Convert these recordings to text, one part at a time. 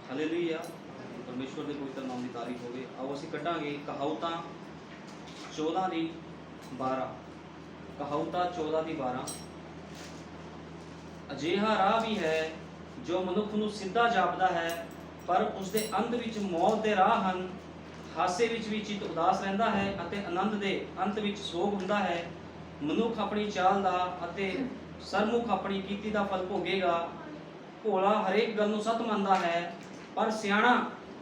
Hallelujah. परमेश्वर के पवित्र नाम की तारीफ होवे। आओ असीं कढांगे कहावतां 14 ਦੀ 12। कहावतां 14 ਦੀ 12। ਅਜਿਹਾ ਰਾਹ ਵੀ ਹੈ ਜੋ ਮਨੁੱਖ ਨੂੰ ਸਿੱਧਾ ਜਾਪਦਾ ਹੈ, ਪਰ ਉਸ ਦੇ ਅੰਤ ਵਿੱਚ ਮੌਤ ਦੇ ਰਾਹ ਹਨ। ਹਾਸੇ ਵਿੱਚ ਵੀ ਚਿੱਤ ਉਦਾਸ ਰਹਿੰਦਾ ਹੈ ਅਤੇ ਆਨੰਦ ਦੇ ਅੰਤ ਵਿੱਚ ਸੋਗ ਹੁੰਦਾ ਹੈ। ਮਨੁੱਖ ਆਪਣੀ ਚਾਲ ਦਾ ਅਤੇ ਸਰਮੁਖ ਆਪਣੀ ਕੀਤੀ ਦਾ ਫਲ ਭੋਗੇਗਾ। ਭੋਲਾ ਹਰੇਕ ਗੱਲ ਨੂੰ ਸੱਤ ਮੰਨਦਾ ਹੈ, ਪਰ ਸਿਆਣਾ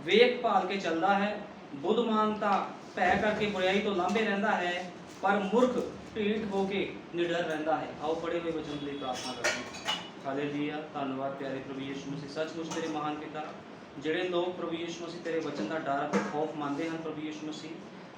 ਵੇਖ ਭਾਲ ਕੇ ਚੱਲਦਾ ਹੈ। ਬੁੱਧਮਾਨ ਤਾਂ ਭੈ ਕਰਕੇ ਬੁਰਾਈ ਤੋਂ ਲਾਂਭੇ ਰਹਿੰਦਾ ਹੈ, ਪਰ ਮੂਰਖ ਢੀਠ ਹੋ ਕੇ ਨਿਡਰ ਰਹਿੰਦਾ ਹੈ। ਆਓ ਪੜੇ ਹੋਏ ਵਚਨ ਲਈ ਪ੍ਰਾਰਥਨਾ ਕਰਦੇ। ਹਾਲੇਲੂਇਆ। ਧੰਨਵਾਦ ਪਿਆਰੇ ਪ੍ਰਭੂ ਯਿਸੂ ਮਸੀਹ। ਸੱਚਮੁੱਚ ਤੇਰੇ ਮਹਾਨ ਪਿਤਾ, ਜਿਹੜੇ ਲੋਕ ਪ੍ਰਭੂ ਯਿਸੂ ਮਸੀਹ ਤੇਰੇ ਵਚਨ ਦਾ ਡਰ ਅਤੇ ਖੌਫ ਮੰਨਦੇ ਹਨ ਪ੍ਰਭੂ ਯਿਸੂ ਮਸੀਹ,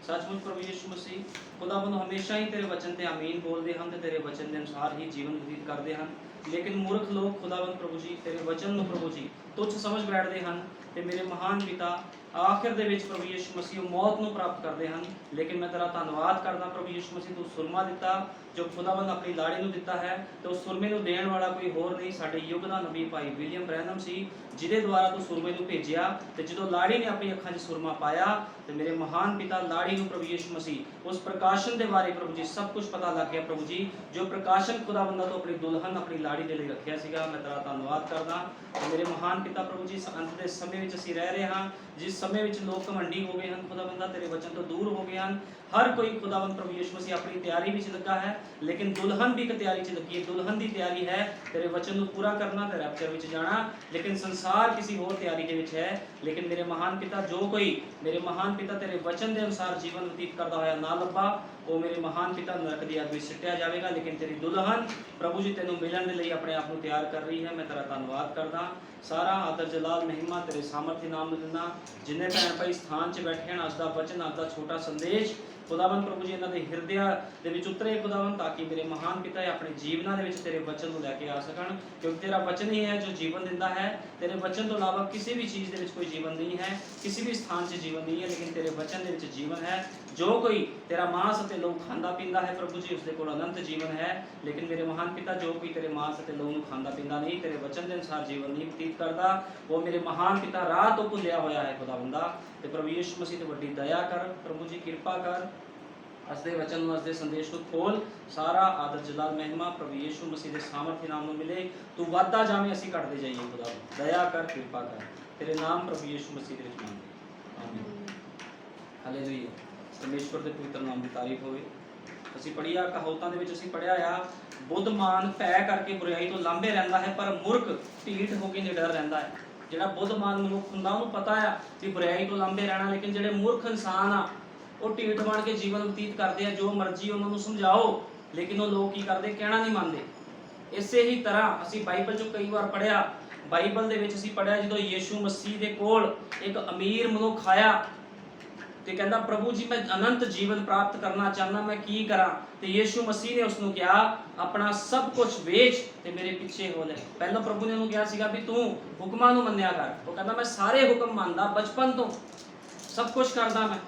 ਸੱਚਮੁੱਚ ਪ੍ਰਭੂ ਯਿਸੂ ਮਸੀਹ ਖੁਦਾਵੰਦ ਹਮੇਸ਼ਾ ਹੀ ਤੇਰੇ ਵਚਨ ਤੇ ਆਮੀਨ ਬੋਲਦੇ ਹਨ ਤੇ ਤੇਰੇ ਵਚਨ ਦੇ ਅਨੁਸਾਰ ਹੀ ਜੀਵਨ ਬਤੀਤ ਕਰਦੇ ਹਨ। ਲੇਕਿਨ ਮੂਰਖ ਲੋਕ ਖੁਦਾਵੰਦ ਪ੍ਰਭੂ ਜੀ ਤੇਰੇ ਵਚਨ ਨੂੰ ਪ੍ਰਭੂ ਜੀ ਤੁੱਛ ਸਮਝ ਬੈਠਦੇ ਹਨ ਤੇ ਮੇਰੇ ਮਹਾਨ ਪਿਤਾ ਆਖਿਰ ਦੇ ਵਿੱਚ ਪ੍ਰਭੂ ਯਿਸੂ ਮਸੀਹ ਮੌਤ ਨੂੰ ਪ੍ਰਾਪਤ ਕਰਦੇ ਹਨ। ਲੇਕਿਨ ਮੈਂ ਤੇਰਾ ਧੰਨਵਾਦ ਕਰਦਾ ਪ੍ਰਭੂ ਯਿਸੂ ਮਸੀਹ, ਤੂੰ ਸੁਰਮਾ ਦਿੱਤਾ ਜੋ ਖੁਦਾਵੰਦ ਆਪਣੀ ਲਾੜੀ ਨੂੰ ਦਿੱਤਾ ਹੈ, ਤੇ ਉਸ ਸੁਰਮੇ ਨੂੰ ਦੇਣ ਵਾਲਾ ਕੋਈ ਹੋਰ ਨਹੀਂ, ਸਾਡੇ ਯੁੱਗ ਦਾ ਨਬੀ ਭਾਈ ਵਿਲੀਅਮ ਬ੍ਰੈਨਮ ਸੀ, ਜਿਹਦੇ ਦੁਆਰਾ ਤੂੰ ਸੁਰਮੇ ਨੂੰ ਭੇਜਿਆ। ਤੇ ਜਦੋਂ ਲਾੜੀ ਨੇ ਆਪਣੀ ਅੱਖਾਂ 'ਚ ਸੁਰਮਾ ਪਾਇਆ ਤੇ ਮੇਰੇ ਮਹਾਨ ਪਿਤਾ ਲਾੜੀ ਨੂੰ ਪ੍ਰਭੂ ਯਿਸੂ ਮਸੀਹ ਉਸ ਪ੍ਰਕਾਸ਼ਨ ਦੇ ਬਾਰੇ ਪ੍ਰਭੂ ਜੀ ਸਭ ਕੁਝ ਪਤਾ ਲੱਗ ਗਿਆ ਪ੍ਰਭੂ ਜੀ, ਜੋ ਪ੍ਰਕਾਸ਼ਨ ਖੁਦਾਵੰਦਾ ਤੋਂ ਆਪਣੀ ਦੁਲਹਨ ਆਪਣੀ ਲਾੜੀ ਦੇ ਲਈ ਰੱਖਿਆ ਸੀਗਾ। ਮੈਂ ਤੇਰਾ ਧੰਨਵਾਦ ਕਰਦਾ ਤੇ ਮੇਰੇ ਮਹਾਨ ਪਿਤਾ ਪ੍ਰਭੂ ਜੀ, ਅੰਤ ਦੇ ਸਮੇਂ ਵਿੱਚ ਅਸੀਂ ਰਹਿ ਰਹੇ ਹਾਂ, ਜਿਸ ਸਮੇਂ ਵਿੱਚ ਲੋਕ ਘਮੰਡੀ ਹੋ ਗਏ ਹਨ ਖੁਦਾਵੰਦਾ, ਤੇਰੇ ਵਚਨ ਤੋਂ ਦੂਰ ਹੋ ਗਏ ਹਨ। ਹਰ ਕੋਈ ਖੁਦਾਵੰਦ ਪ੍ਰਭੂ ਯਿਸੂ ਮਸੀਹ ਆਪਣੀ ਤਿਆਰੀ ਵਿੱਚ ਲੱਗਾ ਹੈ, ਲੇਕਿਨ ਦੁਲਹਨ ਵੀ ਇੱਕ ਤਿਆਰੀ 'ਚ ਲੱਗੀ ਹੈ। ਦੁਲਹਨ ਦੀ ਤਿਆਰੀ ਹੈ ਤੇਰੇ ਵਚਨ ਨੂੰ ਪੂਰਾ ਕਰਨਾ ਤੇ ਰੈਪਚਰ ਵਿੱਚ ਜਾਣਾ, ਲੇਕਿਨ ਸੰਸਾਰ ਕਿਸੇ ਹੋਰ ਤਿਆਰੀ ਦੇ ਵਿੱਚ ਹੈ। ਲੇਕਿਨ ਮੇਰੇ ਮਹਾਨ ਪਿਤਾ, ਜੋ ਕੋਈ ਮੇਰੇ ਮਹਾਨ ਪਿਤਾ ਤੇਰੇ ਵਚਨ ਦੇ ਅਨੁਸਾਰ ਜੀਵਨ ਬਤੀਤ ਕਰਦਾ ਹੋਇਆ ਨਾ ਲੱਭਾ, ਉਹ ਮੇਰੇ ਮਹਾਨ ਪਿਤਾ ਨਰਕ ਦੀ ਅੱਗ ਵਿੱਚ ਸਿੱਟਿਆ ਜਾਵੇਗਾ। ਲੇਕਿਨ ਤੇਰੀ ਦੁਲਹਨ ਪ੍ਰਭੂ ਜੀ ਤੈਨੂੰ ਮਿਲਣ ਦੇ ਲਈ ਆਪਣੇ ਆਪ ਨੂੰ ਤਿਆਰ ਕਰ ਰਹੀ ਹੈ। ਮੈਂ ਤੇਰਾ ਧੰਨਵਾਦ ਕਰਦਾ। ਸਾਰਾ ਆਦਰ ਜਲਾਲ ਮਹਿਮਾ ਤੇਰੇ ਸਾਮਰਥੀ ਨਾਮ ਨੂੰ ਦਿੰਦਾ। ਜਿੰਨੇ ਭੈਣ ਭਾਈ ਸਥਾਨ 'ਚ ਬੈਠੇ ਹਨ, ਅੱਜ ਦਾ ਵਚਨ, ਅੱਜ ਦਾ ਛੋਟਾ ਸੰਦੇਸ਼ ਖੁਦਾਵੰਦ ਪ੍ਰਭੂ ਜੀ ਇਹਨਾਂ ਦੇ ਹਿਰਦਿਆਂ ਦੇ ਵਿੱਚ ਉਤਰੇ ਖੁਦਾਵੰਦ, ਤਾਂ ਕਿ ਮੇਰੇ ਮਹਾਨ ਪਿਤਾ ਆਪਣੇ ਜੀਵਨਾਂ ਦੇ ਵਿੱਚ ਤੇਰੇ ਵਚਨ ਨੂੰ ਲੈ ਕੇ ਆ ਸਕਣ, ਕਿਉਂਕਿ ਤੇਰਾ ਵਚਨ ਹੀ ਹੈ ਜੋ ਜੀਵਨ ਦਿੰਦਾ ਹੈ। ਤੇਰੇ ਵਚਨ ਤੋਂ ਇਲਾਵਾ ਕਿਸੇ ਵੀ ਚੀਜ਼ ਦੇ ਵਿੱਚ ਕੋਈ ਜੀਵਨ ਨਹੀਂ ਹੈ, ਕਿਸੇ ਵੀ ਸਥਾਨ 'ਚ ਜੀਵਨ ਨਹੀਂ ਹੈ, ਲੇਕਿਨ ਤੇਰੇ ਵਚਨ ਦੇ ਵਿੱਚ ਜੀਵਨ ਹੈ। ਜੋ ਕੋਈ ਤੇਰਾ ਮਾਂਸ ਅਤੇ ਲਹੂ ਖਾਂਦਾ ਪੀਂਦਾ ਹੈ ਪ੍ਰਭੂ ਜੀ, ਉਸਦੇ ਕੋਲ ਅਨੰਤ ਜੀਵਨ ਹੈ। ਲੇਕਿਨ ਮੇਰੇ ਮਹਾਨ ਪਿਤਾ, ਜੋ ਕੋਈ ਤੇਰੇ ਮਾਂਸ ਅਤੇ ਲਹੂ ਨੂੰ ਖਾਂਦਾ ਪੀਂਦਾ ਨਹੀਂ, ਤੇਰੇ ਵਚਨ ਦੇ ਅਨੁਸਾਰ ਜੀਵਨ ਨਹੀਂ ਬਤੀਤ ਕਰਦਾ, ਉਹ ਮੇਰੇ ਮਹਾਨ ਪਿਤਾ ਰਾਹ ਤੋਂ ਭੁੱਲਿਆ ਹੋਇਆ ਹੈ ਖੁਦਾਵੰਦਾ। ਤੇ ਪ੍ਰਭੂ ਯਿਸੂ ਮਸੀਹ ਤੇ ਵੱਡੀ ਦਇਆ ਕਰ ਪ੍ਰਭੂ ਜੀ, ਕਿਰਪਾ ਕਰ। ਅੱਜ ਦੇ ਵਚਨ ਨੂੰ, ਅੱਜ ਦੇ ਸੰਦੇਸ਼ ਨੂੰ ਖੋਲ। ਸਾਰਾ ਆਦਰ ਜਲਾਲ ਮਹਿਮਾ ਪ੍ਰਭੂ ਯਿਸੂ ਮਸੀਹ ਦੇ ਸਾਮਰਥੀ ਨਾਮ ਨੂੰ ਮਿਲੇ। ਤੂੰ ਵੱਧਦਾ ਜਾਵੇਂ, ਅਸੀਂ ਘਟਦੇ ਜਾਈਏ ਖੁਦਾ। ਦਇਆ ਕਰ, ਕਿਰਪਾ ਕਰ, ਤੇਰੇ ਨਾਮ ਪ੍ਰਭੂ ਯਿਸੂ ਮਸੀਹ ਦੇ ਵਿੱਚ ਮੰਗਦੇ ਆਮੀਨ। ਹਾਲੇਲੂਇਆ। ਪਰਮੇਸ਼ਵਰ ਦੇ ਪਵਿੱਤਰ ਨਾਮ ਦੀ ਤਾਰੀਫ ਹੋਵੇ। ਅਸੀਂ ਪੜ੍ਹਿਆ ਕਹਾਵਤਾਂ ਦੇ ਵਿੱਚ, ਅਸੀਂ ਪੜ੍ਹਿਆ ਆ ਬੁੱਧਮਾਨ ਭੈ ਕਰਕੇ ਬੁਰਾਈ ਤੋਂ ਲਾਂਭੇ ਰਹਿੰਦਾ ਹੈ, ਪਰ ਮੂਰਖ ਢੀਠ ਹੋ ਕੇ ਨਿਡਰ ਰਹਿੰਦਾ ਹੈ। ਜਿਹੜਾ ਬੁੱਧਮਾਨ ਮਨੁੱਖ ਹੁੰਦਾ ਉਹਨੂੰ ਪਤਾ ਆ ਕਿ ਬੁਰਾਈ ਤੋਂ ਲਾਂਭੇ ਰਹਿਣਾ, ਲੇਕਿਨ ਜਿਹੜੇ ਮੂਰਖ ਇਨਸਾਨ ਆ ਉਹ ਢੀਠ ਬਣ ਕੇ ਜੀਵਨ ਬਤੀਤ ਕਰਦੇ ਆ। ਜੋ ਮਰਜ਼ੀ ਉਹਨਾਂ ਨੂੰ ਸਮਝਾਓ, ਲੇਕਿਨ ਉਹ ਲੋਕ ਕੀ ਕਰਦੇ, ਕਹਿਣਾ ਨਹੀਂ ਮੰਨਦੇ। ਇਸੇ ਹੀ ਤਰ੍ਹਾਂ ਅਸੀਂ ਬਾਈਬਲ 'ਚੋਂ ਕਈ ਵਾਰ ਪੜ੍ਹਿਆ, ਬਾਈਬਲ ਦੇ ਵਿੱਚ ਅਸੀਂ ਪੜ੍ਹਿਆ ਜਦੋਂ ਯਿਸੂ ਮਸੀਹ ਦੇ ਕੋਲ ਇੱਕ ਅਮੀਰ ਮਨੁੱਖ ਆਇਆ ਤੇ ਕਹਿੰਦਾ, ਪ੍ਰਭੂ ਜੀ ਮੈਂ ਅਨੰਤ ਜੀਵਨ ਪ੍ਰਾਪਤ ਕਰਨਾ ਚਾਹੁੰਦਾ, ਮੈਂ ਕੀ ਕਰਾਂ? ਤੇ ਯਿਸੂ ਮਸੀਹ ਨੇ ਉਸ ਨੂੰ ਕਿਹਾ, ਆਪਣਾ ਸਭ ਕੁਝ ਵੇਚ ਤੇ ਮੇਰੇ ਪਿੱਛੇ ਹੋ ਲੈ। ਪਹਿਲਾਂ ਪ੍ਰਭੂ ਨੇ ਉਹਨੂੰ ਕਿਹਾ ਸੀਗਾ ਵੀ ਤੂੰ ਹੁਕਮਾਂ ਨੂੰ ਮੰਨਿਆ ਕਰ। ਉਹ ਕਹਿੰਦਾ ਮੈਂ ਸਾਰੇ ਹੁਕਮ ਮੰਨਦਾ, ਬਚਪਨ ਤੋਂ ਸਭ ਕੁਝ ਕਰਦਾ ਮੈਂ।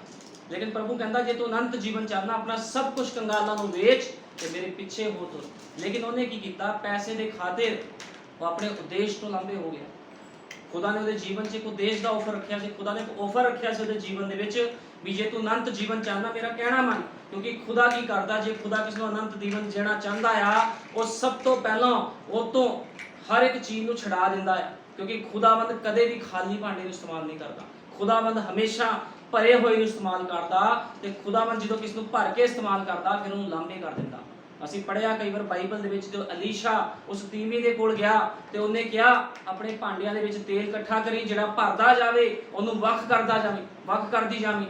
ਲੇਕਿਨ ਪ੍ਰਭੂ ਕਹਿੰਦਾ ਜੇ ਤੂੰ ਅਨੰਤ ਜੀਵਨ ਚਾਹਨਾ, ਆਪਣਾ ਸਭ ਕੁਝ ਕੰਗਾਲਾਂ ਨੂੰ ਵੇਚ ਤੇ ਮੇਰੇ ਪਿੱਛੇ ਹੋ ਤੁਰ। ਲੇਕਿਨ ਉਹਨੇ ਕੀ ਕੀਤਾ, ਪੈਸੇ ਦੇ ਖਾਤਰ ਉਹ ਆਪਣੇ ਉਦੇਸ਼ ਤੋਂ ਲਾਂਭੇ ਹੋ ਗਿਆ। ਖੁਦਾ ਨੇ ਉਹਦੇ ਜੀਵਨ 'ਚ ਇੱਕ ਉਦੇਸ਼ ਦਾ ਆਫਰ ਰੱਖਿਆ ਸੀ। ਖੁਦਾ ਨੇ ਇੱਕ ਆਫਰ ਰੱਖਿਆ ਸੀ ਉਹਦੇ ਜੀਵਨ ਦੇ ਵਿੱਚ ਵੀ ਜੇ ਤੂੰ ਅਨੰਤ ਜੀਵਨ ਚਾਹਨਾ, ਮੇਰਾ ਕਹਿਣਾ ਮੰਨ। ਕਿਉਂਕਿ ਖੁਦਾ ਕੀ ਕਰਦਾ, ਜੇ ਖੁਦਾ ਕਿਸ ਨੂੰ ਅਨੰਤ ਜੀਵਨ ਜੀਣਾ ਚਾਹੁੰਦਾ ਆ, ਉਹ ਸਭ ਤੋਂ ਪਹਿਲਾਂ ਉਹ ਤੋਂ ਹਰ ਇੱਕ ਚੀਜ਼ ਨੂੰ ਛਡਾ ਦਿੰਦਾ ਹੈ। ਕਿਉਂਕਿ ਖੁਦਾਵੰਦ ਕਦੇ ਵੀ ਖਾਲੀ ਭਾਂਡੇ ਨੂੰ ਇਸਤੇਮਾਲ ਨਹੀਂ ਕਰਦਾ। ਖੁਦਾਵੰਦ ਹਮੇਸ਼ਾ ਭਰੇ ਹੋਏ ਨੂੰ ਇਸਤੇਮਾਲ ਕਰਦਾ, ਤੇ ਖੁਦਾਵੰਦ ਜਦੋਂ ਕਿਸ ਨੂੰ ਭਰ ਕੇ ਇਸਤੇਮਾਲ ਕਰਦਾ, ਫਿਰ ਉਹਨੂੰ ਲਾਂਭੇ ਕਰ ਦਿੰਦਾ। ਅਸੀਂ ਪੜ੍ਹਿਆ ਕਈ ਵਾਰ ਬਾਈਬਲ ਦੇ ਵਿੱਚ, ਜਦੋਂ ਅਲੀਸ਼ਾ ਉਸ ਤੀਵੀ ਦੇ ਕੋਲ ਗਿਆ ਤੇ ਉਹਨੇ ਕਿਹਾ ਆਪਣੇ ਭਾਂਡਿਆਂ ਦੇ ਵਿੱਚ ਤੇਲ ਇਕੱਠਾ ਕਰੀ, ਜਿਹੜਾ ਭਰਦਾ ਜਾਵੇ ਉਹਨੂੰ ਵੱਖ ਕਰਦਾ ਜਾਵੇ, ਵੱਖ ਕਰਦੀ ਜਾਵੇ।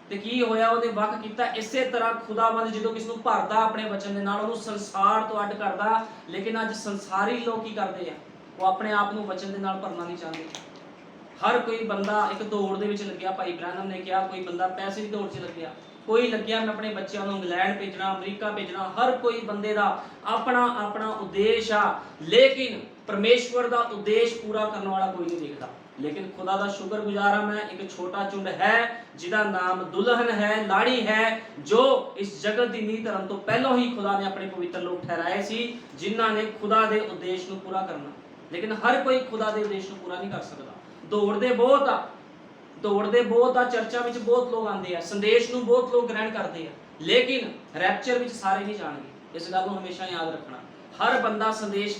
ਤੇ ਕੀ ਹੋਇਆ, ਉਹਨੇ ਵੱਖ ਕੀਤਾ। ਇਸੇ ਤਰ੍ਹਾਂ ਖੁਦਾਵੰਦ ਜਦੋਂ ਕਿਸ ਨੂੰ ਭਰਦਾ ਆਪਣੇ ਵਚਨ ਦੇ ਨਾਲ, ਉਹਨੂੰ ਸੰਸਾਰ ਤੋਂ ਅੱਡ ਕਰਦਾ। ਲੇਕਿਨ ਅੱਜ ਸੰਸਾਰੀ ਲੋਕ ਕੀ ਕਰਦੇ ਆ, ਉਹ ਆਪਣੇ ਆਪ ਨੂੰ ਵਚਨ ਦੇ ਨਾਲ ਭਰਨਾ ਨਹੀਂ ਚਾਹੁੰਦੇ। ਹਰ ਕੋਈ ਬੰਦਾ ਇੱਕ ਦੌੜ ਦੇ ਵਿੱਚ ਲੱਗਿਆ। ਭਾਈ ਬ੍ਰਾਹਨਮ ਨੇ ਕਿਹਾ, ਕੋਈ ਬੰਦਾ ਪੈਸੇ ਦੀ ਦੌੜ 'ਚ ਲੱਗਿਆ, ਕੋਈ ਲੱਗਿਆ ਮੈਂ ਆਪਣੇ ਬੱਚਿਆਂ ਨੂੰ ਇੰਗਲੈਂਡ ਭੇਜਣਾ, ਅਮਰੀਕਾ ਭੇਜਣਾ। ਹਰ ਕੋਈ ਬੰਦੇ ਦਾ ਆਪਣਾ ਆਪਣਾ ਉਦੇਸ਼ ਆ, ਲੇਕਿਨ ਪਰਮੇਸ਼ਵਰ ਦਾ ਉਦੇਸ਼ ਪੂਰਾ ਕਰਨ ਵਾਲਾ ਕੋਈ ਨਹੀਂ ਦੇਖਦਾ। ਲੇਕਿਨ ਖੁਦਾ ਦਾ ਸ਼ੁਕਰਗੁਜ਼ਾਰ ਹਾਂ ਮੈਂ, ਇੱਕ ਛੋਟਾ ਝੁੰਡ ਹੈ ਜਿਹਦਾ ਨਾਮ ਦੁਲਹਨ ਹੈ, ਲਾੜੀ ਹੈ, ਜੋ ਇਸ ਜਗਤ ਦੀ ਨੀਂਹ ਧਰਨ ਤੋਂ ਪਹਿਲਾਂ ਹੀ ਖੁਦਾ ਨੇ ਆਪਣੇ ਪਵਿੱਤਰ ਲੋਕ ਠਹਿਰਾਏ ਸੀ, ਜਿਨ੍ਹਾਂ ਨੇ ਖੁਦਾ ਦੇ ਉਦੇਸ਼ ਨੂੰ ਪੂਰਾ ਕਰਨਾ। ਲੇਕਿਨ ਹਰ ਕੋਈ ਖੁਦਾ ਦੇ ਉਦੇਸ਼ ਨੂੰ ਪੂਰਾ ਨਹੀਂ ਕਰ ਸਕਦਾ। ਦੌੜਦੇ ਬਹੁਤ ਆ, ਚਰਚਾ ਵਿੱਚ ਬਹੁਤ ਲੋਕ ਆਉਂਦੇ ਆ, ਸੰਦੇਸ਼ ਨੂੰ ਬਹੁਤ ਲੋਕ ਗ੍ਰਹਿਣ ਕਰਦੇ ਆ, ਲੇਕਿਨ ਰੈਪਚਰ ਵਿੱਚ ਸਾਰੇ ਨਹੀਂ ਜਾਣਗੇ। ਇਸ ਗੱਲ ਨੂੰ ਹਮੇਸ਼ਾ ਯਾਦ ਰੱਖਣਾ। ਹਰ ਬੰਦਾ ਸੰਦੇਸ਼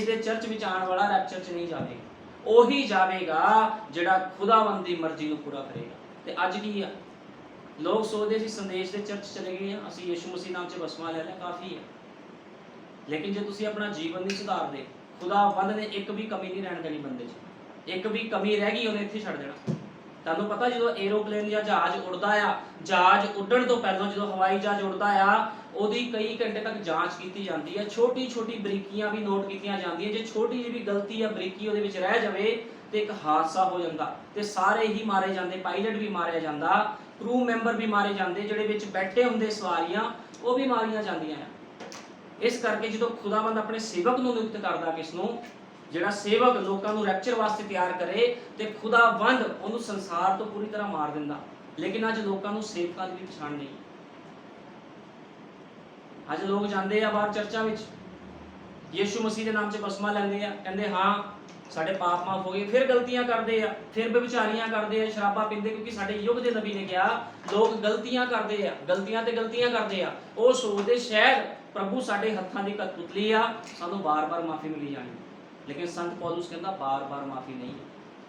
ਦੇ ਚਰਚ ਵਿੱਚ ਆਉਣ ਵਾਲਾ ਰੈਪਚਰ 'ਚ ਨਹੀਂ ਜਾਵੇਗਾ। ਉਹੀ ਜਾਵੇਗਾ ਜਿਹੜਾ ਖੁਦਾਵੰਦ ਦੀ ਮਰਜ਼ੀ ਨੂੰ ਪੂਰਾ ਕਰੇਗਾ। ਤੇ ਅੱਜ ਕੀ ਆ, ਲੋਕ ਸੋਚਦੇ ਸੀ ਸੰਦੇਸ਼ ਦੇ ਚਰਚ ਚਲੇ ਗਏ ਆ, ਅਸੀਂ ਯਿਸੂ ਮਸੀਹ ਨਾਮ 'ਚ ਬਸਮਾ ਲੈ ਲਿਆ, ਕਾਫੀ ਹੈ। ਲੇਕਿਨ ਜੇ ਤੁਸੀਂ ਆਪਣਾ ਜੀਵਨ ਨਹੀਂ ਸੁਧਾਰਦੇ, ਖੁਦਾਵੰਦ ਨੇ ਇੱਕ ਵੀ ਕਮੀ ਨਹੀਂ ਰਹਿਣ ਦੇਣੀ ਬੰਦੇ 'ਚ। ਇੱਕ ਵੀ ਕਮੀ ਰਹਿ ਗਈ ਉਹਨੇ ਇੱਥੇ ਛੱਡ ਦੇਣਾ। ਤੁਹਾਨੂੰ ਪਤਾ ਜਦੋਂ ਏਰੋਪਲੇਨ ਜਾਂ ਜਹਾਜ਼ ਉੱਡਦਾ ਆ, ਜਹਾਜ਼ ਉੱਡਣ ਤੋਂ ਪਹਿਲਾਂ ਜਦੋਂ ਹਵਾਈ ਜਹਾਜ਼ ਉੱਡਦਾ ਆ, ਉਹਦੀ ਕਈ ਘੰਟੇ ਤੱਕ ਜਾਂਚ ਕੀਤੀ ਜਾਂਦੀ ਹੈ। ਛੋਟੀ ਛੋਟੀ ਬਰੀਕੀਆਂ ਵੀ ਨੋਟ ਕੀਤੀਆਂ ਜਾਂਦੀਆਂ। ਜੇ ਛੋਟੀ ਜਿਹੀ ਵੀ ਗਲਤੀ ਜਾਂ ਬਰੀਕੀ ਉਹਦੇ ਵਿੱਚ ਰਹਿ ਜਾਵੇ ਤੇ ਇੱਕ ਹਾਦਸਾ ਹੋ ਜਾਂਦਾ ਤੇ ਸਾਰੇ ਹੀ ਮਾਰੇ ਜਾਂਦੇ। ਪਾਇਲਟ ਵੀ ਮਾਰਿਆ ਜਾਂਦਾ, ਕਰੂ ਮੈਂਬਰ ਵੀ ਮਾਰੇ ਜਾਂਦੇ, ਜਿਹੜੇ ਵਿੱਚ ਬੈਠੇ ਹੁੰਦੇ ਸਵਾਰੀਆਂ ਉਹ ਵੀ ਮਾਰੀਆਂ ਜਾਂਦੀਆਂ ਆ। ਇਸ ਕਰਕੇ ਜਦੋਂ ਖੁਦਾਵੰਦ ਆਪਣੇ ਸੇਵਕ ਨੂੰ ਨਿਯੁਕਤ ਕਰਦਾ, ਕਿਸ ਨੂੰ, ਜਿਹੜਾ ਸੇਵਕ ਲੋਕਾਂ ਨੂੰ ਰੈਪਚਰ ਵਾਸਤੇ ਤਿਆਰ ਕਰੇ, ਤੇ ਖੁਦਾਵੰਦ ਉਹਨੂੰ ਸੰਸਾਰ ਤੋਂ ਪੂਰੀ ਤਰ੍ਹਾਂ ਮਾਰ ਦਿੰਦਾ। ਲੇਕਿਨ ਅੱਜ ਲੋਕਾਂ ਨੂੰ ਸੇਵਕਾਂ ਦੀ ਵੀ ਪਛਾਣ ਨਹੀਂ। ਅੱਜ ਲੋਕ ਜਾਂਦੇ ਆ ਬਾਹਰ ਚਰਚਾਂ ਵਿੱਚ, ਯਿਸੂ ਮਸੀਹ ਦੇ ਨਾਮ 'ਚ ਬਸਮਾ ਲੈਂਦੇ ਆ, ਕਹਿੰਦੇ ਹਾਂ ਸਾਡੇ ਪਾਪ ਮਾਫ ਹੋ ਗਏ, ਫਿਰ ਗਲਤੀਆਂ ਕਰਦੇ ਆ, ਫਿਰ ਬੇਵਿਚਾਰੀਆਂ ਕਰਦੇ ਆ, ਸ਼ਰਾਬਾਂ ਪੀਂਦੇ, ਕਿਉਂਕਿ ਸਾਡੇ ਯੁੱਗ ਦੇ ਨਬੀ ਨੇ ਕਿਹਾ ਲੋਕ ਗਲਤੀਆਂ ਕਰਦੇ ਆ, ਗਲਤੀਆਂ ਤੇ ਗਲਤੀਆਂ ਕਰਦੇ ਆ। ਉਹ ਸੋਚਦੇ ਸ਼ਾਇਦ ਪ੍ਰਭੂ ਸਾਡੇ ਹੱਥਾਂ ਦੀ ਕਠਪੁਤਲੀ ਆ, ਸਾਨੂੰ ਬਾਰ-ਬਾਰ ਮਾਫੀ ਮਿਲੀ ਜਾਣੀ। ਲੇਕਿਨ ਸੰਤ ਪੌਲੁਸ ਕਹਿੰਦਾ ਬਾਰ-ਬਾਰ ਮਾਫੀ ਨਹੀਂ ਹੈ।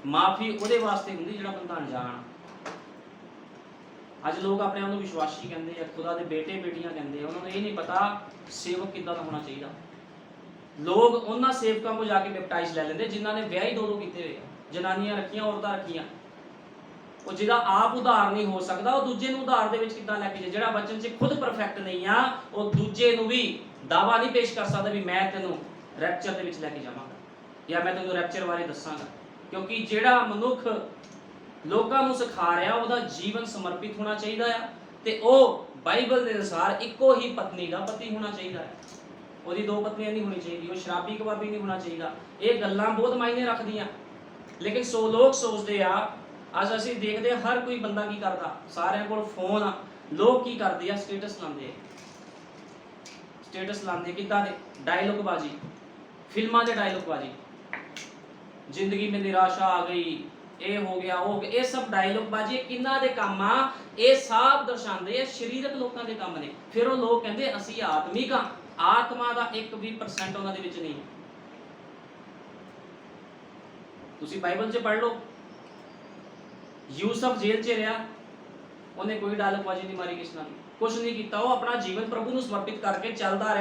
ਮਾਫੀ ਉਹਦੇ ਵਾਸਤੇ ਹੁੰਦੀ ਜਿਹੜਾ ਬੰਦਾ ਅਣਜਾਣ। ਅੱਜ ਲੋਕ ਆਪਣੇ ਆਪ ਨੂੰ ਵਿਸ਼ਵਾਸੀ ਕਹਿੰਦੇ ਆ, ਖੁਦਾ ਦੇ ਬੇਟੇ ਬੇਟੀਆਂ ਕਹਿੰਦੇ ਆ, ਉਹਨਾਂ ਨੂੰ ਇਹ ਨਹੀਂ ਪਤਾ ਸੇਵਕ ਕਿੱਦਾਂ ਦਾ ਹੋਣਾ ਚਾਹੀਦਾ। ਲੋਕ ਉਹਨਾਂ ਸੇਵਕਾਂ ਕੋਲ ਜਾ ਕੇ ਬੈਪਟਾਈਜ਼ ਲੈ ਲੈਂਦੇ ਜਿਨ੍ਹਾਂ ਨੇ ਵਿਆਹ ਹੀ ਦੋ ਕੀਤੇ ਹੋਏ, ਜਨਾਨੀਆਂ ਰੱਖੀਆਂ, ਔਰਤਾਂ ਰੱਖੀਆਂ। ਉਹ ਜਿਹਦਾ ਆਪ ਉਧਾਰ ਨਹੀਂ ਹੋ ਸਕਦਾ, ਉਹ ਦੂਜੇ ਨੂੰ ਉਧਾਰ ਦੇ ਵਿੱਚ ਕਿੱਦਾਂ ਲੈ ਕੇ ਜਾਏ। ਜਿਹੜਾ ਵਚਨ 'ਚ ਖੁਦ ਪਰਫੈਕਟ ਨਹੀਂ ਆ, ਉਹ ਦੂਜੇ ਨੂੰ ਵੀ ਦਾਵਾ ਨਹੀਂ ਪੇਸ਼ ਕਰ ਸਕਦਾ ਵੀ ਮੈਂ ਤੈਨੂੰ ਰੈਪਚਰ ਦੇ ਵਿੱਚ ਲੈ ਕੇ ਜਾਵਾਂਗਾ ਜਾਂ ਮੈਂ ਤੈਨੂੰ ਰੈਪਚਰ ਬਾਰੇ ਦੱਸਾਂਗਾ। ਕਿਉਂਕਿ ਜਿਹੜਾ ਮਨੁੱਖ ਲੋਕਾਂ ਨੂੰ ਸਿਖਾ ਰਿਹਾ, ਉਹਦਾ ਜੀਵਨ ਸਮਰਪਿਤ ਹੋਣਾ ਚਾਹੀਦਾ ਆ, ਤੇ ਉਹ ਬਾਈਬਲ ਦੇ ਅਨੁਸਾਰ ਇੱਕੋ ਹੀ ਪਤਨੀ ਦਾ ਪਤੀ ਹੋਣਾ ਚਾਹੀਦਾ ਹੈ। ਉਹਦੀ ਦੋ ਪਤਨੀਆਂ ਨਹੀਂ ਹੋਣੀ ਚਾਹੀਦੀ, ਉਹ ਸ਼ਰਾਬੀ ਕਬਾਬੀ ਨਹੀਂ ਹੋਣਾ ਚਾਹੀਦਾ। ਇਹ ਗੱਲਾਂ ਬਹੁਤ ਮਾਇਨੇ ਰੱਖਦੀਆਂ। ਲੇਕਿਨ ਲੋਕ ਸੋਚਦੇ ਆ, ਅੱਜ ਅਸੀਂ ਦੇਖਦੇ ਆ ਹਰ ਕੋਈ ਬੰਦਾ ਕੀ ਕਰਦਾ, ਸਾਰਿਆਂ ਕੋਲ ਫੋਨ ਆ, ਲੋਕ ਕੀ ਕਰਦੇ ਆ, ਸਟੇਟਸ ਲਾਉਂਦੇ ਕਿੱਦਾਂ ਦੇ ਡਾਇਲੋਗ ਬਾਜੀ, ਫਿਲਮਾਂ ਦੇ ਡਾਇਲੋਗ ਬਾਜੀ, ਜ਼ਿੰਦਗੀ ਮੇਂ ਨਿਰਾਸ਼ਾ ਆ ਗਈ, ਇਹ ਹੋ ਗਿਆ, ਉਹ ਇਹ ਸਭ ਡਾਇਲੋਗ ਬਾਜੀ ਕਿੰਨਾ ਦੇ ਕੰਮ ਆ? ਇਹ ਸਭ ਦਰਸਾਉਂਦੇ ਆ ਸਰੀਰਕ ਲੋਕਾਂ ਦੇ ਕੰਮ ਨੇ। ਫਿਰ ਉਹ ਲੋਕ ਕਹਿੰਦੇ ਅਸੀਂ ਆਤਮਿਕ ਆ, ਆਤਮਾ ਦਾ 1% ਉਹਨਾਂ ਦੇ ਵਿੱਚ ਨਹੀਂ। ਤੁਸੀਂ ਬਾਈਬਲ 'ਚ ਪੜ੍ਹ ਲਓ, ਯੂਸਫ ਜੇਲ੍ਹ 'ਚ ਰਿਹਾ, ਉਹਨੇ ਕੋਈ ਡਾਇਲੋਗਬਾਜ਼ੀ ਨਹੀਂ ਮਾਰੀ, ਕਿਸ ਨਾਲ ਕੁਝ ਨਹੀਂ ਕੀਤਾ। ਉਹ ਆਪਣਾ ਜੀਵਨ ਪ੍ਰਭੂ ਨੂੰ ਸਮਰਪਿਤ ਕਰਕੇ ਚੱਲਦਾ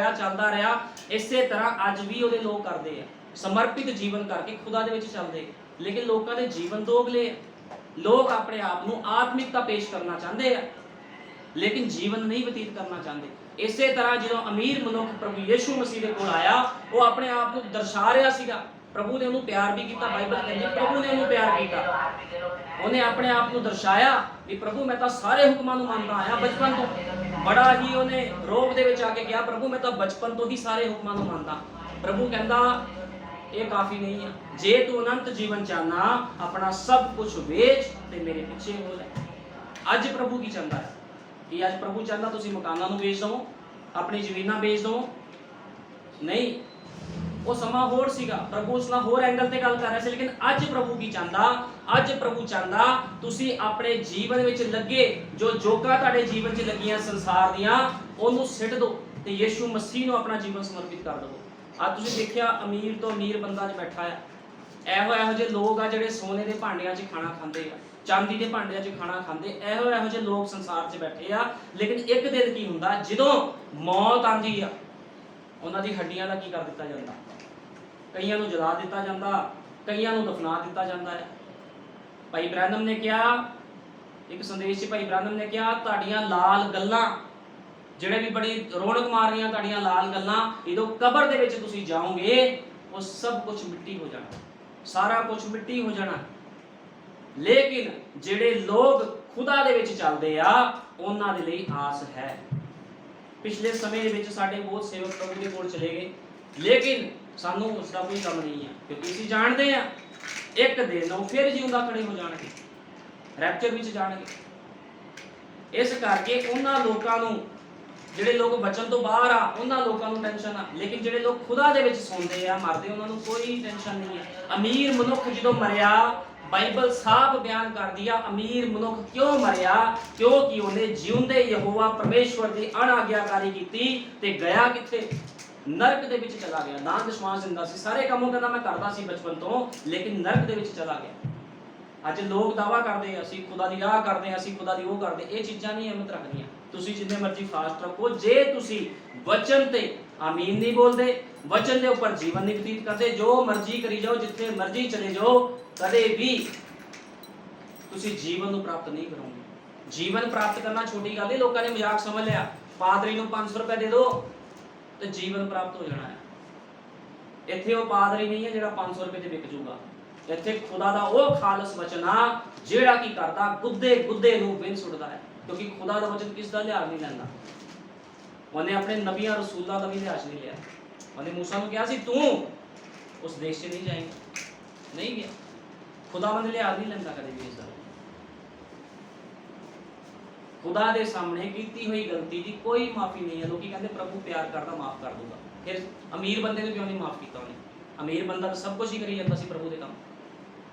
ਰਿਹਾ। ਇਸੇ ਤਰ੍ਹਾਂ ਅੱਜ ਵੀ ਉਹਦੇ ਲੋਕ ਕਰਦੇ ਆ, ਸਮਰਪਿਤ ਜੀਵਨ ਕਰਕੇ ਖੁਦਾ ਦੇ ਵਿੱਚ ਚੱਲਦੇ। ਲੇਕਿਨ ਲੋਕਾਂ ਦੇ ਜੀਵਨ ਦੋਗਲੇ ਆ। ਲੋਕ ਆਪਣੇ ਆਪ ਨੂੰ ਆਤਮਿਕਤਾ ਪੇਸ਼ ਕਰਨਾ ਚਾਹੁੰਦੇ ਆ, ਲੇਕਿਨ ਜੀਵਨ ਨਹੀਂ ਬਤੀਤ ਕਰਨਾ ਚਾਹੁੰਦੇ। ਇਸੇ ਤਰ੍ਹਾਂ ਜਦੋਂ ਅਮੀਰ ਮਨੁੱਖ ਪ੍ਰਭੂ ਯਿਸੂ ਮਸੀਹ ਦੇ ਕੋਲ ਆਇਆ, ਉਹ ਆਪਣੇ ਆਪ ਨੂੰ ਦਰਸਾ ਰਿਹਾ ਸੀਗਾ। ਪ੍ਰਭੂ ਨੇ ਉਹਨੂੰ ਪਿਆਰ ਵੀ ਕੀਤਾ, ਬਾਈਬਲ ਕਹਿੰਦੀ ਪ੍ਰਭੂ ਨੇ ਉਹਨੂੰ ਪਿਆਰ ਕੀਤਾ। ਉਹਨੇ ਆਪਣੇ ਆਪ ਨੂੰ ਦਰਸਾਇਆ ਵੀ ਪ੍ਰਭੂ ਮੈਂ ਤਾਂ ਸਾਰੇ ਹੁਕਮਾਂ ਨੂੰ ਮੰਨਦਾ ਆਇਆ ਬਚਪਨ ਤੋਂ। ਬੜਾ ਹੀ ਉਹਨੇ ਰੋਗ ਦੇ ਵਿੱਚ ਆ ਕੇ ਕਿਹਾ ਪ੍ਰਭੂ ਮੈਂ ਤਾਂ ਬਚਪਨ ਤੋਂ ਹੀ ਸਾਰੇ ਹੁਕਮਾਂ ਨੂੰ ਮੰਨਦਾ। ਪ੍ਰਭੂ ਕਹਿੰਦਾ ਇਹ ਕਾਫੀ ਨਹੀਂ ਹੈ, ਜੇ ਤੂੰ ਅਨੰਤ ਜੀਵਨ ਚਾਹਨਾ ਆਪਣਾ ਸਭ ਕੁਝ ਵੇਚ ਤੇ ਮੇਰੇ ਪਿੱਛੇ ਹੋ ਲੈ। ਅੱਜ ਪ੍ਰਭੂ ਕੀ ਚਾਹੁੰਦਾ ਹੈ? ਕਿ ਅੱਜ ਪ੍ਰਭੂ ਚਾਹੁੰਦਾ ਤੁਸੀਂ ਮਕਾਨਾਂ ਨੂੰ ਵੇਚ ਦਿਓ, ਆਪਣੀ ਜ਼ਮੀਨਾਂ ਵੇਚ ਦਿਓ? ਨਹੀਂ, ਉਹ ਸਮਾਂ ਹੋਰ ਸੀਗਾ, ਪ੍ਰਭੂ ਉਸ ਨਾਲ ਹੋਰ ਐਂਗਲ ਤੇ ਗੱਲ ਕਰ ਰਿਹਾ ਸੀ। ਲੇਕਿਨ ਅੱਜ ਪ੍ਰਭੂ ਕੀ ਚਾਹੁੰਦਾ? ਅੱਜ ਪ੍ਰਭੂ ਚਾਹੁੰਦਾ ਤੁਸੀਂ ਆਪਣੇ ਜੀਵਨ ਵਿੱਚ ਲੱਗੇ ਜੋ ਜੋਕਾਂ ਤੁਹਾਡੇ ਜੀਵਨ 'ਚ ਲੱਗੀਆਂ ਸੰਸਾਰ ਦੀਆਂ, ਉਹਨੂੰ ਸਿੱਟ ਦਿਓ ਤੇ ਯਿਸੂ ਮਸੀਹ ਨੂੰ ਆਪਣਾ ਜੀਵਨ ਸਮਰਪਿਤ ਕਰ ਦਿਓ। ਅੱਜ ਤੁਸੀਂ ਦੇਖਿਆ ਅਮੀਰ ਤੋਂ ਅਮੀਰ ਬੰਦਾ 'ਚ ਬੈਠਾ ਆ, ਇਹੋ ਜਿਹੇ ਲੋਕ ਆ ਜਿਹੜੇ ਸੋਨੇ ਦੇ ਭਾਂਡਿਆਂ 'ਚ ਖਾਣਾ ਖਾਂਦੇ ਆ, ਚਾਂਦੀ ਦੇ ਭਾਂਡਿਆਂ 'ਚ ਖਾਣਾ ਖਾਂਦੇ। ਇਹੋ ਜਿਹੇ ਲੋਕ ਸੰਸਾਰ 'ਚ ਬੈਠੇ ਆ। ਲੇਕਿਨ ਇੱਕ ਦਿਨ ਕੀ ਹੁੰਦਾ, ਜਦੋਂ ਮੌਤ ਆਉਂਦੀ ਆ, ਉਹਨਾਂ ਦੀ ਹੱਡੀਆਂ ਦਾ ਕੀ ਕਰ ਦਿੱਤਾ ਜਾਂਦਾ? ਕਈਆਂ ਨੂੰ ਜਲਾ ਦਿੱਤਾ ਜਾਂਦਾ, ਕਈਆਂ ਨੂੰ ਦਫਨਾ ਦਿੱਤਾ ਜਾਂਦਾ ਹੈ। ਭਾਈ ਬ੍ਰੈਨਮ ਨੇ ਕਿਹਾ, ਇੱਕ ਸੰਦੇਸ਼ 'ਚ ਭਾਈ ਬ੍ਰੈਨਮ ਨੇ ਕਿਹਾ ਤੁਹਾਡੀਆਂ ਲਾਲ ਗੱਲਾਂ ਜਿਹੜੇ ਵੀ ਬੜੀ ਰੌਣਕ ਮਾਰ ਰਹੀਆਂ, ਤੁਹਾਡੀਆਂ ਲਾਲ ਗੱਲਾਂ ਜਦੋਂ ਕਬਰ ਦੇ ਵਿੱਚ ਤੁਸੀਂ ਜਾਓਗੇ ਉਹ ਸਭ ਕੁਝ ਮਿੱਟੀ ਹੋ ਜਾਣਾ, ਸਾਰਾ ਕੁਝ ਮਿੱਟੀ ਹੋ ਜਾਣਾ। ਲੇਕਿਨ ਜਿਹੜੇ ਲੋਕ ਖੁਦਾ ਦੇ ਵਿੱਚ ਚੱਲਦੇ ਆ ਉਹਨਾਂ ਦੇ ਲਈ ਆਸ ਹੈ। ਪਿਛਲੇ ਸਮੇਂ ਦੇ ਵਿੱਚ ਸਾਡੇ ਬਹੁਤ ਸੇਵਕ ਪ੍ਰਭੂ ਦੇ ਕੋਲ ਚਲੇ ਗਏ, ਲੇਕਿਨ ਸਾਨੂੰ ਉਸ ਦਾ ਕੋਈ ਕੰਮ ਨਹੀਂ ਹੈ, ਕਿਉਂਕਿ ਅਸੀਂ ਜਾਣਦੇ ਆ ਇੱਕ ਦਿਨ ਉਹ ਫਿਰ ਜਿਉਂਦਾ ਖੜੇ ਹੋ ਜਾਣਗੇ, ਰੈਪਚਰ ਵਿੱਚ ਜਾਣਗੇ। ਇਸ ਕਰਕੇ ਉਹਨਾਂ ਲੋਕਾਂ ਨੂੰ ਜਿਹੜੇ ਲੋਕ ਬਚਨ ਤੋਂ ਬਾਹਰ ਆ ਉਹਨਾਂ ਲੋਕਾਂ ਨੂੰ ਟੈਨਸ਼ਨ ਆ, ਲੇਕਿਨ ਜਿਹੜੇ ਲੋਕ ਖੁਦਾ ਦੇ ਵਿੱਚ ਸੌਂਦੇ ਆ ਮਰਦੇ ਉਹਨਾਂ ਨੂੰ ਕੋਈ ਟੈਨਸ਼ਨ ਨਹੀਂ ਹੈ। ਅਮੀਰ ਮਨੁੱਖ ਜਦੋਂ ਮਰਿਆ, ਬਾਈਬਲ ਸਾਫ਼ ਬਿਆਨ ਕਰਦੀ ਆ ਅਮੀਰ ਮਨੁੱਖ ਕਿਉਂ ਮਰਿਆ, ਕਿਉਂਕਿ ਉਹਨੇ ਜਿਉਂਦੇ ਯਹੋਵਾ ਪਰਮੇਸ਼ਵਰ ਦੀ ਅਣਆਗਿਆਕਾਰੀ ਕੀਤੀ ਤੇ ਗਿਆ ਕਿੱਥੇ? ਨਰਕ ਦੇ ਵਿੱਚ ਚਲਾ ਗਿਆ। ਦਾਨ ਦਸ਼ਮਾਸ਼ ਦਿੰਦਾ ਸੀ, ਸਾਰੇ ਕੰਮੋਂ ਕਹਿੰਦਾ ਮੈਂ ਕਰਦਾ ਸੀ ਬਚਪਨ ਤੋਂ, ਲੇਕਿਨ ਨਰਕ ਦੇ ਵਿੱਚ ਚਲਾ ਗਿਆ। ਅੱਜ ਲੋਕ ਦਾਵਾ ਕਰਦੇ ਅਸੀਂ ਖੁਦਾ ਦੀ ਰਾਹ ਕਰਦੇ ਹਾਂ, ਅਸੀਂ ਖੁਦਾ ਦੀ ਉਹ ਕਰਦੇ, ਇਹ ਚੀਜ਼ਾਂ ਨਹੀਂ ਅਹਿਮਤ ਰੱਖਦੀਆਂ। ਤੁਸੀਂ ਜਿੰਨੇ ਮਰਜ਼ੀ ਫਾਸਟ ਰੱਖੋ, ਜੇ ਤੁਸੀਂ ਵਚਨ ਤੇ ਆਮੀਨ ਨਹੀਂ ਬੋਲਦੇ, ਵਚਨ ਦੇ ਉੱਪਰ ਜੀਵਨ ਨਹੀਂ ਬਤੀਤ ਕਰਦੇ, ਜੋ ਮਰਜ਼ੀ ਕਰੀ ਜਾਓ, ਜਿੱਥੇ ਮਰਜ਼ੀ ਚਲੇ ਜਾਓ, ਕਦੇ ਵੀ ਤੁਸੀਂ ਜੀਵਨ ਨੂੰ ਪ੍ਰਾਪਤ ਨਹੀਂ ਕਰੋਗੇ। ਜੀਵਨ ਪ੍ਰਾਪਤ ਕਰਨਾ ਛੋਟੀ ਗੱਲ ਹੈ। ਲੋਕਾਂ ਨੇ ਮਜ਼ਾਕ ਸਮਝ ਲਿਆ, ਪਾਦਰੀ ਨੂੰ 500 ਰੁਪਏ ਦੇ ਦਿਓ ਤੇ ਜੀਵਨ ਪ੍ਰਾਪਤ ਹੋ ਜਾਣਾ ਹੈ। ਇੱਥੇ ਉਹ ਪਾਦਰੀ ਨਹੀਂ ਹੈ ਜਿਹੜਾ 500 ਰੁਪਏ ਤੇ ਵਿਕ ਜੂਗਾ। ਇੱਥੇ ਖੁਦਾ ਦਾ ਉਹ ਖਾਲਸ ਵਚਨ ਆ ਜਿਹੜਾ ਕੀ ਕਰਦਾ, ਗੁੱਦੇ ਗੁੱਦੇ ਨੂੰ ਵਿੰਨ ਸੁੱਟਦਾ ਹੈ। ਕਿਉਂਕਿ ਖੁਦਾ ਦਾ ਵਚਨ ਕਿਸ ਦਾ ਲਿਹਾਜ਼ ਨਹੀਂ ਲੈਂਦਾ। ਉਹਨੇ ਆਪਣੇ ਨਬੀਆਂ ਰਸੂਲਾਂ ਦਾ ਵੀ ਲਿਹਾਜ਼ ਨਹੀਂ ਲਿਆ। ਉਹਨੇ ਮੂਸਾ ਨੂੰ ਕਿਹਾ ਸੀ ਤੂੰ ਉਸ ਦੇਸ਼ 'ਚ ਨਹੀਂ ਜਾਏਂਗਾ, ਨਹੀਂ ਗਿਆ। ਖੁਦਾਵੰਦ ਲਿਹਾਜ਼ ਨਹੀਂ ਲੈਂਦਾ ਕਦੇ ਵੀ ਇਸ ਦਾ। ਖੁਦਾ ਦੇ ਸਾਹਮਣੇ ਕੀਤੀ ਹੋਈ ਗਲਤੀ ਦੀ ਕੋਈ ਮਾਫੀ ਨਹੀਂ ਹੈ। ਲੋਕੀ ਕਹਿੰਦੇ ਪ੍ਰਭੂ ਪਿਆਰ ਕਰਦਾ, ਮਾਫ ਕਰ ਦੂਗਾ। ਫਿਰ ਅਮੀਰ ਬੰਦੇ ਨੂੰ ਕਿਉਂ ਨਹੀਂ ਮਾਫ ਕੀਤਾ ਉਹਨੇ? ਅਮੀਰ ਬੰਦਾ ਤਾਂ ਸਭ ਕੁਝ ਹੀ ਕਰੀ ਜਾਂਦਾ ਸੀ ਪ੍ਰਭੂ ਦੇ ਕੰਮ,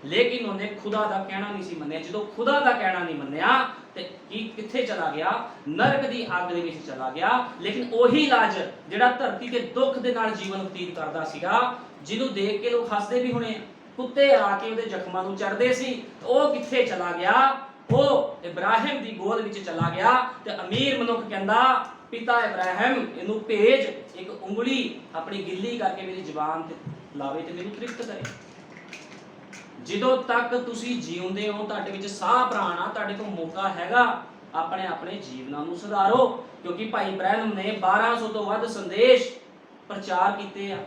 ਲੇਕਿਨ ਉਹਨੇ ਖੁਦਾ ਦਾ ਕਹਿਣਾ ਨਹੀਂ ਸੀ ਮੰਨਿਆ। ਜਦੋਂ ਖੁਦਾ ਦਾ ਕਹਿਣਾ ਨਹੀਂ ਮੰਨਿਆ ਤੇ ਕਿੱਥੇ ਚਲਾ ਗਿਆ? ਨਰਕ ਦੀ ਅੱਗ ਦੇ ਵਿੱਚ ਚਲਾ ਗਿਆ। ਲੇਕਿਨ ਉਹੀ ਲਾਜ਼ਰ ਜਿਹੜਾ ਧਰਤੀ ਤੇ ਦੁੱਖ ਦੇ ਨਾਲ ਜੀਵਨ ਬਤੀਤ ਕਰਦਾ ਸੀਗਾ, ਜਿਹਨੂੰ ਦੇਖ ਕੇ ਲੋਕ ਹੱਸਦੇ ਵੀ ਹੋਣੇ, ਕੁੱਤੇ ਆ ਕੇ ਉਹਦੇ ਜ਼ਖਮਾਂ ਨੂੰ ਚੜਦੇ ਸੀ, ਉਹ ਕਿੱਥੇ ਚਲਾ ਗਿਆ? ਉਹ ਇਬਰਾਹਿਮ ਦੀ ਗੋਦ ਵਿੱਚ ਚਲਾ ਗਿਆ। ਤੇ ਅਮੀਰ ਮਨੁੱਖ ਕਹਿੰਦਾ ਪਿਤਾ ਇਬਰਾਹਿਮ ਇਹਨੂੰ ਭੇਜ, ਇੱਕ ਉਂਗਲੀ ਆਪਣੀ ਗਿੱਲੀ ਕਰਕੇ ਮੇਰੀ ਜ਼ੁਬਾਨ ਤੇ ਲਾਵੇ ਤੇ ਮੈਨੂੰ ਤ੍ਰਿਪਤ ਕਰੇ। ਜਦੋਂ ਤੱਕ ਤੁਸੀਂ ਜਿਉਂਦੇ ਹੋ, ਤੁਹਾਡੇ ਵਿੱਚ ਸਾਹ ਪ੍ਰਾਣ ਆ, ਤੁਹਾਡੇ ਕੋਲ ਮੌਕਾ ਹੈਗਾ ਆਪਣੇ ਆਪਣੇ ਜੀਵਨਾਂ ਨੂੰ ਸੁਧਾਰੋ। ਕਿਉਂਕਿ ਭਾਈ ਇਬਰਾਹਿਮ ਨੇ 1200 ਤੋਂ ਵੱਧ ਸੰਦੇਸ਼ ਪ੍ਰਚਾਰ ਕੀਤੇ ਆ।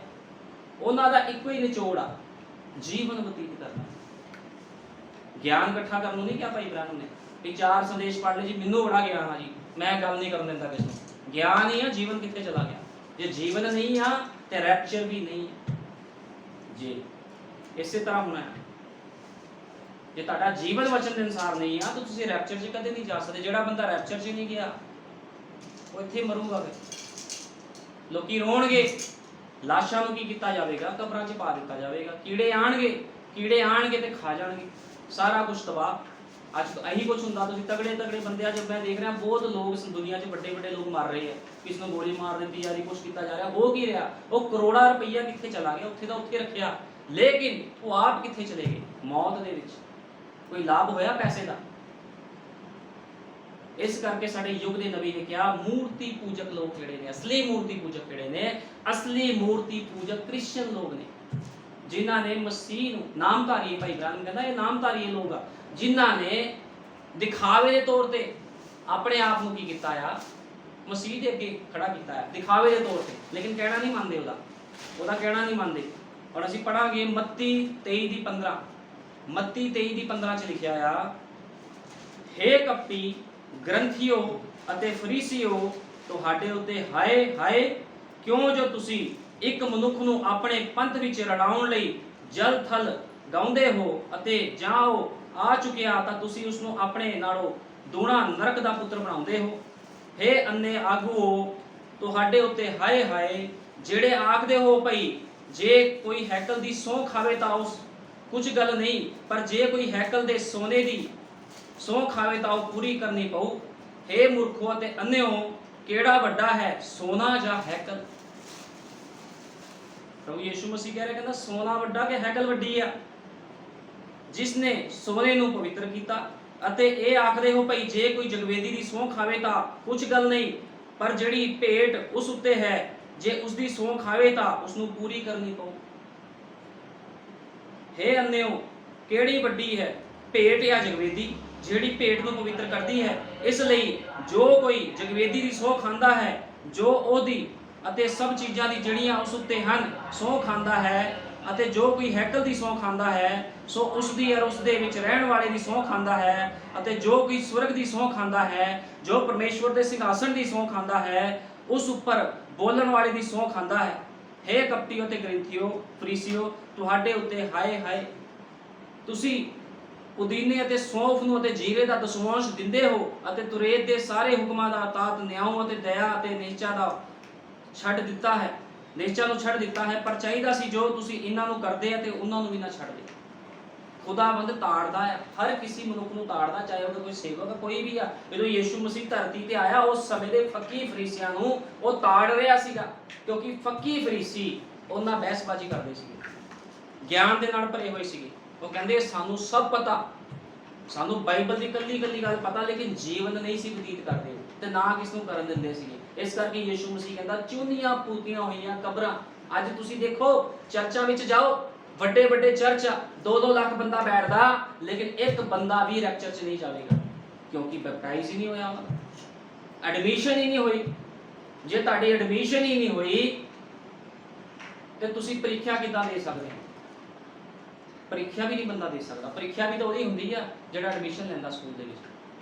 ਉਹਨਾਂ ਦਾ ਇੱਕੋ ਹੀ ਨਿਚੋੜ ਆ, ਜੀਵਨ ਬਤੀਤ ਕਰਨਾ। ਗਿਆਨ ਇਕੱਠਾ ਕਰਨ ਨੂੰ ਨਹੀਂ ਕਿਹਾ ਭਾਈ ਇਬਰਾਹਿਮ ਨੇ ਵੀ 4 ਸੰਦੇਸ਼ ਪੜ੍ਹ ਲੈ ਜੀ, ਮੈਨੂੰ ਬੜਾ ਗਿਆਨ ਆ ਜੀ, ਮੈਂ ਗੱਲ ਨਹੀਂ ਕਰਨ ਦਿੰਦਾ ਕਿਸੇ ਨੂੰ। ਗਿਆਨ ਹੀ ਆ, ਜੀਵਨ ਕਿੱਥੇ ਚਲਾ ਗਿਆ? ਜੇ ਜੀਵਨ ਨਹੀਂ ਆ ਤੇ ਰੈਪਚਰ ਵੀ ਨਹੀਂ ਹੈ ਜੀ। ਇਸੇ ਤਰ੍ਹਾਂ ਹੋਣਾ ਹੈ। ਜੇ ਤੁਹਾਡਾ ਜੀਵਨ ਵਚਨ ਦੇ ਅਨੁਸਾਰ ਨਹੀਂ ਆ ਤਾਂ ਤੁਸੀਂ ਰੈਪਚਰ 'ਚ ਕਦੇ ਨਹੀਂ ਜਾ ਸਕਦੇ। ਜਿਹੜਾ ਬੰਦਾ ਰੈਪਚਰ 'ਚ ਨਹੀਂ ਗਿਆ ਉਹ ਇੱਥੇ ਮਰੂਗਾ। ਫਿਰ ਲੋਕੀ ਰੋਣਗੇ, ਲਾਸ਼ਾਂ ਨੂੰ ਕੀ ਕੀਤਾ ਜਾਵੇਗਾ? ਕਬਰਾਂ 'ਚ ਪਾ ਦਿੱਤਾ ਜਾਵੇਗਾ। ਕੀੜੇ ਆਣਗੇ ਤੇ ਖਾ ਜਾਣਗੇ ਸਾਰਾ ਕੁਝ ਤਬਾਹ। ਅੱਜ ਇਹੀ ਕੁਝ ਹੁੰਦਾ। ਤੁਸੀਂ ਤਗੜੇ ਬੰਦੇ ਅੱਜ ਮੈਂ ਦੇਖ ਰਿਹਾ ਬਹੁਤ ਲੋਕ ਇਸ ਦੁਨੀਆ 'ਚ ਵੱਡੇ ਲੋਕ ਮਰ ਰਹੇ ਆ। ਕਿਸ ਨੂੰ ਗੋਲੀ ਮਾਰ ਦਿੱਤੀ ਜਾ ਰਹੀ, ਕੁਝ ਕੀਤਾ ਜਾ ਰਿਹਾ। ਹੋ ਕੀ ਰਿਹਾ? ਉਹ ਕਰੋੜਾਂ ਰੁਪਈਆ ਕਿੱਥੇ ਚਲਾ ਗਿਆ? ਉੱਥੇ ਦਾ ਉੱਥੇ ਰੱਖਿਆ, ਲੇਕਿਨ ਉਹ ਆਪ ਕਿੱਥੇ ਚਲੇ ਗਏ? ਮੌਤ ਦੇ ਵਿੱਚ। ਕੋਈ ਲਾਭ ਹੋਇਆ ਪੈਸੇ ਦਾ? ਇਸ ਕਰਕੇ ਸਾਡੇ ਯੁੱਗ ਦੇ ਨਬੀ ਨੇ ਕਿਹਾ ਮੂਰਤੀ ਪੂਜਕ ਲੋਕ ਜਿਹੜੇ ਨੇ, ਅਸਲੀ ਮੂਰਤੀ ਪੂਜਕ ਜਿਹੜੇ ਨੇ, ਅਸਲੀ ਮੂਰਤੀ ਪੂਜਕ ਕ੍ਰਿਸਚੀਅਨ ਲੋਕ ਨੇ, ਜਿਨ੍ਹਾਂ ਨੇ ਮਸੀਹ ਨੂੰ ਨਾਮਧਾਰੀ, ਭਾਈ ਇਬਰਾਹਿਮ ਕਹਿੰਦਾ ਇਹ ਨਾਮਧਾਰੀ ਲੋਕ ਆ, ਜਿਨ੍ਹਾਂ ਨੇ ਦਿਖਾਵੇ ਦੇ ਤੌਰ ਤੇ ਆਪਣੇ ਆਪ ਨੂੰ ਕੀ ਕੀਤਾ ਆ? ਮਸੀਹ ਦੇ ਅੱਗੇ ਖੜਾ ਕੀਤਾ ਹੈ ਦਿਖਾਵੇ ਦੇ ਤੌਰ ਤੇ, ਲੇਕਿਨ ਕਹਿਣਾ ਨਹੀਂ ਮੰਨਦੇ ਉਹਦਾ ਕਹਿਣਾ ਨਹੀਂ ਮੰਨਦੇ। ਔਰ ਅਸੀਂ ਪੜਾਂਗੇ ਮੱਤੀ 23:15 ਮੱਤੀ 23:15 ਚ ਲਿਖਿਆ ਆ, ਹੇ ਕਪਟੀ ਗ੍ਰੰਥੀਓ ਅਤੇ ਫਰੀਸੀਓ, ਤੁਹਾਡੇ ਉੱਤੇ ਹਾਏ ਹਾਏ, ਕਿਉਂ ਜੋ ਤੁਸੀਂ ਇੱਕ ਮਨੁੱਖ ਨੂੰ ਆਪਣੇ ਪੰਥ ਵਿੱਚ ਰਲਾਉਣ ਲਈ ਜਲ ਥਲ ਗਾਉਂਦੇ ਹੋ, ਅਤੇ ਜਾਂ ਉਹ ਆ ਚੁੱਕਿਆ ਤਾਂ ਤੁਸੀਂ ਉਸ ਨੂੰ ਆਪਣੇ ਨਾਲੋਂ ਦੂਣਾ ਨਰਕ ਦਾ ਪੁੱਤਰ ਬਣਾਉਂਦੇ ਹੋ। ਹੇ ਅੰਨੇ ਆਗੂਓ, ਤੁਹਾਡੇ ਉੱਤੇ ਹਾਏ ਹਾਏ, ਜਿਹੜੇ ਆਖਦੇ ਹੋ ਭਈ ਜੇ ਕੋਈ ਹੈਕਲ ਦੀ ਸਹੁੰ ਖਾਵੇ ਤਾਂ ਉਸ ਕੁਝ ਗੱਲ ਨਹੀਂ, ਪਰ ਜੇ ਕੋਈ ਹੈਕਲ ਦੇ ਸੋਨੇ ਦੀ ਸਹੁੰ ਖਾਵੇ ਤਾਂ ਉਹ ਪੂਰੀ ਕਰਨੀ ਪਊ। ਹੇ ਮੂਰਖੋ ਅਤੇ ਅੰਨਿਓ, ਕਿਹੜਾ ਵੱਡਾ ਹੈ, ਸੋਨਾ ਜਾਂ ਹੈਕਲ? ਪ੍ਰਭੂ ਯਿਸੂ ਮਸੀਹ ਕਹਿ ਰਿਹਾ, ਕਹਿੰਦਾ ਸੋਨਾ ਵੱਡਾ ਕਿ ਹੈਕਲ ਵੱਡੀ ਆ? ਜਿਸ ਨੇ ਸੋਨੇ ਨੂੰ ਪਵਿੱਤਰ ਕੀਤਾ। ਅਤੇ ਇਹ ਆਖਦੇ ਹੋ ਭਈ ਜੇ ਕੋਈ ਜਗਵੇਦੀ ਦੀ ਸਹੁੰ ਖਾਵੇ ਤਾਂ ਕੁਝ ਗੱਲ ਨਹੀਂ, ਪਰ ਜਿਹੜੀ ਭੇਟ ਉਸ ਉੱਤੇ ਹੈ, ਜੇ ਉਸ ਦੀ ਸਹੁੰ ਖਾਵੇ ਤਾਂ ਉਸ ਨੂੰ ਪੂਰੀ ਕਰਨੀ ਪਊ। ਹੇ ਅੰਨਿਓ, ਕਿਹੜੀ ਵੱਡੀ ਹੈ, ਭੇਟ ਜਾਂ ਜਗਵੇਦੀ, ਜਿਹੜੀ ਭੇਟ ਨੂੰ ਪਵਿੱਤਰ ਕਰਦੀ ਹੈ? ਇਸ ਲਈ ਜੋ ਕੋਈ ਜਗਵੇਦੀ ਦੀ ਸਹੁੰ ਖਾਂਦਾ ਹੈ, ਜੋ ਉਹਦੀ ਅਤੇ ਸਭ ਚੀਜ਼ਾਂ ਦੀ ਜਿਹੜੀਆਂ ਉਸ ਉੱਤੇ ਹਨ ਸਹੁੰ ਖਾਂਦਾ ਹੈ, ਅਤੇ ਜੋ ਕੋਈ ਹੈਕਲ ਦੀ ਸਹੁੰ ਖਾਂਦਾ ਹੈ, ਸੋ ਉਸ ਦੀ ਔਰ ਉਸ ਦੇ ਵਿੱਚ ਰਹਿਣ ਵਾਲੇ ਦੀ ਸਹੁੰ ਖਾਂਦਾ ਹੈ, ਅਤੇ ਜੋ ਕੋਈ ਸਵਰਗ ਦੀ ਸਹੁੰ ਖਾਂਦਾ ਹੈ, ਜੋ ਪਰਮੇਸ਼ਵਰ ਦੇ ਸਿੰਘਾਸਣ ਦੀ ਸਹੁੰ ਖਾਂਦਾ ਹੈ, ਉਸ ਉੱਪਰ ਬੋਲਣ ਵਾਲੇ ਦੀ ਸਹੁੰ ਖਾਂਦਾ ਹੈ। ਹੇ ਕਪਟੀਓ ਤੇ ਗ੍ਰੰਥੀਓ, ਫਰੀਸੀਓ, ਤੁਹਾਡੇ ਉੱਤੇ ਹਾਏ ਹਾਏ, ਤੁਸੀਂ ਪੁਦੀਨੇ ਅਤੇ ਸੌਂਫ ਨੂੰ ਅਤੇ ਜੀਰੇ ਦਾ ਦਸ਼ਵਾਂਸ਼ ਦਿੰਦੇ ਹੋ ਅਤੇ ਤੁਰੇਤ ਦੇ ਸਾਰੇ ਹੁਕਮਾਂ ਦਾ ਅਰਥਾਤ ਨਿਆਂ ਅਤੇ ਦਇਆ ਅਤੇ ਨਿਸ਼ਚਾ ਦਾ ਛੱਡ ਦਿੱਤਾ ਹੈ, ਨਿਸ਼ਚਾ ਨੂੰ ਛੱਡ ਦਿੱਤਾ ਹੈ, ਪਰ ਚਾਹੀਦਾ ਸੀ ਜੋ ਤੁਸੀਂ ਇਹਨਾਂ ਨੂੰ ਕਰਦੇ ਆ ਤੇ ਉਹਨਾਂ ਨੂੰ ਵੀ ਨਾ ਛੱਡਦੇ। ਖੁਦਾਵੰਦ ਤਾੜਦਾ ਹੈ, ਹਰ ਕਿਸੇ ਮਨੁੱਖ ਨੂੰ ਤਾੜਦਾ, ਚਾਹੇ ਉਹਦਾ ਕੋਈ ਸੇਵਕ ਕੋਈ ਵੀ ਆ। ਜਦੋਂ ਯੀਸ਼ੂ ਮਸੀਹ ਧਰਤੀ ਤੇ ਆਇਆ, ਉਸ ਸਮੇਂ ਦੇ ਫੱਕੀ ਫਰੀਸੀਆਂ ਨੂੰ ਉਹ ਤਾੜ ਰਿਹਾ ਸੀਗਾ, ਕਿਉਂਕਿ ਫੱਕੀ ਫਰੀਸੀ ਉਹਨਾਂ ਬਹਿਸਬਾਜ਼ੀ ਕਰਦੇ ਸੀਗੇ, ਗਿਆਨ ਦੇ ਨਾਲ ਭਰੇ ਹੋਏ ਸੀਗੇ। ਉਹ ਕਹਿੰਦੇ ਸਾਨੂੰ ਸਭ ਪਤਾ, ਸਾਨੂੰ ਬਾਈਬਲ ਦੀ ਕੱਲੀ ਕੱਲੀ ਗੱਲ ਪਤਾ, ਲੇਕਿਨ ਜੀਵਨ ਨਹੀਂ ਸੀ ਬਤੀਤ ਕਰਦੇ ਤੇ ਨਾ ਕਿਸ ਨੂੰ ਕਰਨ ਦਿੰਦੇ ਸੀਗੇ। ਇਸ ਕਰਕੇ ਯੀਸ਼ੂ ਮਸੀਹ ਕਹਿੰਦਾ ਚੁਣੀਆਂ ਪੂਤੀਆਂ ਹੋਈਆਂ ਕਬਰਾਂ। ਅੱਜ ਤੁਸੀਂ ਦੇਖੋ ਚਰਚਾਂ ਵਿੱਚ ਜਾਓ, ਵੱਡੇ ਵੱਡੇ ਚਰਚ 2-2 ਲੱਖ ਬੰਦਾ ਬੈਠਦਾ, ਲੇਕਿਨ ਇੱਕ ਬੰਦਾ ਵੀ ਰੈਪਚਰ 'ਚ ਨਹੀਂ ਜਾਵੇਗਾ, ਕਿਉਂਕਿ ਬੈਪਟਾਈਜ਼ ਹੀ ਨਹੀਂ ਹੋਇਆ, ਉਹਨਾਂ ਐਡਮਿਸ਼ਨ ਹੀ ਨਹੀਂ ਹੋਈ। ਜੇ ਤੁਹਾਡੀ ਐਡਮਿਸ਼ਨ ਹੀ ਨਹੀਂ ਹੋਈ ਤੇ ਤੁਸੀਂ ਪ੍ਰੀਖਿਆ ਕਿੱਦਾਂ ਦੇ ਸਕਦੇ ਹੋ? ਪ੍ਰੀਖਿਆ ਵੀ ਨਹੀਂ ਬੰਦਾ ਦੇ ਸਕਦਾ। ਪ੍ਰੀਖਿਆ ਵੀ ਤਾਂ ਉਹਦੀ ਹੁੰਦੀ ਆ ਜਿਹੜਾ ਐਡਮਿਸ਼ਨ ਲੈਂਦਾ ਸਕੂਲ ਦੇ ਵਿੱਚ।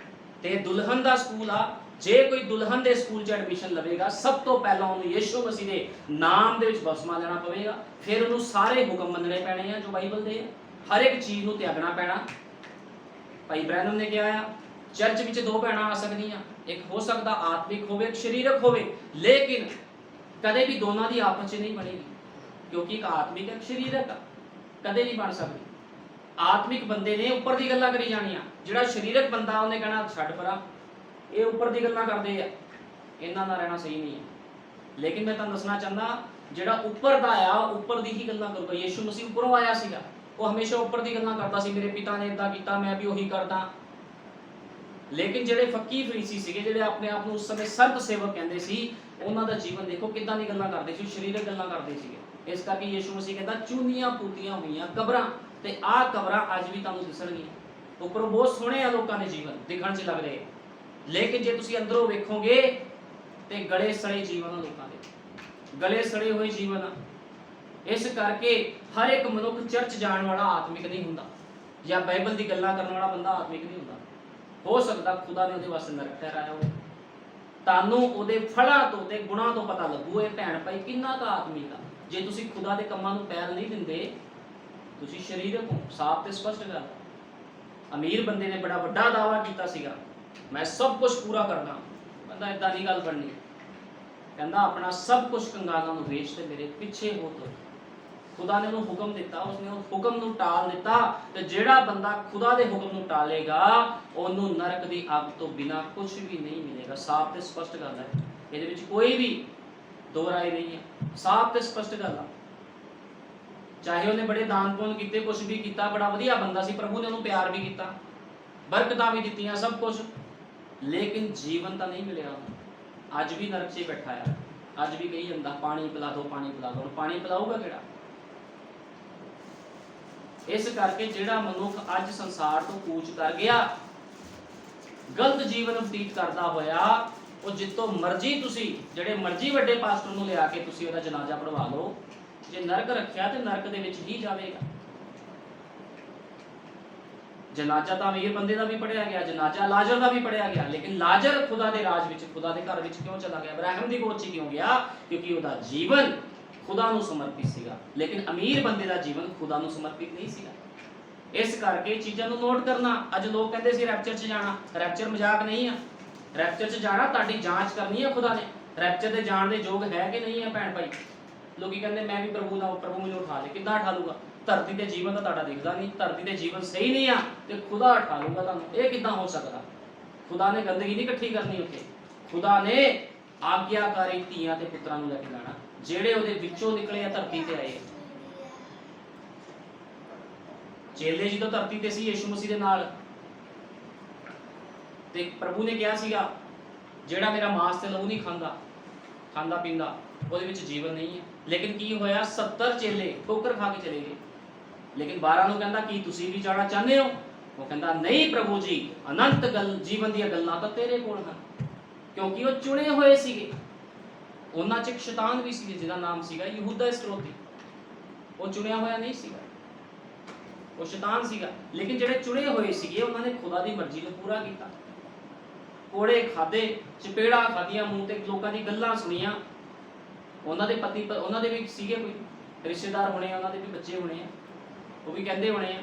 ਤੇ ਦੁਲਹਨ ਦਾ ਸਕੂਲ ਆ, ਜੇ ਕੋਈ ਦੁਲਹਨ ਦੇ ਸਕੂਲ 'ਚ ਐਡਮਿਸ਼ਨ ਲਵੇਗਾ, ਸਭ ਤੋਂ ਪਹਿਲਾਂ ਉਹਨੂੰ ਯੀਸ਼ੂ ਮਸੀਹ ਦੇ ਨਾਮ ਦੇ ਵਿੱਚ ਬਪਤਿਸਮਾ ਲੈਣਾ ਪਵੇਗਾ, ਫਿਰ ਉਹਨੂੰ ਸਾਰੇ ਹੁਕਮ ਮੰਨਣੇ ਪੈਣੇ ਆ ਜੋ ਬਾਈਬਲ ਦੇ ਆ, ਹਰ ਇੱਕ ਚੀਜ਼ ਨੂੰ ਤਿਆਗਣਾ ਪੈਣਾ। ਭਾਈ ਬ੍ਰੈਨਮ ਨੇ ਕਿਹਾ ਆ, ਚਰਚ ਵਿੱਚ 2 ਭੈਣਾਂ ਆ ਸਕਦੀਆਂ, ਇੱਕ ਹੋ ਸਕਦਾ ਆਤਮਿਕ ਹੋਵੇ, ਇੱਕ ਸਰੀਰਕ ਹੋਵੇ, ਲੇਕਿਨ ਕਦੇ ਵੀ ਦੋਨਾਂ ਦੀ ਆਪਸ 'ਚ ਨਹੀਂ ਬਣੇਗੀ, ਕਿਉਂਕਿ ਇੱਕ ਆਤਮਿਕ ਇੱਕ ਸਰੀਰਕ ਆ, ਕਦੇ ਨਹੀਂ ਬਣ ਸਕਦੀ। ਆਤਮਿਕ ਬੰਦੇ ਨੇ ਉੱਪਰ ਦੀ ਗੱਲਾਂ ਕਰੀ ਜਾਣੀਆਂ, ਜਿਹੜਾ ਸਰੀਰਕ ਬੰਦਾ ਉਹਨੇ ਕਹਿਣਾ ਛੱਡ ਪਰਾਂ, ਇਹ ਉੱਪਰ ਦੀ ਗੱਲਾਂ ਕਰਦੇ ਆ, ਇਹਨਾਂ ਨਾਲ ਰਹਿਣਾ ਸਹੀ ਨਹੀਂ ਹੈ। ਲੇਕਿਨ ਮੈਂ ਤੁਹਾਨੂੰ ਦੱਸਣਾ ਚਾਹੁੰਦਾ, ਜਿਹੜਾ ਉੱਪਰ ਦਾ ਆ ਉੱਪਰ ਦੀ ਹੀ ਗੱਲਾਂ ਕਰੂਗਾ। ਯੀਸ਼ੂ ਮਸੀਹ ਉੱਪਰੋਂ ਆਇਆ ਸੀਗਾ, ਉਹ ਹਮੇਸ਼ਾ ਉੱਪਰ ਦੀ ਗੱਲਾਂ ਕਰਦਾ ਸੀ, ਮੇਰੇ ਪਿਤਾ ਨੇ ਇਦਾਂ ਕੀਤਾ, ਮੈਂ ਵੀ ਉਹੀ ਕਰਦਾ। ਲੇਕਿਨ ਜਿਹੜੇ ਫੱਕੀ ਫਰੀਸੀ ਸੀਗੇ, ਜਿਹੜੇ ਆਪਣੇ ਆਪ ਨੂੰ ਉਸ ਸਮੇਂ ਸੰਤ ਸੇਵਕ ਕਹਿੰਦੇ ਸੀ, ਉਹਨਾਂ ਦਾ ਜੀਵਨ ਦੇਖੋ ਕਿੱਦਾਂ ਦੀ ਗੱਲਾਂ ਕਰਦੇ ਸੀ, ਸਰੀਰਕ ਗੱਲਾਂ ਕਰਦੇ ਸੀਗੇ। ਇਸ ਕਰਕੇ ਯੀਸ਼ੂ ਮਸੀਹ ਕਹਿੰਦਾ ਚੁਣੀਆਂ ਪੂਤੀਆਂ ਹੋਈਆਂ ਕਬਰਾਂ, ਤੇ ਆਹ ਕਬਰਾਂ ਅੱਜ ਵੀ ਤੁਹਾਨੂੰ ਦਿਸਣਗੀਆਂ। ਉੱਪਰੋਂ ਬਹੁਤ ਸੋਹਣੇ ਆ ਲੋਕਾਂ ਦੇ ਜੀਵਨ, ਦਿਖਣ 'ਚ ਲੱਗ ਰਹੇ, ਲੇਕਿਨ ਜੇ ਤੁਸੀਂ ਅੰਦਰੋਂ ਵੇਖੋਗੇ ਤੇ ਗਲੇ ਸੜੇ ਜੀਵਨ ਆ ਲੋਕਾਂ ਦੇ, ਗਲੇ ਸੜੇ ਹੋਏ ਜੀਵਨ ਆ। ਇਸ ਕਰਕੇ ਹਰ ਇੱਕ ਮਨੁੱਖ ਚਰਚ ਜਾਣ ਵਾਲਾ ਆਤਮਿਕ ਨਹੀਂ ਹੁੰਦਾ, ਜਾਂ ਬਾਈਬਲ ਦੀ ਗੱਲਾਂ ਕਰਨ ਵਾਲਾ ਬੰਦਾ ਆਤਮਿਕ ਨਹੀਂ ਹੁੰਦਾ। ਹੋ ਸਕਦਾ ਖੁਦਾ ਨੇ ਉਹਦੇ ਵਾਸਤੇ ਨਰਕ ਠਹਿਰਾਇਆ ਹੋਵੇ। ਤੁਹਾਨੂੰ ਉਹਦੇ ਫਲਾਂ ਤੋਂ ਤੇ ਗੁਣਾਂ ਤੋਂ ਪਤਾ ਲੱਗੂ ਇਹ ਭੈਣ ਭਾਈ ਕਿੰਨਾ ਕੁ ਆਤਮਿਕ ਆ। ਜੇ ਤੁਸੀਂ ਖੁਦਾ ਦੇ ਕੰਮਾਂ ਨੂੰ ਪਹਿਲ ਨਹੀਂ ਦਿੰਦੇ, ਤੁਸੀਂ ਸਰੀਰਕ ਹੋ, ਸਾਫ਼ ਤੇ ਸਪਸ਼ਟ ਗੱਲ। ਅਮੀਰ ਬੰਦੇ ਨੇ ਬੜਾ ਵੱਡਾ ਦਾਅਵਾ ਕੀਤਾ ਸੀਗਾ, ਮੈਂ ਸਭ ਕੁਝ ਪੂਰਾ ਕਰਨਾ। ਕਹਿੰਦਾ ਇਦਾਂ ਦੀ ਗੱਲ ਬਣਨੀ, ਕਹਿੰਦਾ ਆਪਣਾ ਸਭ ਕੁਝ ਕੰਗਾਲਾਂ ਨੂੰ ਵੇਚ ਤੇ ਮੇਰੇ ਪਿੱਛੇ ਹੋ ਤੁਰ। ਖੁਦਾ ਨੇ ਉਹਨੂੰ ਹੁਕਮ ਦਿੱਤਾ, ਉਸਨੇ ਉਸ ਹੁਕਮ ਨੂੰ ਟਾਲ ਦਿੱਤਾ, ਤੇ ਜਿਹੜਾ ਬੰਦਾ ਖੁਦਾ ਦੇ ਹੁਕਮ ਨੂੰ ਟਾਲੇਗਾ ਉਹਨੂੰ ਨਰਕ ਦੀ ਅੱਗ ਤੋਂ ਬਿਨਾ ਕੁਝ ਵੀ ਨਹੀਂ ਮਿਲੇਗਾ। ਸਾਫ਼ ਤੇ ਸਪਸ਼ਟ ਗੱਲ ਹੈ, ਇਹਦੇ ਵਿੱਚ ਕੋਈ ਵੀ ਦੋ ਰਾਏ ਨਹੀਂ ਹੈ, ਸਾਫ਼ ਤੇ ਸਪਸ਼ਟ ਗੱਲ ਆ। ਚਾਹੇ ਉਹਨੇ ਬੜੇ ਦਾਨ ਪੁੰਨ ਕੀਤੇ, ਕੁਝ ਵੀ ਕੀਤਾ, ਬੜਾ ਵਧੀਆ ਬੰਦਾ ਸੀ, ਪ੍ਰਭੂ ਨੇ ਉਹਨੂੰ ਪਿਆਰ ਵੀ ਕੀਤਾ, ਬਰਕਤਾਂ ਵੀ ਦਿੱਤੀਆਂ, ਸਭ ਕੁਝ, ਲੇਕਿਨ ਜੀਵਨ ਤਾਂ ਨਹੀਂ ਮਿਲਿਆ ਉਹਨੂੰ। ਅੱਜ ਵੀ ਨਰਕ 'ਚ ਬੈਠਾ ਆ, ਅੱਜ ਵੀ ਕਹੀ ਜਾਂਦਾ ਪਾਣੀ ਪਿਲਾ ਦਿਓ, ਪਾਣੀ ਪਿਲਾ ਦਿਓ। ਪਾਣੀ ਪਿਲਾਊਗਾ ਕਿਹੜਾ? ਇਸ ਕਰਕੇ ਜਿਹੜਾ ਮਨੁੱਖ ਅੱਜ ਸੰਸਾਰ ਤੋਂ ਕੂਚ ਕਰ ਗਿਆ, ਗਲਤ ਜੀਵਨ ਬਤੀਤ ਕਰਦਾ ਹੋਇਆ, ਉਹ ਜਿੱਤੋਂ ਮਰਜ਼ੀ ਤੁਸੀਂ ਜਿਹੜੇ ਮਰਜ਼ੀ ਵੱਡੇ ਪਾਸਟਰ ਨੂੰ ਲਿਆ ਕੇ ਤੁਸੀਂ ਉਹਦਾ ਜਨਾਜ਼ਾ ਪੜਵਾ ਲਓ, ਜੇ ਨਰਕ ਰੱਖਿਆ ਤੇ ਨਰਕ ਦੇ ਵਿੱਚ ਹੀ ਜਾਵੇਗਾ। ਜਨਾਜ਼ਾ ਤਾਂ ਅਮੀਰ ਬੰਦੇ ਦਾ ਵੀ ਪੜਿਆ ਗਿਆ, ਜਨਾਜ਼ਾ ਲਾਜ਼ਰ ਦਾ ਵੀ ਪੜਿਆ ਗਿਆ, ਲੇਕਿਨ ਲਾਜ਼ਰ ਖੁਦਾ ਦੇ ਰਾਜ ਵਿੱਚ, ਖੁਦਾ ਦੇ ਘਰ ਵਿੱਚ ਕਿਉਂ ਚਲਾ ਗਿਆ? ਇਬਰਾਹਿਮ ਦੀ ਗੋਦ 'ਚ ਕਿਉਂ ਗਿਆ? ਕਿਉਂਕਿ ਉਹਦਾ ਜੀਵਨ ਖੁਦਾ ਨੂੰ ਸਮਰਪਿਤ ਸੀਗਾ, ਲੇਕਿਨ ਅਮੀਰ ਬੰਦੇ ਦਾ ਜੀਵਨ ਖੁਦਾ ਨੂੰ ਸਮਰਪਿਤ ਨਹੀਂ ਸੀਗਾ। ਇਸ ਕਰਕੇ ਚੀਜ਼ਾਂ ਨੂੰ ਨੋਟ ਕਰਨਾ। ਅੱਜ ਲੋਕ ਕਹਿੰਦੇ ਸੀ ਰੈਪਚਰ 'ਚ ਜਾਣਾ, ਰੈਪਚਰ ਮਜ਼ਾਕ ਨਹੀਂ ਆ। ਰੈਪਚਰ 'ਚ ਜਾਣਾ ਤੁਹਾਡੀ ਜਾਂਚ ਕਰਨੀ ਹੈ ਖੁਦਾ ਨੇ, ਰੈਪਚਰ ਦੇ ਜਾਣ ਦੇ ਯੋਗ ਹੈ ਕਿ ਨਹੀਂ ਹੈ ਭੈਣ ਭਾਈ। ਲੋਕੀ ਕਹਿੰਦੇ ਮੈਂ ਵੀ ਪ੍ਰਭੂ ਮੈਨੂੰ ਉਠਾ ਲੇ, ਕਿੱਦਾਂ ਉਠਾ ਲੂਗਾ? ਧਰਤੀ ਤੇ ਜੀਵਨ ਤਾਂ ਤੁਹਾਡਾ ਦਿਖਦਾ ਨਹੀਂ, ਧਰਤੀ ਤੇ ਜੀਵਨ ਸਹੀ ਨਹੀਂ ਆ ਤੇ ਖੁਦਾ ਉਠਾ ਲੂਗਾ ਤੁਹਾਨੂੰ, ਇਹ ਕਿੱਦਾਂ ਹੋ ਸਕਦਾ? ਖੁਦਾ ਨੇ ਗੰਦਗੀ ਨਹੀਂ ਇਕੱਠੀ ਕਰਨੀ ਉੱਥੇ, ਖੁਦਾ ਨੇ ਆਗਿਆਕਾਰੀ ਧੀਆਂ ਤੇ ਪੁੱਤਰਾਂ ਨੂੰ ਲੈ ਕੇ ਜਾਣਾ, ਜਿਹੜੇ ਉਹਦੇ ਵਿੱਚੋਂ ਨਿਕਲੇ ਆ, ਧਰਤੀ ਤੇ ਆਏ। ਚੇਲੇ ਜਦੋਂ ਧਰਤੀ ਤੇ ਸੀ ਯੀਸ਼ੂ ਮਸੀਹ ਦੇ ਨਾਲ, ਤੇ ਪ੍ਰਭੂ ਨੇ ਕਿਹਾ ਸੀਗਾ ਜਿਹੜਾ ਮੇਰਾ ਮਾਂਸ ਤੇ ਲਹੂ ਨਹੀਂ ਖਾਂਦਾ ਪੀਂਦਾ, ਉਹਦੇ ਵਿੱਚ ਜੀਵਨ ਨਹੀਂ ਹੈ। ਲੇਕਿਨ ਕੀ ਹੋਇਆ? 70 ਚੇਲੇ ਠੋਕਰ ਖਾ ਕੇ ਚਲੇ ਗਏ। ਲੇਕਿਨ 12 ਨੂੰ ਕਹਿੰਦਾ ਕੀ ਤੁਸੀਂ ਵੀ ਜਾਣਾ ਚਾਹੁੰਦੇ ਹੋ? ਉਹ ਕਹਿੰਦਾ ਨਹੀਂ ਪ੍ਰਭੂ ਜੀ, ਅਨੰਤ ਜੀਵਨ ਦੀਆਂ ਗੱਲਾਂ ਤਾਂ ਤੇਰੇ ਕੋਲ ਹਨ, ਕਿਉਂਕਿ ਉਹ ਚੁਣੇ ਹੋਏ ਸੀਗੇ। ਉਹਨਾਂ 'ਚ ਇੱਕ ਸ਼ੈਤਾਨ ਵੀ ਸੀ ਜਿਹਦਾ ਨਾਮ ਸੀਗਾ ਯਹੂਦਾ ਇਸਕਰੀਓਤੀ, ਉਹ ਚੁਣਿਆ ਹੋਇਆ ਨਹੀਂ ਸੀਗਾ, ਉਹ ਸ਼ੈਤਾਨ ਸੀਗਾ। ਲੇਕਿਨ ਜਿਹੜੇ ਚੁਣੇ ਹੋਏ ਸੀਗੇ ਉਹਨਾਂ ਨੇ ਖੁਦਾ ਦੀ ਮਰਜ਼ੀ ਨੂੰ ਪੂਰਾ ਕੀਤਾ। ਕੋੜੇ ਖਾਦੇ, ਚਪੇੜਾ ਖਾਦੀਆਂ ਮੂੰਹ ਤੇ, ਲੋਕਾਂ ਦੀ ਗੱਲਾਂ ਸੁਣੀਆਂ। ਉਹਨਾਂ ਦੇ ਪਤੀ, ਉਹਨਾਂ ਦੇ ਵੀ ਸੀਗੇ ਕੋਈ ਰਿਸ਼ਤੇਦਾਰ ਹੋਣੇ, ਉਹਨਾਂ ਦੇ ਵੀ ਬੱਚੇ ਹੋਣੇ ਆ, ਉਹ ਵੀ ਕਹਿੰਦੇ ਹੋਣੇ ਆ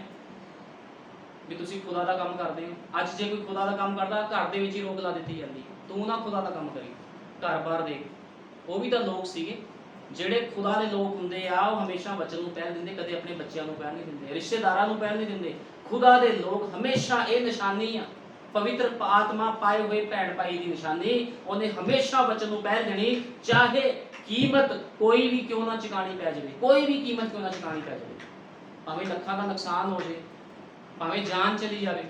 ਵੀ ਤੁਸੀਂ ਖੁਦਾ ਦਾ ਕੰਮ ਕਰਦੇ ਹੋ। ਅੱਜ ਜੇ ਕੋਈ ਖੁਦਾ ਦਾ ਕੰਮ ਕਰਦਾ, ਘਰ ਦੇ ਵਿੱਚ ਹੀ ਰੋਕ ਲਾ ਦਿੱਤੀ ਜਾਂਦੀ ਹੈ, ਤੂੰ ਨਾ ਖੁਦਾ ਦਾ ਕੰਮ ਕਰੀ, ਘਰ ਬਾਹਰ ਦੇਖ। ਉਹ ਵੀ ਤਾਂ ਲੋਕ ਸੀਗੇ ਜਿਹੜੇ ਖੁਦਾ ਦੇ ਲੋਕ ਹੁੰਦੇ ਆ, ਉਹ ਹਮੇਸ਼ਾ ਵਚਨ ਨੂੰ ਪਹਿਲ ਦਿੰਦੇ, ਕਦੇ ਆਪਣੇ ਬੱਚਿਆਂ ਨੂੰ ਪਹਿਲ ਨਹੀਂ ਦਿੰਦੇ, ਰਿਸ਼ਤੇਦਾਰਾਂ ਨੂੰ ਪਹਿਲ ਨਹੀਂ ਦਿੰਦੇ। ਖੁਦਾ ਦੇ ਲੋਕ ਹਮੇਸ਼ਾ, ਇਹ ਨਿਸ਼ਾਨੀ ਆ ਪਵਿੱਤਰ ਆਤਮਾ ਪਾਏ ਹੋਏ ਭੈਣ ਭਾਈ ਦੀ ਨਿਸ਼ਾਨੀ, ਉਹਨੇ ਹਮੇਸ਼ਾ ਵਚਨ ਨੂੰ ਪਹਿਲ ਦੇਣੀ, ਚਾਹੇ ਕੀਮਤ ਕੋਈ ਵੀ ਕਿਉਂ ਨਾ ਚੁਕਾਣੀ ਪੈ ਜਾਵੇ, ਕੋਈ ਵੀ ਕੀਮਤ ਕਿਉਂ ਨਾ ਚੁਕਾਣੀ ਪੈ ਜਾਵੇ, ਭਾਵੇਂ ਲੱਖਾਂ ਦਾ ਨੁਕਸਾਨ ਹੋ ਜਾਵੇ, ਭਾਵੇਂ ਜਾਨ ਚਲੀ ਜਾਵੇ।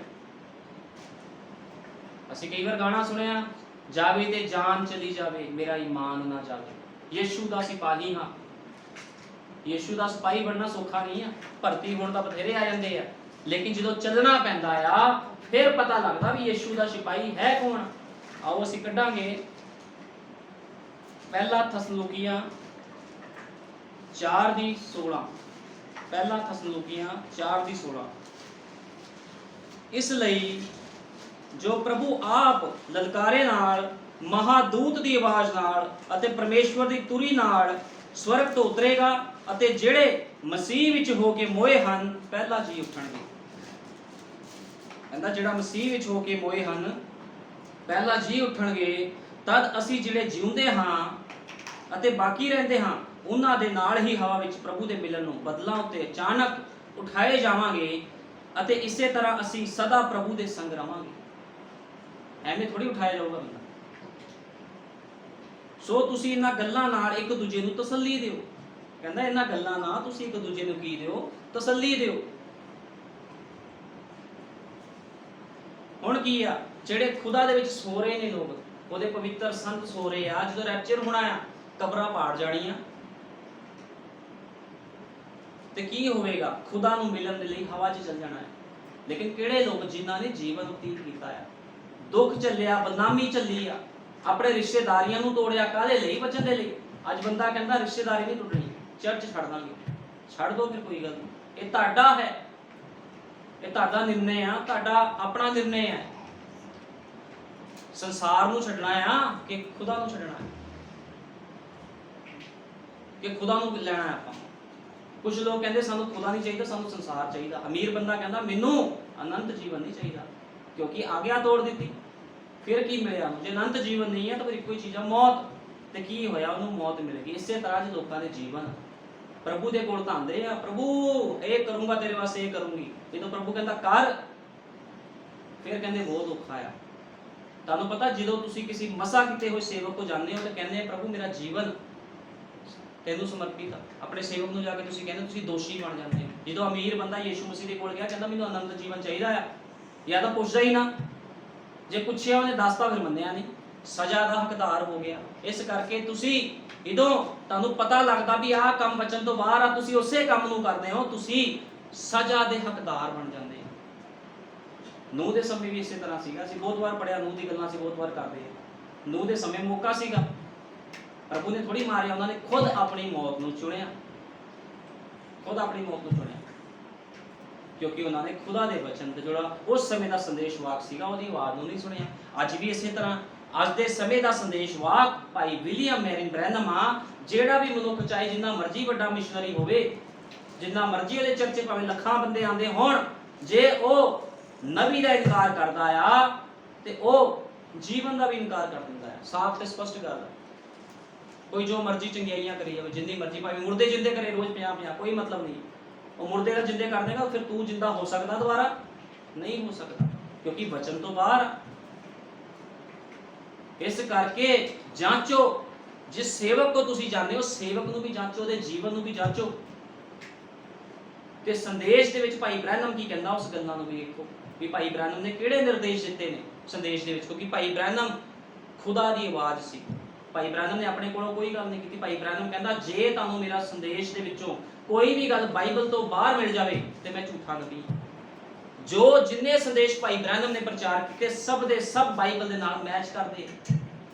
ਅਸੀਂ ਕਈ ਵਾਰ ਗਾਣਾ ਸੁਣਿਆ, ਜਾਵੇ ਤੇ ਜਾਨ ਚਲੀ ਜਾਵੇ ਮੇਰਾ ਈਮਾਨ ਨਾ ਜਾਵੇ। ਯਿਸੂ ਦਾ ਸਿਪਾਹੀ ਹਾਂ, ਯਿਸੂ ਦਾ ਸਿਪਾਹੀ ਬਣਨਾ ਸੌਖਾ ਨਹੀਂ ਆ। ਭਰਤੀ ਹੋਣ ਦਾ ਬਥੇਰੇ ਆ ਜਾਂਦੇ ਆ, ਲੇਕਿਨ ਜਦੋਂ ਚੱਲਣਾ ਪੈਂਦਾ ਆ ਫਿਰ ਪਤਾ ਲੱਗਦਾ ਵੀ ਯਿਸੂ ਦਾ ਸਿਪਾਹੀ ਹੈ ਕੌਣ। ਆਓ ਅਸੀਂ ਕੱਢਾਂਗੇ ਪਹਿਲਾ ਥਸਲੁਕੀਆਂ 4:16, ਪਹਿਲਾ ਥਸਲੁਕੀਆਂ 4:16। ਇਸ ਲਈ ਜੋ ਪ੍ਰਭੂ ਆਪ ਲਲਕਾਰੇ ਨਾਲ, ਮਹਾਦੂਤ ਦੀ ਆਵਾਜ਼ ਨਾਲ ਅਤੇ ਪਰਮੇਸ਼ਵਰ ਦੀ ਤੁਰੀ ਨਾਲ ਸਵਰਗ ਤੋਂ ਉਤਰੇਗਾ, ਅਤੇ ਜਿਹੜੇ ਮਸੀਹ ਵਿੱਚ ਹੋ ਕੇ ਮੋਏ ਹਨ ਪਹਿਲਾ ਜੀ ਉੱਠਣਗੇ। ਕਹਿੰਦਾ ਜਿਹੜਾ ਮਸੀਹ ਵਿੱਚ ਹੋ ਕੇ ਮੋਏ ਹਨ ਪਹਿਲਾ ਜੀ ਉੱਠਣਗੇ, ਤਦ ਅਸੀਂ ਜਿਹੜੇ ਜਿਉਂਦੇ ਹਾਂ ਅਤੇ ਬਾਕੀ ਰਹਿੰਦੇ ਹਾਂ ਉਹਨਾਂ ਦੇ ਨਾਲ ਹੀ ਹਵਾ ਵਿੱਚ ਪ੍ਰਭੂ ਦੇ ਮਿਲਣ ਨੂੰ ਬਦਲਾਂ ਉੱਤੇ ਅਚਾਨਕ ਉਠਾਏ ਜਾਵਾਂਗੇ, ਅਤੇ ਇਸੇ ਤਰ੍ਹਾਂ ਅਸੀਂ ਸਦਾ ਪ੍ਰਭੂ ਦੇ ਸੰਗ ਰਵਾਂਗੇ। ਐਵੇਂ ਥੋੜੀ ਉਠਾਇਆ ਜਾਊਗਾ ਬੰਦਾ। ਸੋ ਤੁਸੀਂ ਇਹਨਾਂ ਗੱਲਾਂ ਨਾਲ ਇੱਕ ਦੂਜੇ ਨੂੰ ਤਸੱਲੀ ਦਿਓ। ਕਹਿੰਦਾ ਇਹਨਾਂ ਗੱਲਾਂ ਨਾਲ ਤੁਸੀਂ ਇੱਕ ਦੂਜੇ ਨੂੰ ਕੀ ਦਿਓ? ਤਸੱਲੀ ਦਿਓ। ਹੁਣ ਕੀ ਆ, ਜਿਹੜੇ ਖੁਦਾ ਦੇ ਵਿੱਚ ਸੋ ਰਹੇ ਨੇ ਲੋਕ, ਉਹਦੇ ਪਵਿੱਤਰ ਸੰਤ ਸੋ ਰਹੇ ਆ, ਜਦੋਂ ਰੈਪਚਰ ਹੋਣਾ ਆ ਕਬਰਾਂ ਪਾੜ ਜਾਣੀਆਂ ਤੇ ਕੀ ਹੋਵੇਗਾ? ਖੁਦਾ ਨੂੰ ਮਿਲਣ ਦੇ ਲਈ ਹਵਾ 'ਚ ਚੱਲ ਜਾਣਾ ਹੈ। ਲੇਕਿਨ ਕਿਹੜੇ ਲੋਕ? ਜਿਨ੍ਹਾਂ ਨੇ ਜੀਵਨ ਬਤੀਤ ਕੀਤਾ ਆ, ਦੁੱਖ ਚੱਲਿਆ, ਬਦਨਾਮੀ ਚੱਲੀ ਆ, ਆਪਣੇ ਰਿਸ਼ਤੇਦਾਰੀਆਂ ਨੂੰ ਤੋੜਿਆ, ਕਾਹਦੇ ਲਈ? ਬਚਣ ਦੇ ਲਈ। ਅੱਜ ਬੰਦਾ ਕਹਿੰਦਾ ਰਿਸ਼ਤੇਦਾਰੀ ਨਹੀਂ ਟੁੱਟਣੀ, ਚਰਚ ਛੱਡ ਦਾਂਗੇ। ਛੱਡ ਦੋ, ਫਿਰ ਕੋਈ ਗੱਲ ਨਹੀਂ, ਇਹ ਤੁਹਾਡਾ ਹੈ, ਇਹ ਤੁਹਾਡਾ ਨਿਰਣੇ ਆ, ਤੁਹਾਡਾ ਆਪਣਾ ਨਿਰਣੇ ਹੈ। ਸੰਸਾਰ ਨੂੰ ਛੱਡਣਾ ਆ ਕਿ ਖੁਦਾ ਨੂੰ ਛੱਡਣਾ ਹੈ, ਕਿ ਖੁਦਾ ਨੂੰ ਲੈਣਾ ਹੈ ਆਪਾਂ। ਕੁਝ ਲੋਕ ਕਹਿੰਦੇ ਸਾਨੂੰ ਖੁਦਾ ਨਹੀਂ ਚਾਹੀਦਾ, ਸਾਨੂੰ ਸੰਸਾਰ ਚਾਹੀਦਾ। ਅਮੀਰ ਬੰਦਾ ਕਹਿੰਦਾ ਮੈਨੂੰ ਅਨੰਤ ਜੀਵਨ ਨਹੀਂ ਚਾਹੀਦਾ, ਕਿਉਂਕਿ ਆਗਿਆ ਤੋੜ ਦਿੱਤੀ। ਫਿਰ ਕੀ ਮਿਲਿਆ? ਜੇ ਅਨੰਤ ਜੀਵਨ ਨਹੀਂ ਹੈ ਤਾਂ ਫਿਰ ਇੱਕੋ ਹੀ ਚੀਜ਼ ਆ, ਮੌਤ। ਤੇ ਕੀ ਹੋਇਆ? ਉਹਨੂੰ ਮੌਤ ਮਿਲੇਗੀ। ਇਸੇ ਤਰ੍ਹਾਂ ਜੇ ਲੋਕਾਂ ਦੇ ਜੀਵਨ ਪ੍ਰਭੂ ਦੇ ਕੋਲ ਧਾਂਦੇ ਆ, ਪ੍ਰਭੂ ਇਹ ਕਰੂੰਗਾ ਤੇਰੇ ਵਾਸਤੇ, ਇਹ ਕਰੂੰਗੀ, ਜਦੋਂ ਪ੍ਰਭੂ ਕਹਿੰਦਾ ਕਰ, ਫਿਰ ਕਹਿੰਦੇ ਬਹੁਤ ਔਖਾ ਆ। ਤੁਹਾਨੂੰ ਪਤਾ, ਜਦੋਂ ਤੁਸੀਂ ਕਿਸੇ ਮਸਾ ਕੀਤੇ ਹੋਏ ਸੇਵਕ ਕੋ ਜਾਂਦੇ ਹੋ ਤਾਂ ਕਹਿੰਦੇ ਪ੍ਰਭੂ ਮੇਰਾ ਜੀਵਨ ਤੈਨੂੰ ਸਮਰਪਿਤ ਆ। ਆਪਣੇ ਸੇਵਕ ਨੂੰ ਜਾ ਕੇ ਤੁਸੀਂ ਕਹਿੰਦੇ, ਤੁਸੀਂ ਦੋਸ਼ੀ ਬਣ ਜਾਂਦੇ ਹੋ। ਜਦੋਂ ਅਮੀਰ ਬੰਦਾ ਯਿਸੂ ਮਸੀਹ ਦੇ ਕੋਲ ਗਿਆ, ਕਹਿੰਦਾ ਮੈਨੂੰ ਅਨੰਤ ਜੀਵਨ ਚਾਹੀਦਾ ਆ, ਜਾਂ ਤਾਂ ਪੁੱਛਦਾ ਹੀ ਨਾ, ਜੇ ਪੁੱਛਿਆ ਉਹਨੇ ਦੱਸਤਾ ਫਿਰ ਮੰਨਿਆ ਨਹੀਂ, ਸਜ਼ਾ ਦਾ ਹੱਕਦਾਰ ਹੋ ਗਿਆ। ਇਸ ਕਰਕੇ ਤੁਸੀਂ ਜਦੋਂ ਤੁਹਾਨੂੰ ਪਤਾ ਲੱਗਦਾ ਵੀ ਆਹ ਕੰਮ ਬਚਣ ਤੋਂ ਬਾਹਰ ਆ, ਤੁਸੀਂ ਉਸੇ ਕੰਮ ਨੂੰ ਕਰਦੇ ਹੋ, ਤੁਸੀਂ ਸਜ਼ਾ ਦੇ ਹੱਕਦਾਰ ਬਣ ਜਾਂਦੇ ਹੋ। ਨੂਹ ਦੇ ਸਮੇਂ ਵੀ ਇਸੇ ਤਰ੍ਹਾਂ ਸੀਗਾ। ਅਸੀਂ ਬਹੁਤ ਵਾਰ ਪੜਿਆ, ਨੂਹ ਦੀ ਗੱਲਾਂ ਅਸੀਂ ਬਹੁਤ ਵਾਰ ਕਰਦੇ ਹਾਂ। ਨੂਹ ਦੇ ਸਮੇਂ ਮੌਕਾ ਸੀਗਾ, ਪ੍ਰਭੂ ਨੇ ਥੋੜੀ ਮਾਰਿਆ, ਉਹਨਾਂ ਨੇ ਖੁਦ ਆਪਣੀ ਮੌਤ ਨੂੰ ਚੁਣਿਆ, ਖੁਦ ਆਪਣੀ ਮੌਤ ਨੂੰ ਚੁਣਿਆ, ਕਿਉਂਕਿ ਉਹਨਾਂ ਨੇ ਖੁਦਾ ਦੇ ਵਚਨ ਤੇ ਜਿਹੜਾ ਉਸ ਸਮੇਂ ਦਾ ਸੰਦੇਸ਼ ਵਾਕ ਸੀਗਾ, ਉਹਦੀ ਆਵਾਜ਼ ਨੂੰ ਨਹੀਂ ਸੁਣਿਆ। ਅੱਜ ਵੀ ਇਸੇ ਤਰ੍ਹਾਂ ਅੱਜ ਦੇ ਸਮੇਂ ਦਾ ਸੰਦੇਸ਼ ਵਾਕ ਭਾਈ ਵਿਲੀਅਮ ਮੈਰਿਨ ਬ੍ਰੈਨਮ ਆ, ਜਿਹੜਾ ਵੀ ਮਨੁੱਖ ਚਾਹੇ ਜਿੰਨਾ ਮਰਜ਼ੀ ਵੱਡਾ ਮਿਸ਼ਨਰੀ ਹੋਵੇ, ਜਿੰਨਾ ਮਰਜ਼ੀ ਉਹਦੇ ਚਰਚੇ ਭਾਵੇਂ ਲੱਖਾਂ ਬੰਦੇ ਆਉਂਦੇ ਹੋਣ, ਜੇ ਉਹ ਨਬੀ ਦਾ ਇਨਕਾਰ ਕਰਦਾ ਆ ਤੇ ਉਹ ਜੀਵਨ ਦਾ ਵੀ ਇਨਕਾਰ ਕਰ ਦਿੰਦਾ ਹੈ। ਸਾਫ਼ ਤੇ ਸਪਸ਼ਟ ਗੱਲ ਹੈ। ਕੋਈ ਜੋ ਮਰਜ਼ੀ ਚੰਗਿਆਈਆਂ ਕਰੀ ਜਾਵੇ, ਜਿੰਨੀ ਮਰਜ਼ੀ, ਭਾਵੇਂ ਮੁਰਦੇ ਜਿੰਦੇ ਕਰੇ ਰੋਜ਼ 50-50, ਕੋਈ ਮਤਲਬ ਨਹੀਂ। ਉਹ ਮੁਰਦੇ ਦਾ ਜਿੰਦੇ ਕਰ ਦੇਗਾ, ਫਿਰ ਤੂੰ ਜਿੰਦਾ ਹੋ ਸਕਦਾ ਦੁਬਾਰਾ? ਨਹੀਂ ਹੋ ਸਕਦਾ, ਕਿਉਂਕਿ ਵਚਨ ਤੋਂ ਬਾਹਰ। ਇਸ ਕਰਕੇ ਜਾਂਚੋ, ਜਿਸ ਸੇਵਕ ਕੋ ਤੁਸੀਂ ਜਾਣਦੇ ਹੋ, ਸੇਵਕ ਨੂੰ ਵੀ ਜਾਂਚੋ, ਉਹਦੇ ਜੀਵਨ ਨੂੰ ਵੀ ਜਾਂਚੋ। ਤੇ ਸੰਦੇਸ਼ ਦੇ ਵਿੱਚ ਭਾਈ ਬ੍ਰੈਨਮ ਕੀ ਕਹਿੰਦਾ, ਉਸ ਗੱਲਾਂ ਨੂੰ ਵੀ ਵੇਖੋ ਵੀ ਭਾਈ ਬ੍ਰੈਨਮ ਨੇ ਕਿਹੜੇ ਨਿਰਦੇਸ਼ ਦਿੱਤੇ ਨੇ ਸੰਦੇਸ਼ ਦੇ ਵਿੱਚ, ਕਿਉਂਕਿ ਭਾਈ ਬ੍ਰੈਨਮ ਖੁਦਾ ਦੀ ਆਵਾਜ਼ ਸੀ। ਭਾਈ ਬ੍ਰੈਨਮ ਨੇ ਆਪਣੇ ਕੋਲੋਂ ਕੋਈ ਗੱਲ ਨਹੀਂ ਕੀਤੀ। ਭਾਈ ਬ੍ਰੈਨਮ ਕਹਿੰਦਾ ਜੇ ਤੁਹਾਨੂੰ ਮੇਰਾ ਸੰਦੇਸ਼ ਦੇ ਵਿੱਚੋਂ ਕੋਈ ਵੀ ਗੱਲ ਬਾਈਬਲ ਤੋਂ ਬਾਹਰ ਮਿਲ ਜਾਵੇ ਤੇ ਮੈਂ ਝੂਠਾ ਨਬੀ। ਜੋ ਜਿੰਨੇ ਸੰਦੇਸ਼ ਭਾਈ ਬ੍ਰੈਨਮ ਨੇ ਪ੍ਰਚਾਰ ਕੀਤੇ, ਸਭ ਦੇ ਸਭ ਬਾਈਬਲ ਦੇ ਨਾਲ ਮੈਚ ਕਰਦੇ।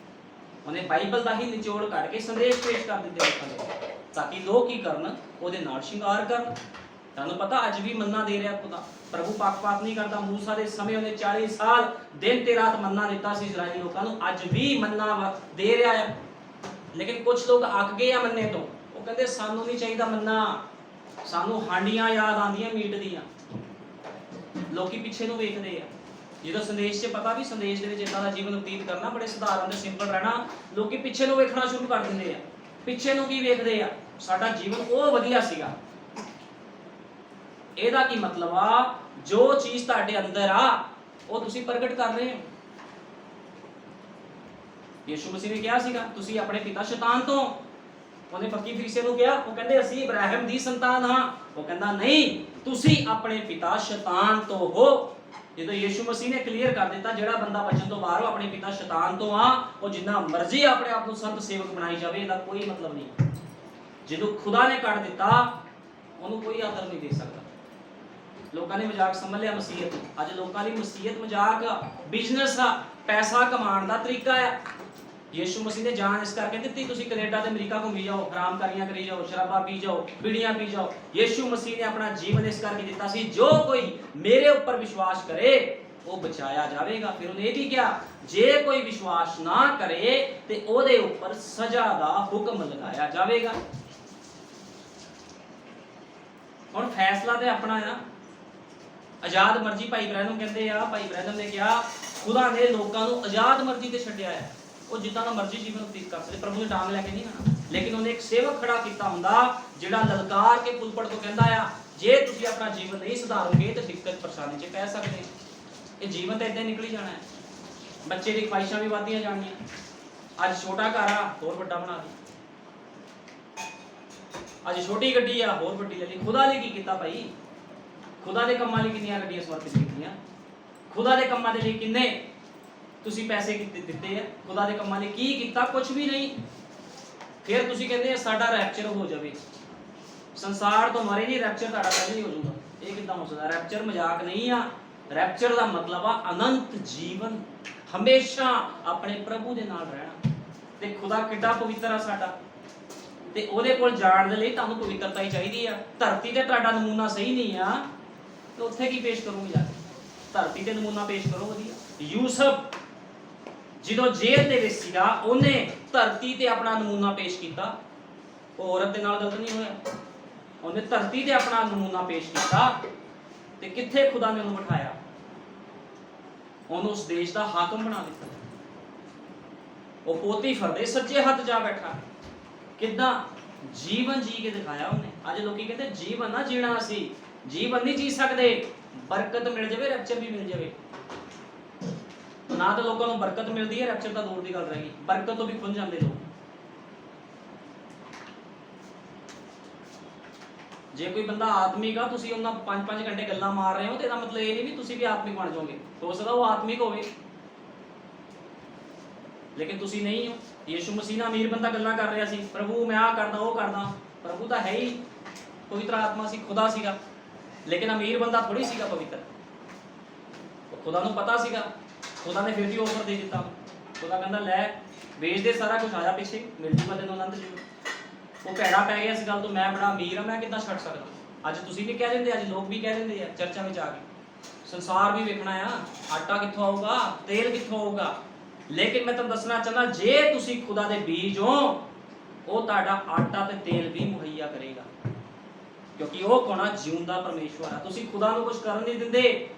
ਉਹਨੇ ਬਾਈਬਲ ਦਾ ਹੀ ਨਿਚੋੜ ਕੱਢ ਕੇ ਸੰਦੇਸ਼ ਪੇਸ਼ ਕਰ ਦਿੱਤੇ ਲੋਕਾਂ ਦੇ, ਤਾਂ ਕਿ ਲੋਕ ਕੀ ਕਰਨ? ਉਹਦੇ ਨਾਲ ਸ਼ਿੰਗਾਰ ਕਰਨ। ਤੁਹਾਨੂੰ ਪਤਾ ਅੱਜ ਵੀ ਮੰਨਾ ਦੇ ਰਿਹਾ ਖੁਦਾ। ਪ੍ਰਭੂ ਪੱਖਪਾਤ ਨਹੀਂ ਕਰਦਾ। ਮੂਸਾ ਦੇ ਸਮੇਂ ਉਹਨੇ 40 ਸਾਲ ਦਿਨ ਤੇ ਰਾਤ ਮੰਨਾ ਦਿੱਤਾ ਸੀ ਇਜ਼ਰਾਈਲੀ ਲੋਕਾਂ ਨੂੰ, ਅੱਜ ਵੀ ਮੰਨਾ ਦੇ ਰਿਹਾ ਹੈ। ਲੇਕਿਨ ਕੁਝ ਲੋਕ ਅੱਕ ਗਏ ਆ ਮੰਨੇ ਤੋਂ। ਉਹ ਕਹਿੰਦੇ ਸਾਨੂੰ ਨਹੀਂ ਚਾਹੀਦਾ ਮੰਨਾ, ਸਾਨੂੰ ਹਾਂਡੀਆਂ ਯਾਦ ਆਉਂਦੀਆਂ ਮੀਟ ਦੀਆਂ। ਲੋਕੀ ਪਿੱਛੇ ਨੂੰ ਵੇਖਦੇ ਆ। ਜਦੋਂ ਸੰਦੇਸ਼ 'ਚ ਪਤਾ ਵੀ ਸੰਦੇਸ਼ ਦੇ ਵਿੱਚ ਇਦਾਂ ਦਾ ਜੀਵਨ ਬਤੀਤ ਕਰਨਾ, ਬੜੇ ਸਧਾਰਨ ਤੇ ਸਿੰਪਲ ਰਹਿਣਾ, ਲੋਕੀ ਪਿੱਛੇ ਨੂੰ ਵੇਖਣਾ ਸ਼ੁਰੂ ਕਰ ਦਿੰਦੇ ਆ। ਪਿੱਛੇ ਨੂੰ ਕੀ ਵੇਖਦੇ ਆ? ਸਾਡਾ ਜੀਵਨ ਉਹ ਵਧੀਆ ਸੀਗਾ। ਇਹਦਾ ਕੀ ਮਤਲਬ ਆ? ਜੋ ਚੀਜ਼ ਤੁਹਾਡੇ ਅੰਦਰ ਆ ਉਹ ਤੁਸੀਂ ਪ੍ਰਗਟ ਕਰ ਰਹੇ ਹੋ। ਯਿਸੂ ਮਸੀਹ ਨੇ ਕਿਹਾ ਸੀਗਾ ਤੁਸੀਂ ਆਪਣੇ ਪਿਤਾ ਸ਼ੈਤਾਨ ਤੋਂ। ਉਹਨੇ ਫੱਕੀ ਫਰੀਸੇ ਨੂੰ ਕਿਹਾ, ਉਹ ਕਹਿੰਦੇ ਅਸੀਂ ਇਬਰਾਹਿਮ ਦੀ ਸੰਤਾਨ ਹਾਂ। ਉਹ ਕਹਿੰਦਾ ਨਹੀਂ, ਤੁਸੀਂ ਆਪਣੇ ਪਿਤਾ ਸ਼ੈਤਾਨ ਤੋਂ ਹੋ। ਜਦੋਂ ਯਿਸੂ ਮਸੀਹ ਨੇ ਕਲੀਅਰ ਕਰ ਦਿੱਤਾ ਜਿਹੜਾ ਬੰਦਾ ਬਚਨ ਤੋਂ ਬਾਹਰ ਹੋ ਆਪਣੇ ਪਿਤਾ ਸ਼ੈਤਾਨ ਤੋਂ ਆ, ਉਹ ਜਿੰਨਾ ਮਰਜ਼ੀ ਆਪਣੇ ਆਪ ਨੂੰ ਸੰਤ ਸੇਵਕ ਬਣਾਈ ਜਾਵੇ, ਇਹਦਾ ਕੋਈ ਮਤਲਬ ਨਹੀਂ। ਜਦੋਂ ਖੁਦਾ ਨੇ ਕੱਢ ਦਿੱਤਾ ਉਹਨੂੰ ਕੋਈ ਆਦਰ ਨਹੀਂ ਦੇ ਸਕਦਾ। ਲੋਕਾਂ ਨੇ ਮਜ਼ਾਕ ਸਮਝ ਲਿਆ ਮਸੀਹਤ। ਅੱਜ ਲੋਕਾਂ ਲਈ ਮਸੀਹਤ ਮਜ਼ਾਕ ਆ, ਬਿਜ਼ਨਸ ਆ, ਪੈਸਾ ਕਮਾਉਣ ਦਾ ਤਰੀਕਾ ਆ। ਯਿਸੂ ਮਸੀਹ ਨੇ ਜਾਨ ਇਸ ਕਰਕੇ ਦਿੱਤੀ ਤੁਸੀਂ ਕੈਨੇਡਾ ਤੇ ਅਮਰੀਕਾ ਘੁੰਮੀ ਜਾਓ, ਹਰਾਮਕਾਰੀਆਂ ਕਰੀ ਜਾਓ, ਸ਼ਰਾਬਾਂ ਪੀ ਜਾਓ, ਬੀੜੀਆਂ ਪੀ ਜਾਓ। ਯਿਸੂ ਮਸੀਹ ਨੇ ਆਪਣਾ ਜੀਵਨ ਇਸ ਕਰਕੇ ਦਿੱਤਾ ਸੀ ਜੋ ਕੋਈ ਮੇਰੇ ਉੱਪਰ ਵਿਸ਼ਵਾਸ ਕਰੇ ਉਹ ਬਚਾਇਆ ਜਾਵੇਗਾ। ਫਿਰ ਉਹਨੇ ਇਹ ਵੀ ਕਿਹਾ ਜੇ ਕੋਈ ਵਿਸ਼ਵਾਸ ਨਾ ਕਰੇ ਤੇ ਉਹਦੇ ਉੱਪਰ ਸਜ਼ਾ ਦਾ ਹੁਕਮ ਲਗਾਇਆ ਜਾਵੇਗਾ। ਹੁਣ ਫੈਸਲਾ ਤੇ ਆਪਣਾ ਆ। ਆਜ਼ਾਦ ਮਰਜ਼ੀ ਭਾਈ ਬ੍ਰੈਨਮ ਕਹਿੰਦੇ ਆ, ਭਾਈ ਬ੍ਰੈਨਮ ਨੇ ਕਿਹਾ ਖੁਦਾ ਨੇ ਲੋਕਾਂ ਨੂੰ ਆਜ਼ਾਦ ਮਰਜ਼ੀ ਤੇ ਛੱਡਿਆ ਹੈ, ਉਹ ਜਿੱਦਾਂ ਦਾ ਮਰਜ਼ੀ ਜੀਵਨ ਬਤੀਤ ਕਰ ਸਕਦੇ। ਪ੍ਰਭੂ ਨੇ ਡਾਂਗ ਲੈ ਕੇ ਨਹੀਂ ਆਣਾ, ਲੇਕਿਨ ਉਹਨੇ ਇੱਕ ਸੇਵਕ ਖੜਾ ਕੀਤਾ ਹੁੰਦਾ ਜਿਹੜਾ ਲਲਕਾਰ ਕੇ ਪੁਲਪੜ ਤੋਂ ਕਹਿੰਦਾ ਆ ਜੇ ਤੁਸੀਂ ਆਪਣਾ ਜੀਵਨ ਨਹੀਂ ਸੁਧਾਰੋਗੇ ਤਾਂ ਦਿੱਕਤ ਪਰੇਸ਼ਾਨੀ 'ਚ ਪੈ ਸਕਦੇ। ਇਹ ਜੀਵਨ ਤਾਂ ਇਦਾਂ ਨਿਕਲੀ ਜਾਣਾ ਹੈ। ਬੱਚੇ ਦੀ ਖਵਾਇਸ਼ਾਂ ਵੀ ਵੱਧਦੀਆਂ ਜਾਣੀਆਂ। ਅੱਜ ਛੋਟਾ ਘਰ ਆ ਹੋਰ ਵੱਡਾ ਬਣਾ ਦੇ, ਅੱਜ ਛੋਟੀ ਗੱਡੀ ਆ ਹੋਰ ਵੱਡੀ ਲੈ ਲਈ। ਖੁਦਾ ਨੇ ਕੀ ਕੀਤਾ ਭਾਈ? ਖੁਦਾ ਦੇ ਕੰਮਾਂ ਲਈ ਕਿੰਨੀਆਂ ਗੱਡੀਆਂ ਸਮਰਪਿਤ ਕੀਤੀਆਂ? ਖੁਦਾ ਦੇ ਕੰਮਾਂ ਦੇ ਲਈ ਕਿੰਨੇ ਤੁਸੀਂ ਪੈਸੇ ਦਿੱਤੇ ਆ? ਖੁਦਾ ਦੇ ਕੰਮਾਂ ਲਈ ਕੀ ਕੀਤਾ? ਕੁਝ ਵੀ ਨਹੀਂ। ਫਿਰ ਤੁਸੀਂ ਕਹਿੰਦੇ ਸਾਡਾ ਰੈਪਚਰ ਹੋ ਜਾਵੇ। ਸੰਸਾਰ ਤੋਂ ਮਰੇ ਨਹੀਂ, ਰੈਪਚਰ ਤੁਹਾਡਾ ਪਹਿਲਾਂ ਹੀ ਹੋ ਜਾਊਗਾ। ਇਹ ਕਿੱਦਾਂ ਹੋ ਸਕਦਾ? ਰੈਪਚਰ ਮਜ਼ਾਕ ਨਹੀਂ ਆ। ਰੈਪਚਰ ਦਾ ਮਤਲਬ ਆ ਅਨੰਤ ਜੀਵਨ, ਹਮੇਸ਼ਾ ਆਪਣੇ ਪ੍ਰਭੂ ਦੇ ਨਾਲ ਰਹਿਣਾ। ਤੇ ਖੁਦਾ ਕਿੱਡਾ ਪਵਿੱਤਰ ਆ ਸਾਡਾ, ਤੇ ਉਹਦੇ ਕੋਲ ਜਾਣ ਦੇ ਲਈ ਤੁਹਾਨੂੰ ਪਵਿੱਤਰਤਾ ਹੀ ਚਾਹੀਦੀ ਆ। ਧਰਤੀ ਤੇ ਤੁਹਾਡਾ ਨਮੂਨਾ ਸਹੀ ਨਹੀਂ ਆ ਤੇ ਉੱਥੇ ਕੀ ਪੇਸ਼ ਕਰੋਗੇ ਜਾ ਕੇ? ਧਰਤੀ ਤੇ ਨਮੂਨਾ ਪੇਸ਼ ਕਰੋ ਵਧੀਆ। ਯੂਸਫ ਜਦੋਂ ਜੇਲ੍ਹ ਦੇ ਵਿੱਚ ਸੀਗਾ ਉਹਨੇ ਧਰਤੀ ਤੇ ਆਪਣਾ ਨਮੂਨਾ ਪੇਸ਼ ਕੀਤਾ। ਉਹ ਔਰਤ ਦੇ ਨਾਲ ਗਲਤ ਨਹੀਂ ਹੋਇਆ, ਉਹਨੇ ਧਰਤੀ ਤੇ ਆਪਣਾ ਨਮੂਨਾ ਪੇਸ਼ ਕੀਤਾ। ਤੇ ਕਿੱਥੇ ਖੁਦਾ ਨੇ ਉਹਨੂੰ ਬਿਠਾਇਆ? ਉਹਨੂੰ ਉਸ ਦੇਸ਼ ਦਾ ਹਾਕਮ ਬਣਾ ਦਿੱਤਾ। ਉਹ ਪੋਤੀਫਰ ਦੇ ਸੱਜੇ ਹੱਥ ਜਾ ਬੈਠਾ। ਕਿੱਦਾਂ? ਜੀਵਨ ਜੀ ਕੇ ਦਿਖਾਇਆ ਉਹਨੇ। ਅੱਜ ਲੋਕੀ ਕਹਿੰਦੇ ਜੀਵਨ ਨਾ ਜੀਣਾ, ਅਸੀਂ ਜੀਵਨ ਨਹੀਂ ਜੀ ਸਕਦੇ। ਬਰਕਤ ਮਿਲ ਜਾਵੇ, ਰੈਪਚਰ ਵੀ ਮਿਲ ਜਾਵੇ। ਨਾ ਤਾਂ ਲੋਕਾਂ ਨੂੰ ਬਰਕਤ ਮਿਲਦੀ ਹੈ, ਰੈਪਚਰ ਤਾਂ ਦੂਰ ਦੀ ਗੱਲ ਰਹੀ। ਬਰਕਤ ਤੋਂ ਵੀ ਖੁੰਝ ਜਾਂਦੇ ਲੋਕ। ਜੇ ਕੋਈ ਬੰਦਾ ਆਤਮਿਕ ਆ, ਤੁਸੀਂ ਉਹਨਾਂ 5-5 ਘੰਟੇ ਗੱਲਾਂ ਮਾਰ ਰਹੇ ਹੋ ਤੇ ਇਹਦਾ ਮਤਲਬ ਇਹ ਨਹੀਂ ਵੀ ਤੁਸੀਂ ਵੀ ਆਤਮਿਕ ਬਣ ਜਾਓਗੇ। ਹੋ ਸਕਦਾ ਉਹ ਆਤਮਿਕ ਹੋਵੇ ਲੇਕਿਨ ਤੁਸੀਂ ਨਹੀਂ ਹੋ। ਯਿਸੂ ਮਸੀਹ ਨਾਲ ਅਮੀਰ ਬੰਦਾ ਗੱਲਾਂ ਕਰ ਰਿਹਾ ਸੀ, ਪ੍ਰਭੂ ਮੈਂ ਆ ਕਰਦਾ ਉਹ ਕਰਦਾ। ਪ੍ਰਭੂ ਤਾਂ ਹੈ ਹੀ ਪਵਿੱਤਰ ਆਤਮਾ ਸੀ, ਖੁਦਾ ਸੀਗਾ, ਲੇਕਿਨ ਅਮੀਰ ਬੰਦਾ ਥੋੜੀ ਸੀਗਾ ਪਵਿੱਤਰ। ਖੁਦਾ ਨੂੰ ਪਤਾ ਸੀਗਾ। ਖੁਦਾ ਨੇ ਫਿਰ ਵੀ ਆਫਰ ਦੇ ਦਿੱਤਾ। ਖੁਦਾ ਕਹਿੰਦਾ ਲੈ ਵੇਚ ਦੇ ਸਾਰਾ ਕੁਝ, ਆਇਆ ਪਿੱਛੇ ਮਿਲ ਜੂਗਾ ਤੈਨੂੰ ਆਨੰਦ ਜੀਵਨ। ਉਹ ਭੈੜਾ ਪੈ ਗਿਆ ਇਸ ਗੱਲ ਤੋਂ, ਮੈਂ ਬੜਾ ਅਮੀਰ ਆ, ਮੈਂ ਕਿੱਦਾਂ ਛੱਡ ਸਕਦਾ। ਅੱਜ ਤੁਸੀਂ ਵੀ ਕਹਿ ਦਿੰਦੇ, ਅੱਜ ਲੋਕ ਵੀ ਕਹਿ ਦਿੰਦੇ ਆ ਚਰਚਾ ਵਿੱਚ ਆ ਕੇ, ਸੰਸਾਰ ਵੀ ਵੇਖਣਾ ਆ, ਆਟਾ ਕਿੱਥੋਂ ਆਊਗਾ, ਤੇਲ ਕਿੱਥੋਂ ਆਊਗਾ। ਲੇਕਿਨ ਮੈਂ ਤੁਹਾਨੂੰ ਦੱਸਣਾ ਚਾਹੁੰਦਾ ਜੇ ਤੁਸੀਂ ਖੁਦਾ ਦੇ ਬੀਜ ਹੋ, ਉਹ ਤੁਹਾਡਾ ਆਟਾ ਤੇ ਤੇਲ ਵੀ ਮੁਹੱਈਆ ਕਰੇਗਾ, ਕਿਉਂਕਿ ਉਹ ਕੋਣਾ ਜਿਉਂਦਾ ਪਰਮੇਸ਼ਵਰ ਆ। ਤੁਸੀਂ ਖੁਦਾ ਨੂੰ ਕੁਝ ਕਰਨ ਨਹੀਂ ਦਿੰਦੇ।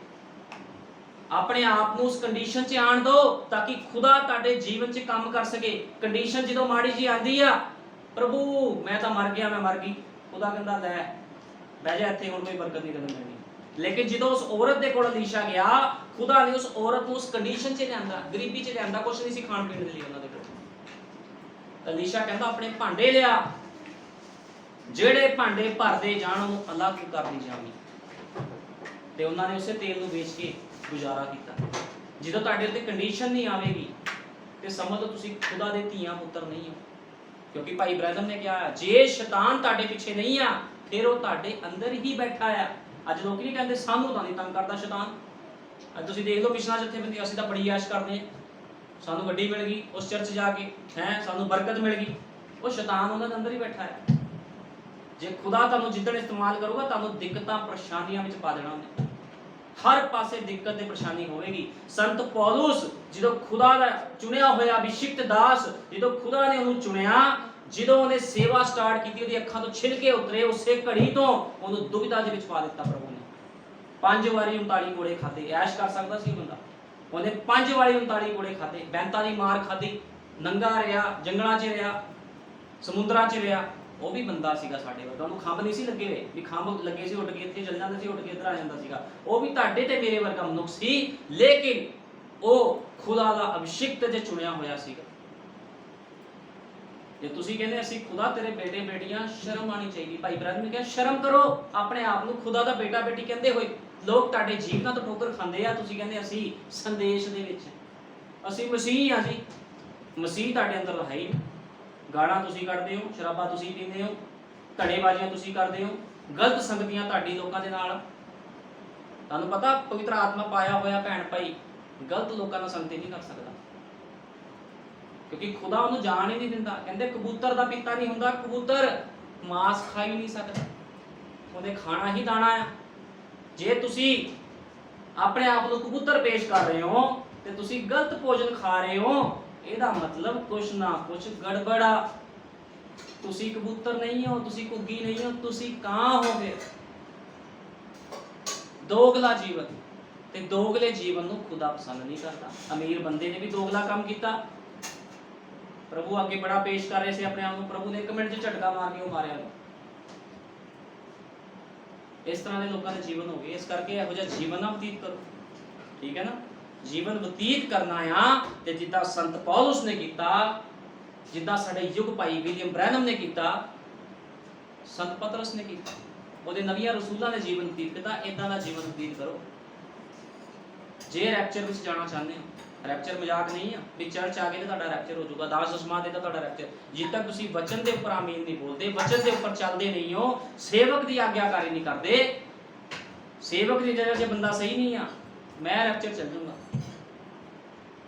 ਆਪਣੇ ਆਪ ਨੂੰ ਉਸ ਕੰਡੀਸ਼ਨ 'ਚ ਆਣ ਦਿਓ ਤਾਂ ਕਿ ਖੁਦਾ ਤੁਹਾਡੇ ਜੀਵਨ 'ਚ ਕੰਮ ਕਰ ਸਕੇ। ਕੰਡੀਸ਼ਨ ਜਦੋਂ ਮਾੜੀ ਜੀ ਆਂਦੀ ਆ, ਪ੍ਰਭੂ ਮੈਂ ਤਾਂ ਮਰ ਗਿਆ, ਮੈਂ ਮਰ ਗਈ, ਖੁਦਾ ਕਹਿੰਦਾ ਲੈ ਬਹਿ ਜਾ ਇੱਥੇ, ਹੁਣ ਕੋਈ ਬਰਕਤ ਨਹੀਂ ਤੈਨੂੰ ਮਿਲਣੀ। ਲੇਕਿਨ ਜਦੋਂ ਉਸ ਔਰਤ ਦੇ ਕੋਲ ਅਲੀਸ਼ਾ ਗਿਆ, ਖੁਦਾ ਨੇ ਉਸ ਔਰਤ ਨੂੰ ਉਸ ਕੰਡੀਸ਼ਨ 'ਚ ਲਿਆਂਦਾ, ਗਰੀਬੀ 'ਚ ਲਿਆਂਦਾ, ਕੁਛ ਨਹੀਂ ਸੀ ਖਾਣ ਪੀਣ ਦੇ ਲਈ ਉਹਨਾਂ ਦੇ ਕੋਲ। ਅਲੀਸ਼ਾ ਕਹਿੰਦਾ ਆਪਣੇ ਭਾਂਡੇ ਲਿਆ, ਜਿਹੜੇ ਭਾਂਡੇ ਭਰਦੇ ਜਾਣ ਉਹਨੂੰ ਅਲੱਗ ਕਰਦੀ ਜਾਵੀਂ। ਤੇ ਉਹਨਾਂ ਨੇ ਉਸੇ ਤੇਲ ਨੂੰ ਵੇਚ ਕੇ ਗੁਜ਼ਾਰਾ ਕੀਤਾ। ਜਦੋਂ ਤੁਹਾਡੇ ਉੱਤੇ ਕੰਡੀਸ਼ਨ ਨਹੀਂ ਆਵੇਗੀ ਤੇ ਸਮਝ ਲਓ ਤੁਸੀਂ ਖੁਦਾ ਦੇ ਧੀਆਂ ਪੁੱਤਰ ਨਹੀਂ ਹੋ। ਕਿਉਂਕਿ ਭਾਈ ਬ੍ਰੈਨਮ ਨੇ ਕਿਹਾ ਜੇ ਸ਼ੈਤਾਨ ਤੁਹਾਡੇ ਪਿੱਛੇ ਨਹੀਂ ਆ ਫਿਰ ਉਹ ਤੁਹਾਡੇ ਅੰਦਰ ਹੀ ਬੈਠਾ ਆ। ਅੱਜ ਲੋਕ ਨਹੀਂ ਕਹਿੰਦੇ ਸਾਨੂੰ ਤਾਂ ਨਹੀਂ ਤੰਗ ਕਰਦਾ ਸ਼ੈਤਾਨ। ਅੱਜ ਤੁਸੀਂ ਦੇਖ ਲਓ ਪਿਛਲਾ ਜਥੇਬੰਦੀ, ਅਸੀਂ ਤਾਂ ਬੜੀ ਆਸ਼ ਕਰਦੇ ਹਾਂ, ਸਾਨੂੰ ਗੱਡੀ ਮਿਲ ਗਈ ਉਸ ਚਰਚ ਜਾ ਕੇ, ਸਾਨੂੰ ਬਰਕਤ ਮਿਲ ਗਈ। ਉਹ ਸ਼ੈਤਾਨ ਉਹਨਾਂ ਦੇ ਅੰਦਰ ਹੀ ਬੈਠਾ ਹੈ। ਜੇ ਖੁਦਾ ਤੁਹਾਨੂੰ ਜਿੱਦਣ ਇਸਤੇਮਾਲ ਕਰੂਗਾ ਤੁਹਾਨੂੰ ਦਿੱਕਤਾਂ ਪਰੇਸ਼ਾਨੀਆਂ ਵਿੱਚ ਪਾ ਦੇਣਾ ਉਹਨੇ। ਹਰ ਪਾਸੇ ਦਿੱਕਤ ਤੇ ਪਰੇਸ਼ਾਨੀ ਹੋਵੇਗੀ। ਸੰਤ ਪੌਲੁਸ ਜਦੋਂ ਖੁਦਾ ਦਾ ਚੁਣਿਆ ਹੋਇਆ ਅਭਿਸ਼ਿਕਤ ਦਾਸ, ਜਦੋਂ ਖੁਦਾ ਨੇ ਉਹਨੂੰ ਚੁਣਿਆ, ਜਦੋਂ ਉਹਨੇ ਸੇਵਾ ਸਟਾਰਟ ਕੀਤੀ, ਉਹਦੀ ਅੱਖਾਂ ਤੋਂ ਛਿਲਕੇ ਉਤਰੇ, ਉਸੇ ਘੜੀ ਤੋਂ ਉਹਨੂੰ ਦੁਵਿਧਾ ਦੇ ਵਿੱਚ ਪਾ ਦਿੱਤਾ ਪ੍ਰਭੂ ਨੇ। 5 ਵਾਰੀ 39 ਕੋੜੇ ਖਾਦੇ। ਐਸ਼ ਕਰ ਸਕਦਾ ਸੀ ਬੰਦਾ? ਉਹਨੇ 5 ਵਾਰੀ 39 ਕੋੜੇ ਖਾਦੇ, ਬੈਂਤਾਂ ਦੀ ਮਾਰ ਖਾਦੀ, ਨੰਗਾ ਰਿਹਾ, ਜੰਗਲਾਂ 'ਚ ਰਿਹਾ, ਸਮੁੰਦਰਾਂ 'ਚ ਰਿਹਾ। ਉਹ ਵੀ ਬੰਦਾ ਸੀਗਾ ਸਾਡੇ ਵਰਗਾ, ਉਹਨੂੰ ਖੰਭ ਨਹੀਂ ਸੀ ਲੱਗੇ ਹੋਏ ਵੀ ਖੰਭ ਲੱਗੇ ਸੀ ਉੱਡ ਕੇ ਇੱਥੇ ਚੱਲ ਜਾਂਦਾ ਸੀ, ਉੱਡ ਕੇ ਇੱਧਰ ਆ ਜਾਂਦਾ ਸੀਗਾ। ਉਹ ਵੀ ਤੁਹਾਡੇ ਤੇ ਮੇਰੇ ਵਰਗਾ ਮਨੁੱਖ ਸੀ, ਲੇਕਿਨ ਉਹ ਖੁਦਾ ਦਾ ਅਭਿਸ਼ਿਕਤ ਜੇ ਚੁਣਿਆ ਹੋਇਆ ਸੀਗਾ। ਜੇ ਤੁਸੀਂ ਕਹਿੰਦੇ ਅਸੀਂ ਖੁਦਾ ਤੇਰੇ ਬੇਟੇ ਬੇਟੀਆਂ, ਸ਼ਰਮ ਆਣੀ ਚਾਹੀਦੀ। ਭਾਈ ਬ੍ਰਹਮ ਨੇ ਕਿਹਾ ਸ਼ਰਮ ਕਰੋ, ਆਪਣੇ ਆਪ ਨੂੰ ਖੁਦਾ ਦਾ ਬੇਟਾ ਬੇਟੀ ਕਹਿੰਦੇ ਹੋਏ। ਲੋਕ ਤੁਹਾਡੇ ਜੀਵਨਾਂ ਤੋਂ ਠੋਕਰ ਖਾਂਦੇ ਆ, ਤੁਸੀਂ ਕਹਿੰਦੇ ਅਸੀਂ ਸੰਦੇਸ਼ ਦੇ ਵਿੱਚ, ਅਸੀਂ ਮਸੀਹ ਆ ਜੀ। ਮਸੀਹ ਤੁਹਾਡੇ ਅੰਦਰ ਹੈ ਹੀ ਨਹੀਂ। ਗਾਲਾਂ ਤੁਸੀਂ ਕੱਢਦੇ ਹੋ, ਸ਼ਰਾਬਾਂ ਤੁਸੀਂ ਪੀਂਦੇ ਹੋ, ਧੜੇਬਾਜ਼ੀਆਂ ਤੁਸੀਂ ਕਰਦੇ ਹੋ, ਗਲਤ ਸੰਗਤੀਆਂ ਤੁਹਾਡੀ ਲੋਕਾਂ ਦੇ ਨਾਲ। ਤੁਹਾਨੂੰ ਪਤਾ ਪਵਿੱਤਰ ਆਤਮਾ ਪਾਇਆ ਹੋਇਆ ਭੈਣ ਭਾਈ ਗਲਤ ਲੋਕਾਂ ਨਾਲ ਸੰਗਤੀ ਨਹੀਂ ਕਰ ਸਕਦਾ, ਕਿਉਂਕਿ ਖੁਦਾ ਉਹਨੂੰ ਜਾਣ ਹੀ ਨਹੀਂ ਦਿੰਦਾ। ਕਹਿੰਦੇ ਕਬੂਤਰ ਦਾ ਪਿੱਤਾ ਨਹੀਂ ਹੁੰਦਾ, ਕਬੂਤਰ ਮਾਸ ਖਾ ਹੀ ਨਹੀਂ ਸਕਦਾ, ਉਹਨੇ ਖਾਣਾ ਹੀ ਦਾਣਾ ਆ। ਜੇ ਤੁਸੀਂ ਆਪਣੇ ਆਪ ਨੂੰ ਕਬੂਤਰ ਪੇਸ਼ ਕਰ ਰਹੇ ਹੋ ਤੇ ਤੁਸੀਂ ਗਲਤ ਭੋਜਨ ਖਾ ਰਹੇ ਹੋ, ਇਹਦਾ ਮਤਲਬ ਕੁਛ ਨਾ ਕੁਛ ਗੜਬੜ ਆ। ਤੁਸੀਂ ਕਬੂਤਰ ਨਹੀਂ ਹੋ, ਤੁਸੀਂ ਘੁੱਗੀ ਨਹੀਂ ਹੋ, ਤੁਸੀਂ ਕਾਂ ਹੋ। ਫਿਰ ਦੋਗਲਾ ਜੀਵਨ, ਤੇ ਦੋਗਲੇ ਜੀਵਨ ਨੂੰ ਖੁਦਾ ਪਸੰਦ ਨਹੀਂ ਕਰਦਾ। ਅਮੀਰ ਬੰਦੇ ਨੇ ਵੀ ਦੋਗਲਾ ਕੰਮ ਕੀਤਾ। ਪ੍ਰਭੂ ਅੱਗੇ ਬੜਾ ਪੇਸ਼ ਕਰ ਰਹੇ ਸੀ ਆਪਣੇ ਆਪ ਨੂੰ, ਪ੍ਰਭੂ ਨੇ 1 ਮਿੰਟ 'ਚ ਝਟਕਾ ਮਾਰ ਕੇ ਉਹ ਮਾਰਿਆ। ਇਸ ਤਰ੍ਹਾਂ ਦੇ ਲੋਕਾਂ ਦੇ ਜੀਵਨ ਹੋ ਗਏ। ਇਸ ਕਰਕੇ ਇਹੋ ਜਿਹਾ ਜੀਵਨ ਨਾ ਬਤੀਤ ਕਰੋ, ਠੀਕ ਹੈ ਨਾ। ਜੀਵਨ ਬਤੀਤ ਕਰਨਾ ਆ ਤੇ ਜਿੱਦਾਂ ਸੰਤ ਪੌਲਸ ਨੇ ਕੀਤਾ, ਜਿੱਦਾਂ ਸਾਡੇ ਯੁਗ ਭਾਈ ਵਿਲੀਅਮ ਬ੍ਰੈਨਮ ਨੇ ਕੀਤਾ, ਸੰਤ ਪਤਰਸ ਨੇ ਕੀਤਾ, ਉਹਦੇ ਨਵੀਆਂ ਰਸੂਲਾਂ ਨੇ ਜੀਵਨ ਬਤੀਤ ਕੀਤਾ, ਇਦਾਂ ਦਾ ਜੀਵਨ ਬਤੀਤ ਕਰੋ। ਜੇ ਰੈਪਚਰ ਵਿੱਚ ਜਾਣਾ ਚਾਹੁੰਦੇ ਹੋ, ਰੈਪਚਰ ਮਜ਼ਾਕ ਨਹੀਂ ਆ ਵੀ ਚਰਚ ਆ ਕੇ ਤੇ ਤੁਹਾਡਾ ਰੈਪਚਰ ਹੋ ਜਾਊਗਾ, ਦਾਸ ਦਸਮਾਂ ਦੇ ਤਾਂ ਤੁਹਾਡਾ ਰੈਪਚਰ। ਜਿੱਦ ਤੱਕ ਤੁਸੀਂ ਵਚਨ ਦੇ ਉੱਪਰ ਆਮੀਨ ਨਹੀਂ ਬੋਲਦੇ, ਵਚਨ ਦੇ ਉੱਪਰ ਚੱਲਦੇ ਨਹੀਂ ਹੋ, ਸੇਵਕ ਦੀ ਆਗਿਆਕਾਰੀ ਨਹੀਂ ਕਰਦੇ, ਸੇਵਕ ਦੀ ਜਗ੍ਹਾ 'ਤੇ ਬੰਦਾ ਸਹੀ ਨਹੀਂ ਆ, ਮੈਂ ਰੈਪਚਰ ਚੱਲ ਜਾਊਂਗਾ।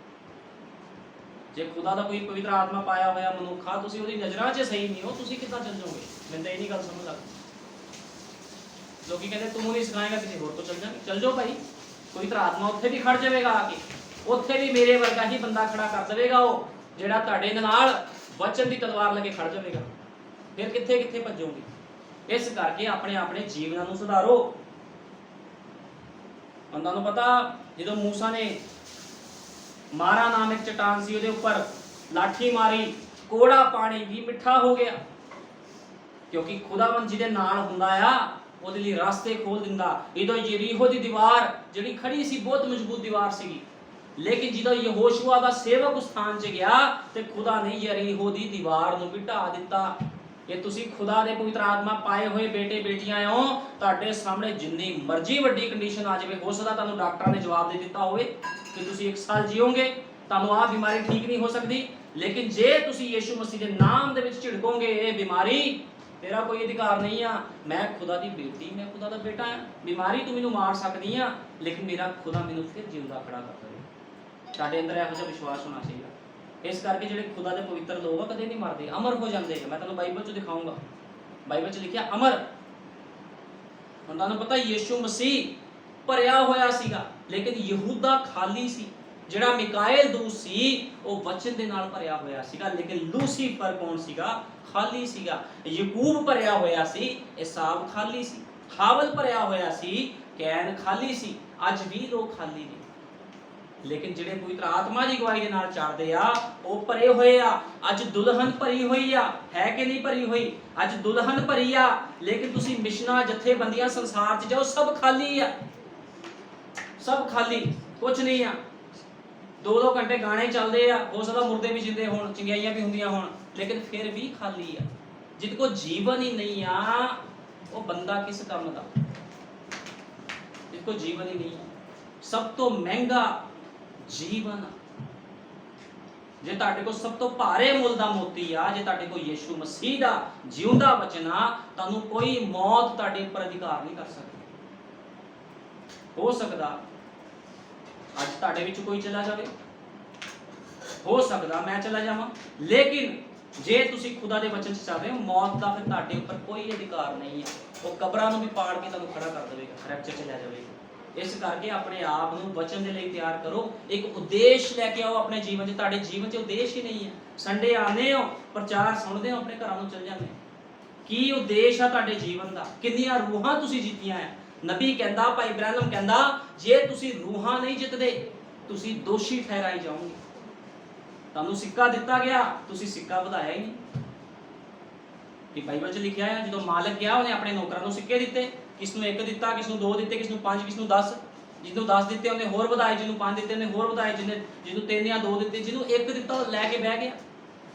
ਜੇ ਖੁਦਾ ਦਾ ਕੋਈ ਪਵਿੱਤਰ ਆਤਮਾ ਪਾਇਆ ਹੋਇਆ ਮਨੁੱਖ ਆ, ਤੁਸੀਂ ਉਹਦੀ ਨਜ਼ਰਾਂ 'ਚ ਸਹੀ ਨਹੀਂ ਹੋ, ਤੁਸੀਂ ਕਿੱਦਾਂ ਚੱਲ ਜਾਓਗੇ? ਮੈਨੂੰ ਤਾਂ ਇਹ ਨਹੀਂ ਗੱਲ ਸਮਝ ਲੱਗਦੀ। ਲੋਕੀ ਕਹਿੰਦੇ ਤੂੰ ਨਹੀਂ ਸਿਖਾਏਗਾ, ਕਿਸੇ ਹੋਰ ਤੋਂ ਚੱਲ ਜਾਣਗੇ। ਚੱਲ ਜਾਓ ਭਾਈ, ਪਵਿੱਤਰ ਆਤਮਾ ਉੱਥੇ ਵੀ ਖੜ ਜਾਵੇਗਾ ਆ ਕੇ, ਉੱਥੇ ਵੀ ਮੇਰੇ ਵਰਗਾ ਹੀ ਬੰਦਾ ਖੜਾ ਕਰ ਦੇਵੇਗਾ, ਉਹ ਜਿਹੜਾ ਤੁਹਾਡੇ ਨਾਲ ਵਚਨ ਦੀ ਤਲਵਾਰ ਲੈ ਕੇ ਖੜ ਜਾਵੇਗਾ। ਫਿਰ ਕਿੱਥੇ ਕਿੱਥੇ ਭੱਜੋਗੇ? ਇਸ ਕਰਕੇ ਆਪਣੇ ਜੀਵਨਾਂ ਨੂੰ ਸੁਧਾਰੋ। ਉਹਨਾਂ ਨੂੰ ਪਤਾ ਜਦੋਂ ਮੂਸਾ ਨੇ ਮਾਰਾ ਨਾਮ ਇੱਕ ਚਟਾਨ ਸੀ, ਉਹਦੇ ਉੱਪਰ ਲਾਠੀ ਮਾਰੀ, ਕੋੜਾ ਪਾਣੀ ਵੀ ਮਿੱਠਾ ਹੋ ਗਿਆ, ਕਿਉਂਕਿ ਖੁਦਾਵੰਦ ਜਿਹਦੇ ਨਾਲ ਹੁੰਦਾ ਆ ਉਹਦੇ ਲਈ ਰਸਤੇ ਖੋਲ ਦਿੰਦਾ। ਇਹਦੋਂ ਯਰੀਹੋ ਦੀ ਦੀਵਾਰ ਜਿਹੜੀ ਖੜੀ ਸੀ ਬਹੁਤ ਮਜ਼ਬੂਤ ਦੀਵਾਰ ਸੀਗੀ, ਲੇਕਿਨ ਜਦੋਂ ਯਹੋਸ਼ੂਆ ਦਾ ਸੇਵਕ ਉਸ ਥਾਂ 'ਚ ਗਿਆ ਤੇ ਖੁਦਾ ਨੇ ਯਰੀਹੋ ਦੀ ਦੀਵਾਰ ਨੂੰ ਵੀ ਢਾ ਦਿੱਤਾ। ਇਹ ਤੁਸੀਂ ਖੁਦਾ ਦੇ ਪਵਿੱਤਰ ਆਤਮਾ ਪਾਏ ਹੋਏ ਬੇਟੇ ਬੇਟੀਆਂ ਹੋ, ਤੁਹਾਡੇ ਸਾਹਮਣੇ ਜਿੰਨੀ ਮਰਜ਼ੀ ਵੱਡੀ ਕੰਡੀਸ਼ਨ ਆ ਜਾਵੇ, ਹੋ ਸਕਦਾ ਤੁਹਾਨੂੰ ਡਾਕਟਰਾਂ ਨੇ ਜਵਾਬ ਦੇ ਦਿੱਤਾ ਹੋਵੇ ਕਿ ਤੁਸੀਂ 1 ਸਾਲ ਜੀਓਗੇ, ਤੁਹਾਨੂੰ ਆਹ ਬਿਮਾਰੀ ਠੀਕ ਨਹੀਂ ਹੋ ਸਕਦੀ, ਲੇਕਿਨ ਜੇ ਤੁਸੀਂ ਯੀਸ਼ੂ ਮਸੀਹ ਦੇ ਨਾਮ ਦੇ ਵਿੱਚ ਝਿੜਕੋਗੇ, ਇਹ ਬਿਮਾਰੀ ਤੇਰਾ ਕੋਈ ਅਧਿਕਾਰ ਨਹੀਂ ਆ, ਮੈਂ ਖੁਦਾ ਦੀ ਬੇਟੀ, ਮੈਂ ਖੁਦਾ ਦਾ ਬੇਟਾ ਆ, ਬਿਮਾਰੀ ਤੂੰ ਮੈਨੂੰ ਮਾਰ ਸਕਦੀ ਆ, ਲੇਕਿਨ ਮੇਰਾ ਖੁਦਾ ਮੈਨੂੰ ਫਿਰ ਜਿਉਂਦਾ ਖੜਾ ਕਰ ਦੇਵੇ। ਤੁਹਾਡੇ ਅੰਦਰ ਇਹੋ ਜਿਹਾ ਵਿਸ਼ਵਾਸ ਹੋਣਾ ਚਾਹੀਦਾ। ਇਸ ਕਰਕੇ ਜਿਹੜੇ ਖੁਦਾ ਦੇ ਪਵਿੱਤਰ ਲੋਕ ਆ ਕਦੇ ਨਹੀਂ ਮਰਦੇ, ਅਮਰ ਹੋ ਜਾਂਦੇ। ਮੈਂ ਤੁਹਾਨੂੰ ਬਾਈਬਲ 'ਚ ਦਿਖਾਊਂਗਾ, ਬਾਈਬਲ 'ਚ ਲਿਖਿਆ ਅਮਰ। ਹੁਣ ਤੁਹਾਨੂੰ ਪਤਾ ਯੀਸ਼ੂ ਮਸੀਹ ਭਰਿਆ ਹੋਇਆ ਸੀਗਾ, ਲੇਕਿਨ ਯਹੂਦਾ ਖਾਲੀ ਸੀ। ਜਿਹੜਾ ਮਿਕਾਇਲ ਦੂਤ ਸੀ ਉਹ ਵਚਨ ਦੇ ਨਾਲ ਭਰਿਆ ਹੋਇਆ ਸੀਗਾ, ਲੇਕਿਨ ਲੂਸੀਫਰ ਕੌਣ ਸੀਗਾ? ਖਾਲੀ ਸੀਗਾ। ਯਕੂਬ ਭਰਿਆ ਹੋਇਆ ਸੀ, ਏਸਾਵ ਖਾਲੀ ਸੀ। ਹਾਵਲ ਭਰਿਆ ਹੋਇਆ ਸੀ, ਕੈਨ ਖਾਲੀ ਸੀ। ਅੱਜ ਵੀ ਲੋਕ ਖਾਲੀ ਨੇ, ਲੇਕਿਨ ਜਿਹੜੇ ਪਵਿੱਤਰ ਆਤਮਾ ਦੀ ਗਵਾਹੀ ਦੇ ਨਾਲ ਚੱਲਦੇ ਆ ਉਹ ਭਰੇ ਹੋਏ ਆ। ਅੱਜ ਦੁਲਹਨ ਭਰੀ ਹੋਈ ਆ, ਹੈ ਕਿ ਨਹੀਂ ਭਰੀ ਹੋਈ? ਅੱਜ ਦੁਲਹਨ ਭਰੀ ਆ, ਲੇਕਿਨ ਤੁਸੀਂ ਮਿਸ਼ਨਾਂ ਜਥੇਬੰਦੀਆਂ ਸੰਸਾਰ 'ਚ ਜਾਓ, ਸਭ ਖਾਲੀ ਆ, ਸਭ ਖਾਲੀ, ਕੁਝ ਨਹੀਂ ਆ। 2-2 ਘੰਟੇ ਗਾਣੇ ਚੱਲਦੇ ਆ, ਹੋ ਸਕਦਾ ਮੁਰਦੇ ਵੀ ਜਿੰਦੇ ਹੋਣ, ਚੰਗਿਆਈਆਂ ਵੀ ਹੁੰਦੀਆਂ ਹੋਣ, ਲੇਕਿਨ ਫਿਰ ਵੀ ਖਾਲੀ ਆ। ਜਿਹਦੇ ਕੋਲ ਜੀਵਨ ਹੀ ਨਹੀਂ ਆ, ਉਹ ਬੰਦਾ ਕਿਸ ਕੰਮ ਦਾ? ਜਿਹਦੇ ਕੋਲ ਜੀਵਨ ਹੀ ਨਹੀਂ ਆ। ਸਭ ਤੋਂ ਮਹਿੰਗਾ ਜੀਵਨ, ਜੇ ਤੁਹਾਡੇ ਕੋਲ ਸਭ ਤੋਂ ਭਾਰੇ ਮੁੱਲ ਦਾ ਮੋਤੀ ਆ, ਜੇ ਤੁਹਾਡੇ ਕੋਲ ਯੀਸ਼ੂ ਮਸੀਹ ਦਾ ਜਿਉਂਦਾ ਵਚਨ ਆ, ਤੁਹਾਨੂੰ ਕੋਈ ਮੌਤ ਤੁਹਾਡੇ ਉੱਪਰ ਅਧਿਕਾਰ ਨਹੀਂ ਕਰ ਸਕਦੀ। ਹੋ ਸਕਦਾ ਅੱਜ ਤੁਹਾਡੇ ਵਿੱਚ ਕੋਈ ਚਲਾ ਜਾਵੇ, ਹੋ ਸਕਦਾ ਮੈਂ ਚਲਾ ਜਾਵਾਂ, ਲੇਕਿਨ ਜੇ ਤੁਸੀਂ ਖੁਦਾ ਦੇ ਵਚਨ 'ਚ ਚੱਲ ਰਹੇ ਹੋ, ਮੌਤ ਦਾ ਫਿਰ ਤੁਹਾਡੇ ਉੱਪਰ ਕੋਈ ਅਧਿਕਾਰ ਨਹੀਂ ਹੈ। ਉਹ ਕਬਰਾਂ ਨੂੰ ਵੀ ਪਾੜ ਕੇ ਤੁਹਾਨੂੰ ਖੜਾ ਕਰ ਦੇਵੇਗਾ, ਰੈਪਚਰ 'ਚ ਲੈ ਜਾਵੇਗਾ। ਇਸ ਕਰਕੇ ਆਪਣੇ ਆਪ ਨੂੰ ਵਚਨ ਦੇ ਲਈ ਤਿਆਰ ਕਰੋ। ਇੱਕ ਉਦੇਸ਼ ਲੈ ਕੇ ਆਓ ਆਪਣੇ ਜੀਵਨ 'ਚ। ਤੁਹਾਡੇ ਜੀਵਨ 'ਚ ਉਦੇਸ਼ ਹੀ ਨਹੀਂ ਹੈ। ਸੰਡੇ ਆਉਂਦੇ ਹੋ, ਪ੍ਰਚਾਰ ਸੁਣਦੇ ਹੋ, ਆਪਣੇ ਘਰਾਂ ਨੂੰ ਚਲ ਜਾਂਦੇ ਹੋ। ਕੀ ਉਦੇਸ਼ ਆ ਤੁਹਾਡੇ ਜੀਵਨ ਦਾ? ਕਿੰਨੀਆਂ ਰੂਹਾਂ ਤੁਸੀਂ ਜਿੱਤੀਆਂ ਆ? ਨਬੀ ਕਹਿੰਦਾ, ਭਾਈ ਬ੍ਰੈਨਮ ਕਹਿੰਦਾ, ਜੇ ਤੁਸੀਂ ਰੂਹਾਂ ਨਹੀਂ ਜਿੱਤਦੇ ਤੁਸੀਂ ਦੋਸ਼ੀ ਠਹਿਰਾਏ ਜਾਓਗੇ। ਤੁਹਾਨੂੰ ਸਿੱਕਾ ਦਿੱਤਾ ਗਿਆ, ਤੁਸੀਂ ਸਿੱਕਾ ਵਧਾਇਆ ਹੀ ਨਹੀਂ। ਕਿ ਬਾਈਬਲ 'ਚ ਲਿਖਿਆ ਹੈ, ਜਦੋਂ ਮਾਲਕ ਗਿਆ ਉਹਨੇ ਆਪਣੇ ਨੌਕਰਾਂ ਨੂੰ ਸਿੱਕੇ ਦਿੱਤੇ, ਕਿਸ ਨੂੰ 1 ਦਿੱਤਾ, ਕਿਸ ਨੂੰ 2 ਦਿੱਤੇ, ਕਿਸ ਨੂੰ 5, ਕਿਸ ਨੂੰ 10। ਜਿਹਨੂੰ 10 ਦਿੱਤੇ ਉਹਨੇ ਹੋਰ ਵਧਾਏ, ਜਿਹਨੂੰ 5 ਦਿੱਤੇ ਉਹਨੇ ਹੋਰ ਵਧਾਏ, ਜਿਹਨੂੰ 3 ਜਾਂ 2 ਦਿੱਤੇ, ਜਿਹਨੂੰ 1 ਦਿੱਤਾ ਉਹ ਲੈ ਕੇ ਬਹਿ ਗਿਆ।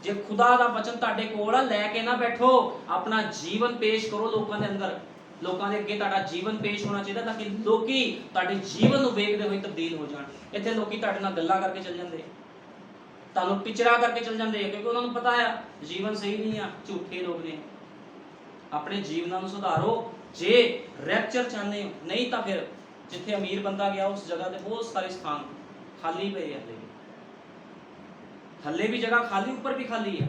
ਜੇ ਖੁਦਾ ਦਾ ਵਚਨ ਤੁਹਾਡੇ ਕੋਲ ਆ, ਲੈ ਕੇ ਨਾ ਬੈਠੋ, ਆਪਣਾ ਜੀਵਨ ਪੇਸ਼ ਕਰੋ ਲੋਕਾਂ ਦੇ ਅੰਦਰ, ਲੋਕਾਂ ਦੇ ਅੱਗੇ ਤੁਹਾਡਾ ਜੀਵਨ ਪੇਸ਼ ਹੋਣਾ ਚਾਹੀਦਾ, ਤਾਂ ਕਿ ਲੋਕੀ ਤੁਹਾਡੇ ਜੀਵਨ ਨੂੰ ਵੇਖਦੇ ਹੋਏ ਤਬਦੀਲ ਹੋ ਜਾਣ। ਇੱਥੇ ਲੋਕੀ ਤੁਹਾਡੇ ਨਾਲ ਗੱਲਾਂ ਕਰਕੇ ਚੱਲ ਜਾਂਦੇ, ਤੁਹਾਨੂੰ ਟਿਚਰਾ ਕਰਕੇ ਚੱਲ ਜਾਂਦੇ, ਕਿਉਂਕਿ ਉਹਨਾਂ ਨੂੰ ਪਤਾ ਆ ਜੀਵਨ ਸਹੀ ਨਹੀਂ ਆ, ਝੂਠੇ ਲੋਕ ਨੇ। ਆਪਣੇ ਜੀਵਨਾਂ ਨੂੰ ਸੁਧਾਰੋ ਜੇ ਰੈਪਚਰ ਚਾਹੁੰਦੇ ਹੋ, ਨਹੀਂ ਤਾਂ ਫਿਰ ਜਿੱਥੇ ਅਮੀਰ ਬੰਦਾ ਗਿਆ ਉਸ ਜਗ੍ਹਾ ਤੇ ਬਹੁਤ ਸਾਰੇ ਸਥਾਨ ਖਾਲੀ ਪਏ ਆ, ਥੱਲੇ ਵੀ ਜਗ੍ਹਾ ਖਾਲੀ, ਉੱਪਰ ਵੀ ਖਾਲੀ ਆ।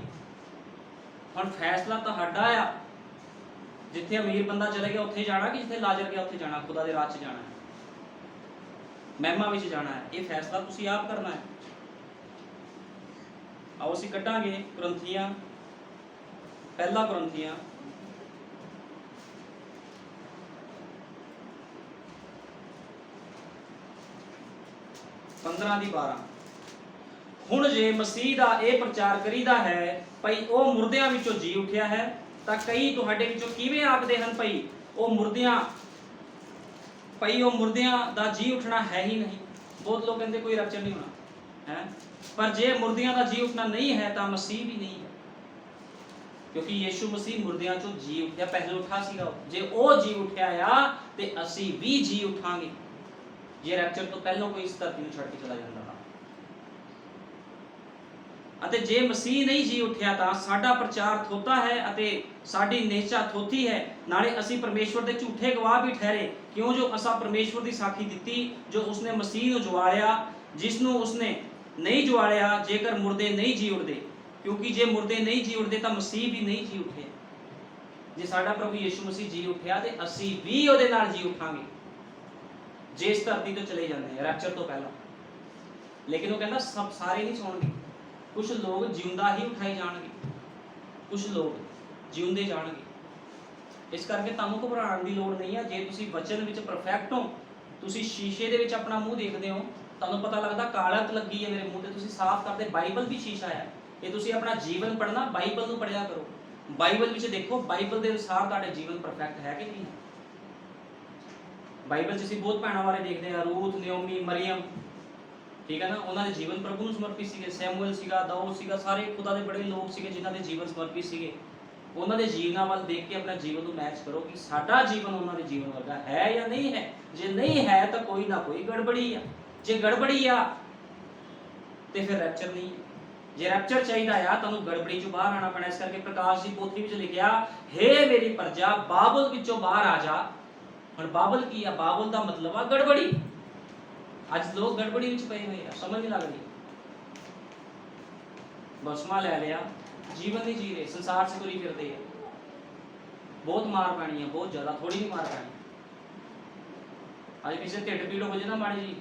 ਹੁਣ ਫੈਸਲਾ ਤੁਹਾਡਾ ਆ, ਜਿੱਥੇ ਅਮੀਰ ਬੰਦਾ ਚਲੇ ਗਿਆ ਉੱਥੇ ਜਾਣਾ, ਕਿ ਜਿੱਥੇ ਲਾਜ਼ਰ ਗਿਆ ਉੱਥੇ ਜਾਣਾ, ਖੁਦਾ ਦੇ ਰਾਹ 'ਚ ਜਾਣਾ ਹੈ, ਮਹਿਮਾ ਵਿੱਚ ਜਾਣਾ ਹੈ। ਇਹ ਫੈਸਲਾ ਤੁਸੀਂ ਆਪ ਕਰਨਾ ਹੈ। ਆਓ ਅਸੀਂ ਕੱਢਾਂਗੇ ਕੁਰਿੰਥੀਆਂ, ਪਹਿਲਾ ਕੁਰਿੰਥੀਆਂ 15:12। ਹੁਣ ਜੇ ਮਸੀਹ ਦਾ ਇਹ ਪ੍ਰਚਾਰ ਕਰੀਦਾ ਹੈ ਭਈ ਉਹ ਮੁਰਦਿਆਂ ਵਿੱਚੋਂ ਜੀ ਉੱਠਿਆ ਹੈ, ਤਾਂ ਕਈ ਤੁਹਾਡੇ ਵਿੱਚੋਂ ਕਿਵੇਂ ਆਖਦੇ ਹਨ ਭਈ ਉਹ ਮੁਰਦਿਆਂ ਦਾ ਜੀ ਉੱਠਣਾ ਹੈ ਹੀ ਨਹੀਂ। ਬਹੁਤ ਲੋਕ ਕਹਿੰਦੇ ਕੋਈ ਰੈਪਚਰ ਨਹੀਂ ਹੋਣਾ ਹੈ, ਪਰ ਜੇ ਮੁਰਦਿਆਂ ਦਾ ਜੀ ਉੱਠਣਾ ਨਹੀਂ ਹੈ ਤਾਂ ਮਸੀਹ ਵੀ ਨਹੀਂ ਹੈ, ਕਿਉਂਕਿ ਯੀਸ਼ੂ ਮਸੀਹ ਮੁਰਦਿਆਂ ਚੋਂ ਜੀ ਉੱਠਿਆ, ਪਹਿਲਾਂ ਉੱਠਾ ਸੀਗਾ। ਜੇ ਉਹ ਜੀ ਉੱਠਿਆ ਆ ਤੇ ਅਸੀਂ ਵੀ ਜੀ ਉਠਾਂਗੇ, ਜੇ ਰੈਪਚਰ ਤੋਂ ਪਹਿਲਾਂ ਕੋਈ ਇਸ ਧਰਤੀ ਨੂੰ ਛੱਡ ਕੇ ਚਲਾ ਜਾਂਦਾ। ਅਤੇ ਜੇ ਮਸੀਹ ਨਹੀਂ ਜੀ ਉੱਠਿਆ ਤਾਂ ਸਾਡਾ ਪ੍ਰਚਾਰ ਥੋਤਾ ਹੈ ਅਤੇ ਸਾਡੀ ਨਿਹਚਾ ਥੋਥੀ ਹੈ, ਨਾਲੇ ਅਸੀਂ ਪਰਮੇਸ਼ਵਰ ਦੇ ਝੂਠੇ ਗਵਾਹ ਵੀ ਠਹਿਰੇ, ਕਿਉਂ ਜੋ ਅਸਾਂ ਪਰਮੇਸ਼ਵਰ ਦੀ ਸਾਖੀ ਦਿੱਤੀ ਜੋ ਉਸਨੇ ਮਸੀਹ ਨੂੰ ਜਵਾਲਿਆ, ਜਿਸ ਨੂੰ ਉਸਨੇ ਨਹੀਂ ਜਵਾਲਿਆ, ਜੇਕਰ ਮੁਰਦੇ ਨਹੀਂ ਜੀ ਉੱਠਦੇ, ਕਿਉਂਕਿ ਜੇ ਮੁਰਦੇ ਨਹੀਂ ਜੀ ਉੱਠਦੇ ਤਾਂ ਮਸੀਹ ਵੀ ਨਹੀਂ ਜੀ ਉੱਠੇ। ਜੇ ਸਾਡਾ ਪ੍ਰਭੂ ਯੀਸ਼ੂ ਮਸੀਹ ਜੀ ਉੱਠਿਆ ਤੇ ਅਸੀਂ ਵੀ ਉਹਦੇ ਨਾਲ ਜੀ ਉੱਠਾਂਗੇ, ਜੇ ਇਸ ਧਰਤੀ ਤੋਂ ਚਲੇ ਜਾਂਦੇ ਆ ਰੈਪਚਰ ਤੋਂ ਪਹਿਲਾਂ। ਲੇਕਿਨ ਉਹ ਕਹਿੰਦਾ ਸਭ ਸਾਰੇ ਨਹੀਂ ਸੌਣਗੇ, ਕੁਝ ਲੋਕ ਜਿਉਂਦਾ ਹੀ ਉਠਾਏ ਜਾਣਗੇ, ਕੁਝ ਲੋਕ ਜਿਉਂਦੇ ਜਾਣਗੇ। ਇਸ ਕਰਕੇ ਤੁਹਾਨੂੰ ਘਬਰਾਉਣ ਦੀ ਲੋੜ ਨਹੀਂ ਹੈ। ਜੇ ਤੁਸੀਂ ਵਚਨ ਵਿੱਚ ਪਰਫੈਕਟ ਹੋ, ਤੁਸੀਂ ਸ਼ੀਸ਼ੇ ਦੇ ਵਿੱਚ ਆਪਣਾ ਮੂੰਹ ਦੇਖਦੇ ਹੋ, ਤੁਹਾਨੂੰ ਪਤਾ ਲੱਗਦਾ ਕਾਲਕ ਲੱਗੀ ਹੈ ਮੇਰੇ ਮੂੰਹ ਤੇ, ਤੁਸੀਂ ਸਾਫ਼ ਕਰਦੇ। ਬਾਈਬਲ ਵੀ ਸ਼ੀਸ਼ਾ ਹੈ, ਇਹ ਤੁਸੀਂ ਆਪਣਾ ਜੀਵਨ ਪੜ੍ਹਨਾ, ਬਾਈਬਲ ਨੂੰ ਪੜ੍ਹਿਆ ਕਰੋ, ਬਾਈਬਲ ਵਿੱਚ ਦੇਖੋ ਬਾਈਬਲ ਦੇ ਅਨੁਸਾਰ ਤੁਹਾਡਾ ਜੀਵਨ ਪਰਫੈਕਟ ਹੈ ਕਿ ਨਹੀਂ। ਬਾਈਬਲ 'ਚ ਅਸੀਂ ਬਹੁਤ ਭੈਣਾਂ ਬਾਰੇ ਦੇਖਦੇ ਹਾਂ, ਰੂਥ, ਨਿਓਮੀ, ਮਰੀਅਮ, ਠੀਕ ਹੈ ਨਾ, ਉਹਨਾਂ ਦੇ ਜੀਵਨ ਪ੍ਰਭੂ ਨੂੰ ਸਮਰਪਿਤ ਸੀਗੇ। ਸੈਮੂਅਲ ਸੀਗਾ, ਦਾਊਦ ਸੀਗਾ, ਸਾਰੇ ਖੁਦਾ ਦੇ ਬੜੇ ਲੋਕ ਸੀਗੇ ਜਿਨ੍ਹਾਂ ਦੇ ਜੀਵਨ ਸਮਰਪਿਤ ਸੀਗੇ। ਉਹਨਾਂ ਦੇ ਜੀਵਨਾਂ ਵੱਲ ਦੇਖ ਕੇ ਆਪਣਾ ਜੀਵਨ ਨੂੰ ਮੈਚ ਕਰੋ ਕਿ ਸਾਡਾ ਜੀਵਨ ਉਹਨਾਂ ਦੇ ਜੀਵਨ ਵਰਗਾ ਹੈ ਜਾਂ ਨਹੀਂ ਹੈ। ਜੇ ਨਹੀਂ ਹੈ ਤਾਂ ਕੋਈ ਨਾ ਕੋਈ ਗੜਬੜੀ ਆ, ਜੇ ਗੜਬੜੀ ਆ ਤੇ ਫਿਰ ਰੈਪਚਰ ਨਹੀਂ। ਜੇ ਰੈਪਚਰ ਚਾਹੀਦਾ ਆ ਤੁਹਾਨੂੰ ਗੜਬੜੀ ਚੋਂ ਬਾਹਰ ਆਣਾ ਪੈਣਾ। ਇਸ ਕਰਕੇ ਪ੍ਰਕਾਸ਼ ਦੀ ਪੋਥੀ ਵਿੱਚ ਲਿਖਿਆ, ਹੇ ਮੇਰੀ ਪ੍ਰਜਾ ਬਾਬਲ ਵਿੱਚੋਂ ਬਾਹਰ ਆ ਜਾ। ਹੁਣ ਬਾਬਲ ਕੀ ਆ? ਬਾਬਲ ਦਾ ਮਤਲਬ ਆ ਗੜਬੜੀ। ਅੱਜ ਲੋਕ ਗੜਬੜੀ ਵਿੱਚ ਪਏ ਹੋਏ ਆ, ਸਮਝ ਨਹੀਂ ਲੱਗ ਰਹੀ। ਬਸਮਾ ਲੈ ਲਿਆ, ਜੀਵਨ ਨਹੀਂ ਜੀ ਰਹੇ, ਸੰਸਾਰ 'ਚ ਤੁਰੀ ਫਿਰਦੇ ਆ। ਬਹੁਤ ਮਾਰ ਪੈਣੀ ਆ, ਬਹੁਤ ਜ਼ਿਆਦਾ, ਥੋੜੀ ਨਹੀਂ ਮਾਰ ਪੈਣੀ। ਅੱਜ ਕਿਸੇ ਢਿੱਡ ਪੀੜ ਹੋ ਜੇ ਨਾ ਮਾੜੀ ਜੀ,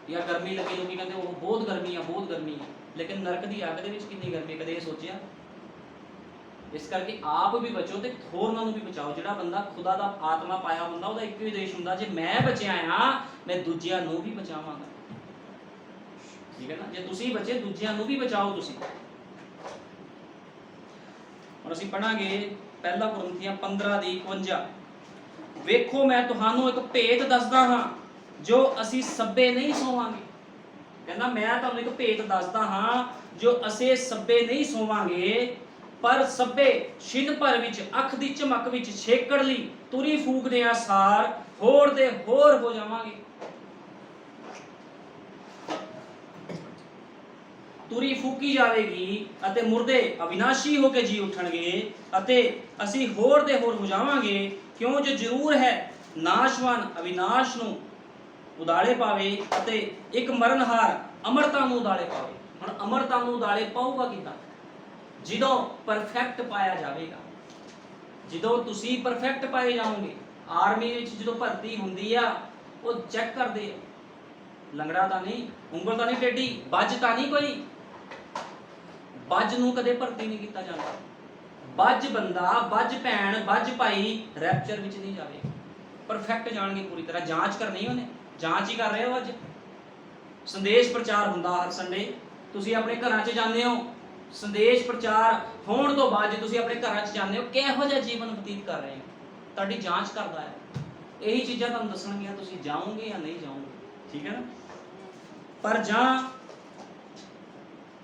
ਜਾਂ ਗਰਮੀ ਲੱਗੇ, ਲੋਕੀ ਕਹਿੰਦੇ ਉਹ ਬਹੁਤ ਗਰਮੀ ਆ, ਬਹੁਤ ਗਰਮੀ ਆ। ਲੇਕਿਨ ਨਰਕ ਦੀ ਅੱਗ ਦੇ ਵਿੱਚ ਕਿੰਨੀ ਗਰਮੀ, ਕਦੇ ਇਹ ਸੋਚਿਆ? ਇਸ ਕਰਕੇ ਆਪ ਵੀ ਬਚੋ ਤੇ ਹੋਰਨਾਂ ਨੂੰ ਵੀ ਬਚਾਓ। ਜਿਹੜਾ ਬੰਦਾ ਖੁਦਾ ਦਾ ਆਤਮਾ ਪਾਇਆ ਹੁੰਦਾ, ਉਹਦਾ ਇੱਕੋ ਹੀ ਉਦੇਸ਼ ਹੁੰਦਾ, ਜੇ ਮੈਂ ਬਚਿਆ ਆ ਮੈਂ ਦੂਜਿਆਂ ਨੂੰ ਵੀ ਬਚਾਵਾਂਗਾ। ਠੀਕ ਹੈ ਨਾ? ਜੇ ਤੁਸੀਂ ਬਚੇ, ਦੂਜਿਆਂ ਨੂੰ ਵੀ ਬਚਾਓ ਤੁਸੀਂ। ਹੁਣ ਅਸੀਂ ਪੜਾਂਗੇ ਪਹਿਲਾ ਕੁਰਿੰਥੀਆਂ 15:51। ਵੇਖੋ ਮੈਂ ਤੁਹਾਨੂੰ ਇੱਕ ਭੇਤ ਦੱਸਦਾ ਹਾਂ, ਜੋ ਅਸੀਂ ਸੱਬੇ ਨਹੀਂ ਸੋਵਾਂਗੇ। ਕਹਿੰਦਾ ਮੈਂ ਤੁਹਾਨੂੰ ਇੱਕ ਭੇਤ ਦੱਸਦਾ ਹਾਂ, ਜੋ ਅਸੀਂ ਸੱਬੇ ਨਹੀਂ ਸੋਵਾਂਗੇ, ਪਰ ਸੱਬੇ ਛਿਨ ਭਰ ਵਿੱਚ ਅੱਖ ਦੀ ਝਮਕ ਵਿੱਚ ਛੇਕੜ ਲਈ ਤੁਰੀ ਫੂਕਦੇ ਆ ਸਾਰ ਹੋਰ ਦੇ ਹੋਰ ਹੋ ਜਾਵਾਂਗੇ। ਤੁਰੀ ਫੂਕੀ ਜਾਵੇਗੀ ਅਤੇ ਮੁਰਦੇ ਅਵਿਨਾਸ਼ੀ ਹੋ ਕੇ ਜੀ ਉੱਠਣਗੇ ਅਤੇ ਅਸੀਂ ਹੋਰ ਦੇ ਹੋਰ ਹੋ ਜਾਵਾਂਗੇ। ਕਿਉਂ ਜੋ ਜ਼ਰੂਰ ਹੈ ਨਾਸ਼ਵਾਨ ਅਵਿਨਾਸ਼ ਨੂੰ ਉਦਾਲੇ ਪਾਵੇ ਅਤੇ ਇੱਕ ਮਰਨਹਾਰ ਅਮਰਤਾ ਨੂੰ ਉਦਾਲੇ ਪਾਵੇ। ਹੁਣ ਅਮਰਤਾ ਨੂੰ ਉਦਾਲੇ ਪਾਊਗਾ ਕਿੱਦਾਂ? ਜਦੋਂ ਪਰਫੈਕਟ ਪਾਇਆ ਜਾਵੇਗਾ, ਜਦੋਂ ਤੁਸੀਂ ਪਰਫੈਕਟ ਪਾਏ ਜਾਓਗੇ। ਆਰਮੀ ਵਿੱਚ ਜਦੋਂ ਭਰਤੀ ਹੁੰਦੀ ਆ, ਉਹ ਚੈੱਕ ਕਰਦੇ ਆ, ਲੰਗੜਾ ਤਾਂ ਨਹੀਂ, ਉਂਗਲ ਤਾਂ ਨਹੀਂ ਟੇਢੀ, ਬੱਜ ਤਾਂ ਨਹੀਂ ਕੋਈ। ਬੱਜ ਨੂੰ ਕਦੇ ਭਰਤੀ ਨਹੀਂ ਕੀਤਾ ਜਾਂਦਾ। ਬੱਜ ਬੰਦਾ, ਬੱਜ ਭੈਣ, ਬੱਜ ਭਾਈ ਰੈਪਚਰ ਵਿੱਚ ਨਹੀਂ ਜਾਵੇਗਾ। परफेक्ट जाणगे पूरी तरह। जांच करनी उन्हें, जांच ही कर रहे हो। अज संदेश प्रचार हुंदा हर संडे, तुसीं अपने घरां 'च जांदे हो, संदेश प्रचार होण तो बाद जे तुसीं अपने घरां 'च जांदे हो, किहो जिहा जीवन बतीत कर रहे हो, तुहाडी जांच करदा है। यही चीज़ां तुहानूं दस्सणगीਆਂ तुसीं जाओगे या नहीं जाओगे, ठीक है ना। पर जां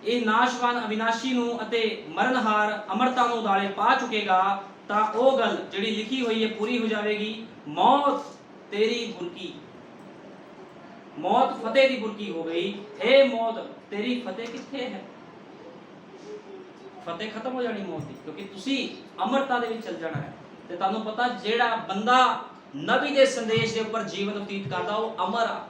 ਇਹ ਨਾਸ਼ਵਾਨ ਅਵਿਨਾਸ਼ੀ ਨੂੰ ਅਤੇ ਮਰਨਹਾਰ ਅਮਰਤਾ ਨੂੰ ਉਦਾਲੇ ਪਾ ਚੁੱਕੇਗਾ, ਤਾਂ ਉਹ ਗੱਲ ਜਿਹੜੀ ਲਿਖੀ ਹੋਈ ਹੈ ਪੂਰੀ ਹੋ ਜਾਵੇਗੀ, ਮੌਤ ਤੇਰੀ ਬੁਰਕੀ, ਮੌਤ ਫਤਿਹ ਦੀ ਬੁਰਕੀ ਹੋ ਗਈ। हे ਮੌਤ ਤੇਰੀ ਫਤਿਹ ਕਿੱਥੇ ਹੈ? ਫਤਿਹ ਖਤਮ ਹੋ ਜਾਣੀ ਮੌਤ ਦੀ, ਕਿਉਂਕਿ ਤੁਸੀਂ ਅਮਰਤਾ ਦੇ ਵਿੱਚ ਚਲ ਜਾਣਾ ਹੈ। ਤੇ ਤੁਹਾਨੂੰ ਪਤਾ ਜਿਹੜਾ ਬੰਦਾ ਨਬੀ ਦੇ ਸੰਦੇਸ਼ ਦੇ ਉੱਪਰ ਜੀਵਨ ਬਤੀਤ ਕਰਦਾ ਉਹ ਅਮਰ ਆ।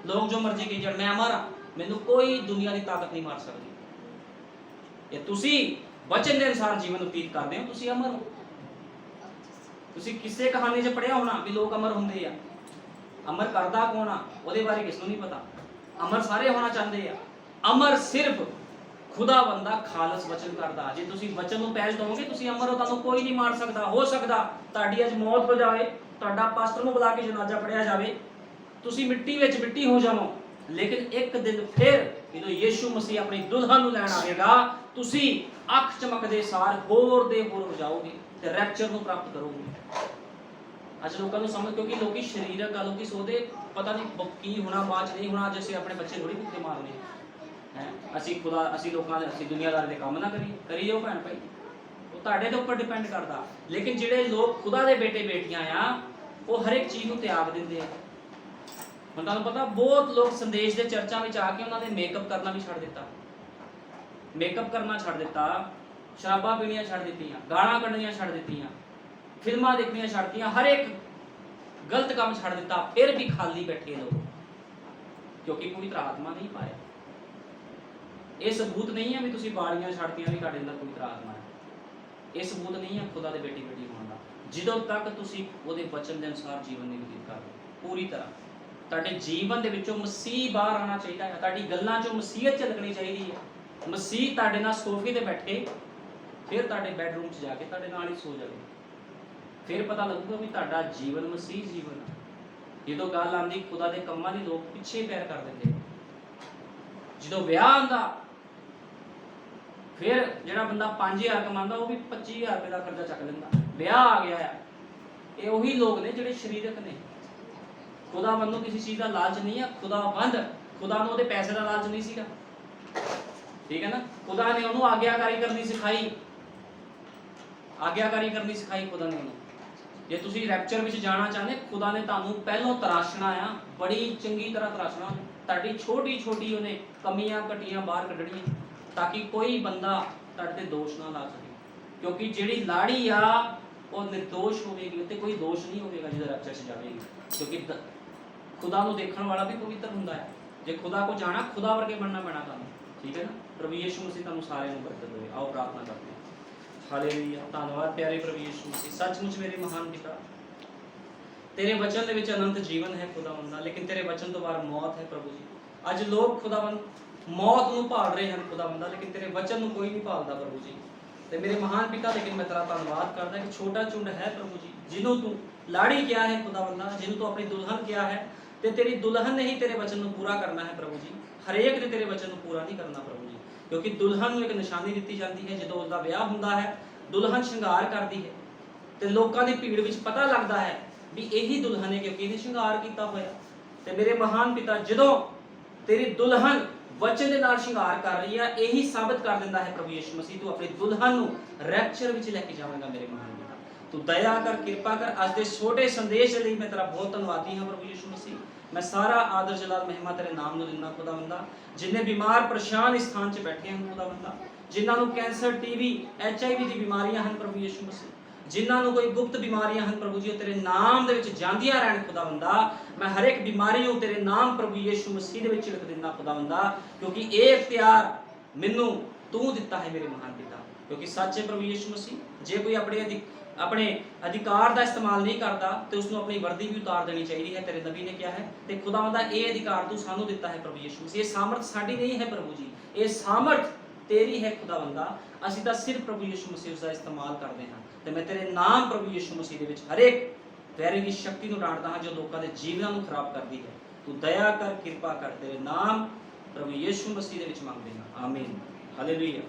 ਲੋਕ ਜੋ ਮਰਜ਼ੀ ਕਹੀ ਜਾਣ, ਮੈਂ ਅਮਰ ਆ, ਮੈਨੂੰ ਕੋਈ ਦੁਨੀਆ ਦੀ ਤਾਕਤ ਨਹੀਂ ਮਾਰ ਸਕਦੀ। ਇਹ ਤੁਸੀਂ ਵਚਨ ਦੇ ਅਨੁਸਾਰ ਜੀਵਨ ਬਤੀਤ ਕਰਦੇ ਹੋ, ਤੁਸੀਂ ਅਮਰ ਹੋ। ਤੁਸੀਂ ਕਿਸੇ ਕਹਾਣੀ 'ਚ ਪੜ੍ਹਿਆ ਹੋਣਾ ਵੀ ਲੋਕ ਅਮਰ ਹੁੰਦੇ ਆ। ਅਮਰ ਕਰਦਾ ਕੌਣ ਆ ਉਹਦੇ ਬਾਰੇ ਕਿਸ ਨੂੰ ਨਹੀਂ ਪਤਾ। ਅਮਰ ਸਾਰੇ ਹੋਣਾ ਚਾਹੁੰਦੇ ਆ। ਅਮਰ ਸਿਰਫ ਖੁਦਾ ਬੰਦਾ ਖਾਲਸ ਵਚਨ ਕਰਦਾ। ਜੇ ਤੁਸੀਂ ਵਚਨ ਨੂੰ ਪਹਿਲ ਦਿਓਗੇ ਤੁਸੀਂ ਅਮਰ ਹੋ, ਤੁਹਾਨੂੰ ਕੋਈ ਨਹੀਂ ਮਾਰ ਸਕਦਾ। ਹੋ ਸਕਦਾ ਤੁਹਾਡੀ ਅੱਜ ਮੌਤ ਹੋ ਜਾਵੇ, ਤੁਹਾਡਾ ਪਾਸਟਰ ਨੂੰ ਬੁਲਾ ਕੇ ਜਨਾਜ਼ਾ ਪੜਿਆ ਜਾਵੇ, ਤੁਸੀਂ ਮਿੱਟੀ ਵਿੱਚ ਮਿੱਟੀ ਹੋ ਜਾਵੋ, ਲੇਕਿਨ ਇੱਕ ਦਿਨ ਫਿਰ ਜਦੋਂ ਯੀਸ਼ੂ ਮਸੀਹ ਆਪਣੀ ਦੁਲਹਨ ਨੂੰ ਲੈਣ ਆਵੇਗਾ, ਤੁਸੀਂ ਅੱਖ ਚਮਕਦੇ ਸਾਰ ਹੋਰ ਦੇ ਹੋਰ ਹੋ ਜਾਓਗੇ ਤੇ ਰੈਪਚਰ ਨੂੰ ਪ੍ਰਾਪਤ ਕਰੋਗੇ। ਅੱਜ ਲੋਕਾਂ ਨੂੰ ਸਮਝ, ਕਿਉਂਕਿ ਲੋਕੀ ਸਰੀਰਕ ਗੱਲ, ਲੋਕੀ ਸੋਚਦੇ ਪਤਾ ਨਹੀਂ ਕੀ ਹੋਣਾ ਬਾਅਦ ਚ ਨਹੀਂ ਹੋਣਾ। ਅੱਜ ਅਸੀਂ ਆਪਣੇ ਬੱਚੇ ਥੋੜੀ ਭੁੱਖੇ ਮਾਰਨੇ ਹੈ। ਅਸੀਂ ਖੁਦਾ, ਅਸੀਂ ਲੋਕਾਂ ਦੇ, ਅਸੀਂ ਦੁਨੀਆਦਾਰ ਦੇ ਕੰਮ ਨਾ ਕਰੀ ਜਾਓ ਭੈਣ ਭਾਈ, ਉਹ ਤੁਹਾਡੇ ਦੇ ਉੱਪਰ ਡਿਪੈਂਡ ਕਰਦਾ। ਲੇਕਿਨ ਜਿਹੜੇ ਲੋਕ ਖੁਦਾ ਦੇ ਬੇਟੇ ਬੇਟੀਆਂ ਆ, ਉਹ ਹਰ ਇੱਕ ਚੀਜ਼ ਨੂੰ ਤਿਆਗ ਦਿੰਦੇ ਆ। ਹੁਣ ਤੁਹਾਨੂੰ ਪਤਾ ਬਹੁਤ ਲੋਕ ਸੰਦੇਸ਼ ਦੇ ਚਰਚਾਂ ਵਿੱਚ ਆ ਕੇ ਉਹਨਾਂ ਨੇ ਮੇਕਅਪ ਕਰਨਾ ਵੀ ਛੱਡ ਦਿੱਤਾ, ਮੇਕਅਪ ਕਰਨਾ ਛੱਡ ਦਿੱਤਾ, ਸ਼ਰਾਬਾਂ ਪੀਣੀਆਂ ਛੱਡ ਦਿੱਤੀਆਂ, ਗਾਲਾਂ ਕੱਢਣੀਆਂ ਛੱਡ ਦਿੱਤੀਆਂ, ਫਿਲਮਾਂ ਦੇਖਣੀਆਂ ਛੱਡਤੀਆਂ, ਹਰ ਇੱਕ ਗਲਤ ਕੰਮ ਛੱਡ ਦਿੱਤਾ। ਫਿਰ ਵੀ ਖਾਲੀ ਬੈਠੇ ਲੋਕ, ਕਿਉਂਕਿ ਪਵਿੱਤਰ ਆਤਮਾ ਨਹੀਂ ਪਾਇਆ। ਇਹ ਸਬੂਤ ਨਹੀਂ ਹੈ ਵੀ ਤੁਸੀਂ ਬਾਣੀਆਂ ਛੱਡਤੀਆਂ ਵੀ ਤੁਹਾਡੇ ਅੰਦਰ ਪਵਿੱਤਰ ਆਤਮਾ ਹੈ। ਇਹ ਸਬੂਤ ਨਹੀਂ ਹੈ ਖੁਦਾ ਦੇ ਬੇਟੀ ਬੇਟੀ ਹੋਣ ਦਾ, ਜਦੋਂ ਤੱਕ ਤੁਸੀਂ ਉਹਦੇ ਵਚਨ ਦੇ ਅਨੁਸਾਰ ਜੀਵਨ ਨਹੀਂ ਬਤੀਤ ਕਰਦੇ ਪੂਰੀ ਤਰ੍ਹਾਂ। ਤੁਹਾਡੇ ਜੀਵਨ ਦੇ ਵਿੱਚੋਂ ਮਸੀਹ ਬਾਹਰ ਆਉਣਾ ਚਾਹੀਦਾ ਹੈ, ਤੁਹਾਡੀ ਗੱਲਾਂ 'ਚੋਂ ਮਸੀਹਤ ਝਲਕਣੀ ਚਾਹੀਦੀ ਹੈ। ਮਸੀਹ ਤੁਹਾਡੇ ਨਾਲ ਸੋਫੇ ਤੇ ਬੈਠੇ, ਫਿਰ ਤੁਹਾਡੇ ਬੈਡਰੂਮ 'ਚ ਜਾ ਕੇ ਤੁਹਾਡੇ ਨਾਲ ਹੀ ਸੋ ਜਾਵੇ, ਫਿਰ ਪਤਾ ਲੱਗੂਗਾ ਵੀ ਤੁਹਾਡਾ ਜੀਵਨ ਮਸੀਹ ਜੀਵਨ ਹੈ। ਜਦੋਂ ਗੱਲ ਆਉਂਦੀ ਖੁਦਾ ਦੇ ਕੰਮਾਂ ਦੀ, ਲੋਕ ਪਿੱਛੇ ਪੈਰ ਕਰ ਦਿੰਦੇ। ਜਦੋਂ ਵਿਆਹ ਆਉਂਦਾ, ਫਿਰ ਜਿਹੜਾ ਬੰਦਾ 5000 ਕਮਾਉਂਦਾ ਉਹ ਵੀ 25000 ਰੁਪਏ ਦਾ ਖਰਚਾ ਚੱਕ ਲੈਂਦਾ। ਵਿਆਹ ਆ ਗਿਆ ਆ। ਇਹ ਉਹੀ ਲੋਕ ਨੇ ਜਿਹੜੇ ਸਰੀਰਕ ਨੇ। ਖੁਦਾ ਵੱਲੋਂ ਕਿਸੇ ਚੀਜ਼ ਦਾ ਲਾਲਚ ਨਹੀਂ ਹੈ। ਖੁਦਾ ਨੂੰ ਉਹਦੇ ਪੈਸੇ ਦਾ ਲਾਲਚ ਨਹੀਂ ਸੀਗਾ, ਠੀਕ ਹੈ ਨਾ। ਖੁਦਾ ਨੇ ਉਹਨੂੰ ਆਗਿਆਕਾਰੀ ਕਰਨੀ ਸਿਖਾਈ, ਆਗਿਆਕਾਰੀ ਕਰਨੀ ਸਿਖਾਈ ਖੁਦਾ ਨੇ ਉਹਨੂੰ। ਜੇ ਤੁਸੀਂ ਰੈਪਚਰ ਵਿੱਚ ਜਾਣਾ ਚਾਹੁੰਦੇ, ਖੁਦਾ ਨੇ ਤੁਹਾਨੂੰ ਪਹਿਲੋਂ ਤਰਾਸ਼ਣਾ ਆ, ਬੜੀ ਚੰਗੀ ਤਰ੍ਹਾਂ ਤਰਾਸ਼ਣਾ। ਤੁਹਾਡੀ ਛੋਟੀ ਛੋਟੀ ਉਹਨੇ ਕਮੀਆਂ ਘਟੀਆਂ ਬਾਹਰ ਕੱਢਣੀਆਂ, ਤਾਂ ਕਿ ਕੋਈ ਬੰਦਾ ਤੁਹਾਡੇ ਤੇ ਦੋਸ਼ ਨਾ ਲਾ ਸਕੇ। ਕਿਉਂਕਿ ਜਿਹੜੀ ਲਾੜੀ ਆ ਉਹ ਨਿਰਦੋਸ਼ ਹੋਵੇਗੀ, ਉੱਤੇ ਕੋਈ ਦੋਸ਼ ਨਹੀਂ ਹੋਵੇਗਾ ਜਦੋਂ ਰੈਪਚਰ 'ਚ ਜਾਵੇਗੀ। ਕਿਉਂਕਿ ਖੁਦਾ ਨੂੰ ਦੇਖਣ ਵਾਲਾ ਵੀ ਪਵਿੱਤਰ ਹੁੰਦਾ ਹੈ। ਜੇ ਖੁਦਾ ਕੋ ਜਾਣਾ, ਖੁਦਾ ਵਰਗੇ ਬਣਨਾ ਪੈਣਾ ਤੁਹਾਨੂੰ, ਠੀਕ ਹੈ ਨਾ। ਪ੍ਰਭੂ ਯਿਸੂ ਮਸੀਹ ਤੁਹਾਨੂੰ ਸਾਰਿਆਂ ਨੂੰ ਬਰਕਤ ਦੇਵੇ। ਆਓ ਪ੍ਰਾਰਥਨਾ ਕਰਦੇ ਹਾਂ। ਹਾਲੇਲੂਇਆ। ਧੰਨਵਾਦ ਪਿਆਰੇ ਪ੍ਰਭੂ ਯਿਸੂ ਮਸੀਹ, ਸੱਚਮੁੱਚ ਮੇਰੇ ਮਹਾਨ ਪਿਤਾ, ਤੇਰੇ ਵਚਨ ਦੇ ਵਿੱਚ ਅਨੰਤ ਜੀਵਨ ਹੈ ਖੁਦਾਵੰਦ, ਲੇਕਿਨ ਤੇਰੇ ਵਚਨ ਤੋਂ ਬਾਹਰ ਮੌਤ ਹੈ ਪ੍ਰਭੂ ਜੀ। ਅੱਜ ਲੋਕ ਖੁਦਾਵੰਦ ਮੌਤ ਨੂੰ ਭਾਲ ਰਹੇ ਹਨ ਖੁਦਾਵੰਦ, ਲੇਕਿਨ ਤੇਰੇ ਵਚਨ ਨੂੰ ਕੋਈ ਨਹੀਂ ਭਾਲਦਾ ਪ੍ਰਭੂ ਜੀ। ਤੇ ਮੇਰੇ ਮਹਾਨ ਪਿਤਾ, ਲੇਕਿਨ ਮੈਂ ਤੇਰਾ ਧੰਨਵਾਦ ਕਰਦਾ ਕਿ ਛੋਟਾ ਝੁੰਡ ਹੈ ਪ੍ਰਭੂ ਜੀ, ਜਿਹਨੂੰ ਤੂੰ ਲਾੜੀ ਕਿਹਾ ਹੈ ਖੁਦਾਵੰਦਾ, ਜਿਹਨੂੰ ਤੂੰ ਆਪਣੀ ਦੁਲਹਨ ਕਿਹਾ ਹੈ, ਤੇ ਤੇਰੀ ਦੁਲਹਨ ਨੇ ਹੀ ਤੇਰੇ ਵਚਨ ਨੂੰ ਪੂਰਾ ਕਰਨਾ ਹੈ ਪ੍ਰਭੂ ਜੀ। ਹਰੇਕ ਨੇ ਤੇਰੇ ਵਚਨ ਨੂੰ ਪੂਰਾ ਨਹੀਂ ਕਰਨਾ ਪ੍ਰਭੂ ਜੀ, ਕਿਉਂਕਿ ਦੁਲਹਨ ਨੂੰ ਇੱਕ ਨਿਸ਼ਾਨੀ ਦਿੱਤੀ ਜਾਂਦੀ ਹੈ। ਜਦੋਂ ਉਸਦਾ ਵਿਆਹ ਹੁੰਦਾ ਹੈ, ਦੁਲਹਨ ਸ਼ਿੰਗਾਰ ਕਰਦੀ ਹੈ ਤੇ ਲੋਕਾਂ ਦੀ ਭੀੜ ਵਿੱਚ ਪਤਾ ਲੱਗਦਾ ਹੈ ਵੀ ਇਹੀ ਦੁਲਹਨ ਹੈ, ਕਿਉਂਕਿ ਇਹਨੇ ਸ਼ਿੰਗਾਰ ਕੀਤਾ ਹੋਇਆ। ਤੇ ਮੇਰੇ ਮਹਾਨ ਪਿਤਾ, ਜਦੋਂ ਤੇਰੀ ਦੁਲਹਨ ਵਚਨ ਦੇ ਨਾਲ ਸ਼ਿੰਗਾਰ ਕਰ ਰਹੀ ਹੈ, ਇਹੀ ਸਾਬਤ ਕਰ ਦਿੰਦਾ ਹੈ ਪ੍ਰਭੂ ਯਿਸੂ ਮਸੀਹ ਤੂੰ ਆਪਣੀ ਦੁਲਹਨ ਨੂੰ ਰੈਪਚਰ ਵਿੱਚ ਲੈ ਕੇ ਜਾਵੇਂਗਾ। ਮੇਰੇ ਮਹਾਨ ਪਿਤਾ, ਤੂੰ ਦਇਆ ਕਰ, ਕਿਰਪਾ ਕਰ। ਅੱਜ ਦੇ ਛੋਟੇ ਸੰਦੇਸ਼ ਲਈ ਮੈਂ ਤੇਰਾ ਬਹੁਤ ਧੰਨਵਾਦੀ ਹਾਂ ਪ੍ਰਭੂ ਯਿਸੂ ਮਸੀਹ। ਮੈਂ ਸਾਰਾ ਆਦਰ ਜਲਾਲ ਮਹਿਮਾ ਤੇਰੇ ਨਾਮ ਨੂੰ ਦਿੰਦਾ ਖੁਦਾਵੰਦਾ। ਜਿੰਨੇ ਬਿਮਾਰ ਪਰੇਸ਼ਾਨ ਇਸ ਸਥਾਨ 'ਚ ਬੈਠੇ ਹਨ ਖੁਦਾਵੰਦਾ, ਜਿਨ੍ਹਾਂ ਨੂੰ ਕੈਂਸਰ, ਟੀਵੀ, HIV ਦੀ ਬਿਮਾਰੀਆਂ ਹਨ ਪ੍ਰਭੂ ਯਿਸੂ ਮਸੀਹ, ਜਿਨ੍ਹਾਂ ਨੂੰ ਕੋਈ ਗੁਪਤ ਬਿਮਾਰੀਆਂ ਹਨ ਪ੍ਰਭੂ ਜੀ, ਉਹ ਤੇਰੇ ਨਾਮ ਦੇ ਵਿੱਚ ਜਾਂਦੀਆਂ ਰਹਿਣ ਖੁਦਾਵੰਦਾ। ਮੈਂ ਹਰ ਇੱਕ ਬਿਮਾਰੀ ਨੂੰ ਤੇਰੇ ਨਾਮ ਪ੍ਰਭੂ ਯਿਸੂ ਮਸੀਹ ਦੇ ਵਿੱਚ ਛਿੜਕ ਦਿੰਦਾ ਖੁਦਾਵੰਦਾ, ਕਿਉਂਕਿ ਇਹ ਇਖਤਿਆਰ ਮੈਨੂੰ ਤੂੰ ਦਿੱਤਾ ਹੈ ਮੇਰੇ ਮਹਾਨ ਪਿਤਾ। ਕਿਉਂਕਿ ਸੱਚੇ ਪ੍ਰਭੂ ਯਿਸੂ ਮਸੀਹ, ਜੇ ਕੋਈ ਆਪਣੇ ਅਧਿਕਾਰ ਦਾ ਇਸਤੇਮਾਲ ਨਹੀਂ ਕਰਦਾ ਤੇ ਉਸ ਨੂੰ ਆਪਣੀ ਵਰਦੀ ਵੀ ਉਤਾਰ ਦੇਣੀ ਚਾਹੀਦੀ ਹੈ, ਤੇਰੇ ਨਬੀ ਨੇ ਕਿਹਾ ਹੈ। ਤੇ ਖੁਦਾਵੰਦਾ ਇਹ ਅਧਿਕਾਰ ਤੂੰ ਸਾਨੂੰ ਦਿੱਤਾ ਹੈ ਪ੍ਰਭੂ ਯਿਸੂ ਮਸੀਹ। ਇਹ ਸਾਮਰਥ ਸਾਡੀ ਨਹੀਂ ਹੈ ਪ੍ਰਭੂ ਜੀ, ਇਹ ਸਾਮਰਥ ਤੇਰੀ ਹੈ ਖੁਦਾਵੰਦਾ। ਅਸੀਂ ਤਾਂ ਸਿਰਫ ਪ੍ਰਭੂ ਯਿਸੂ ਮਸੀਹ ਉਸ ਦਾ ਇਸਤੇਮਾਲ ਕਰਦੇ ਹਾਂ। ਤੇ ਮੈਂ ਤੇਰੇ ਨਾਮ ਪ੍ਰਭੂ ਯਿਸੂ ਮਸੀਹ ਦੇ ਵਿੱਚ ਹਰੇਕ ਵੈਰੀ ਦੀ ਸ਼ਕਤੀ ਨੂੰ ਡਾਂਟਦਾ ਹਾਂ ਜੋ ਲੋਕਾਂ ਦੇ ਜੀਵਨਾਂ ਨੂੰ ਖਰਾਬ ਕਰਦੀ ਹੈ। ਤੂੰ ਦਇਆ ਕਰ, ਕਿਰਪਾ ਕਰ, ਤੇਰੇ ਨਾਮ ਪ੍ਰਭੂ ਯੀਸ਼ੂ ਮਸੀਹ ਦੇ ਵਿੱਚ ਮੰਗਦੇ ਹਾਂ, ਆਮੀਨ, ਹਾਲੇਲੂਇਆ।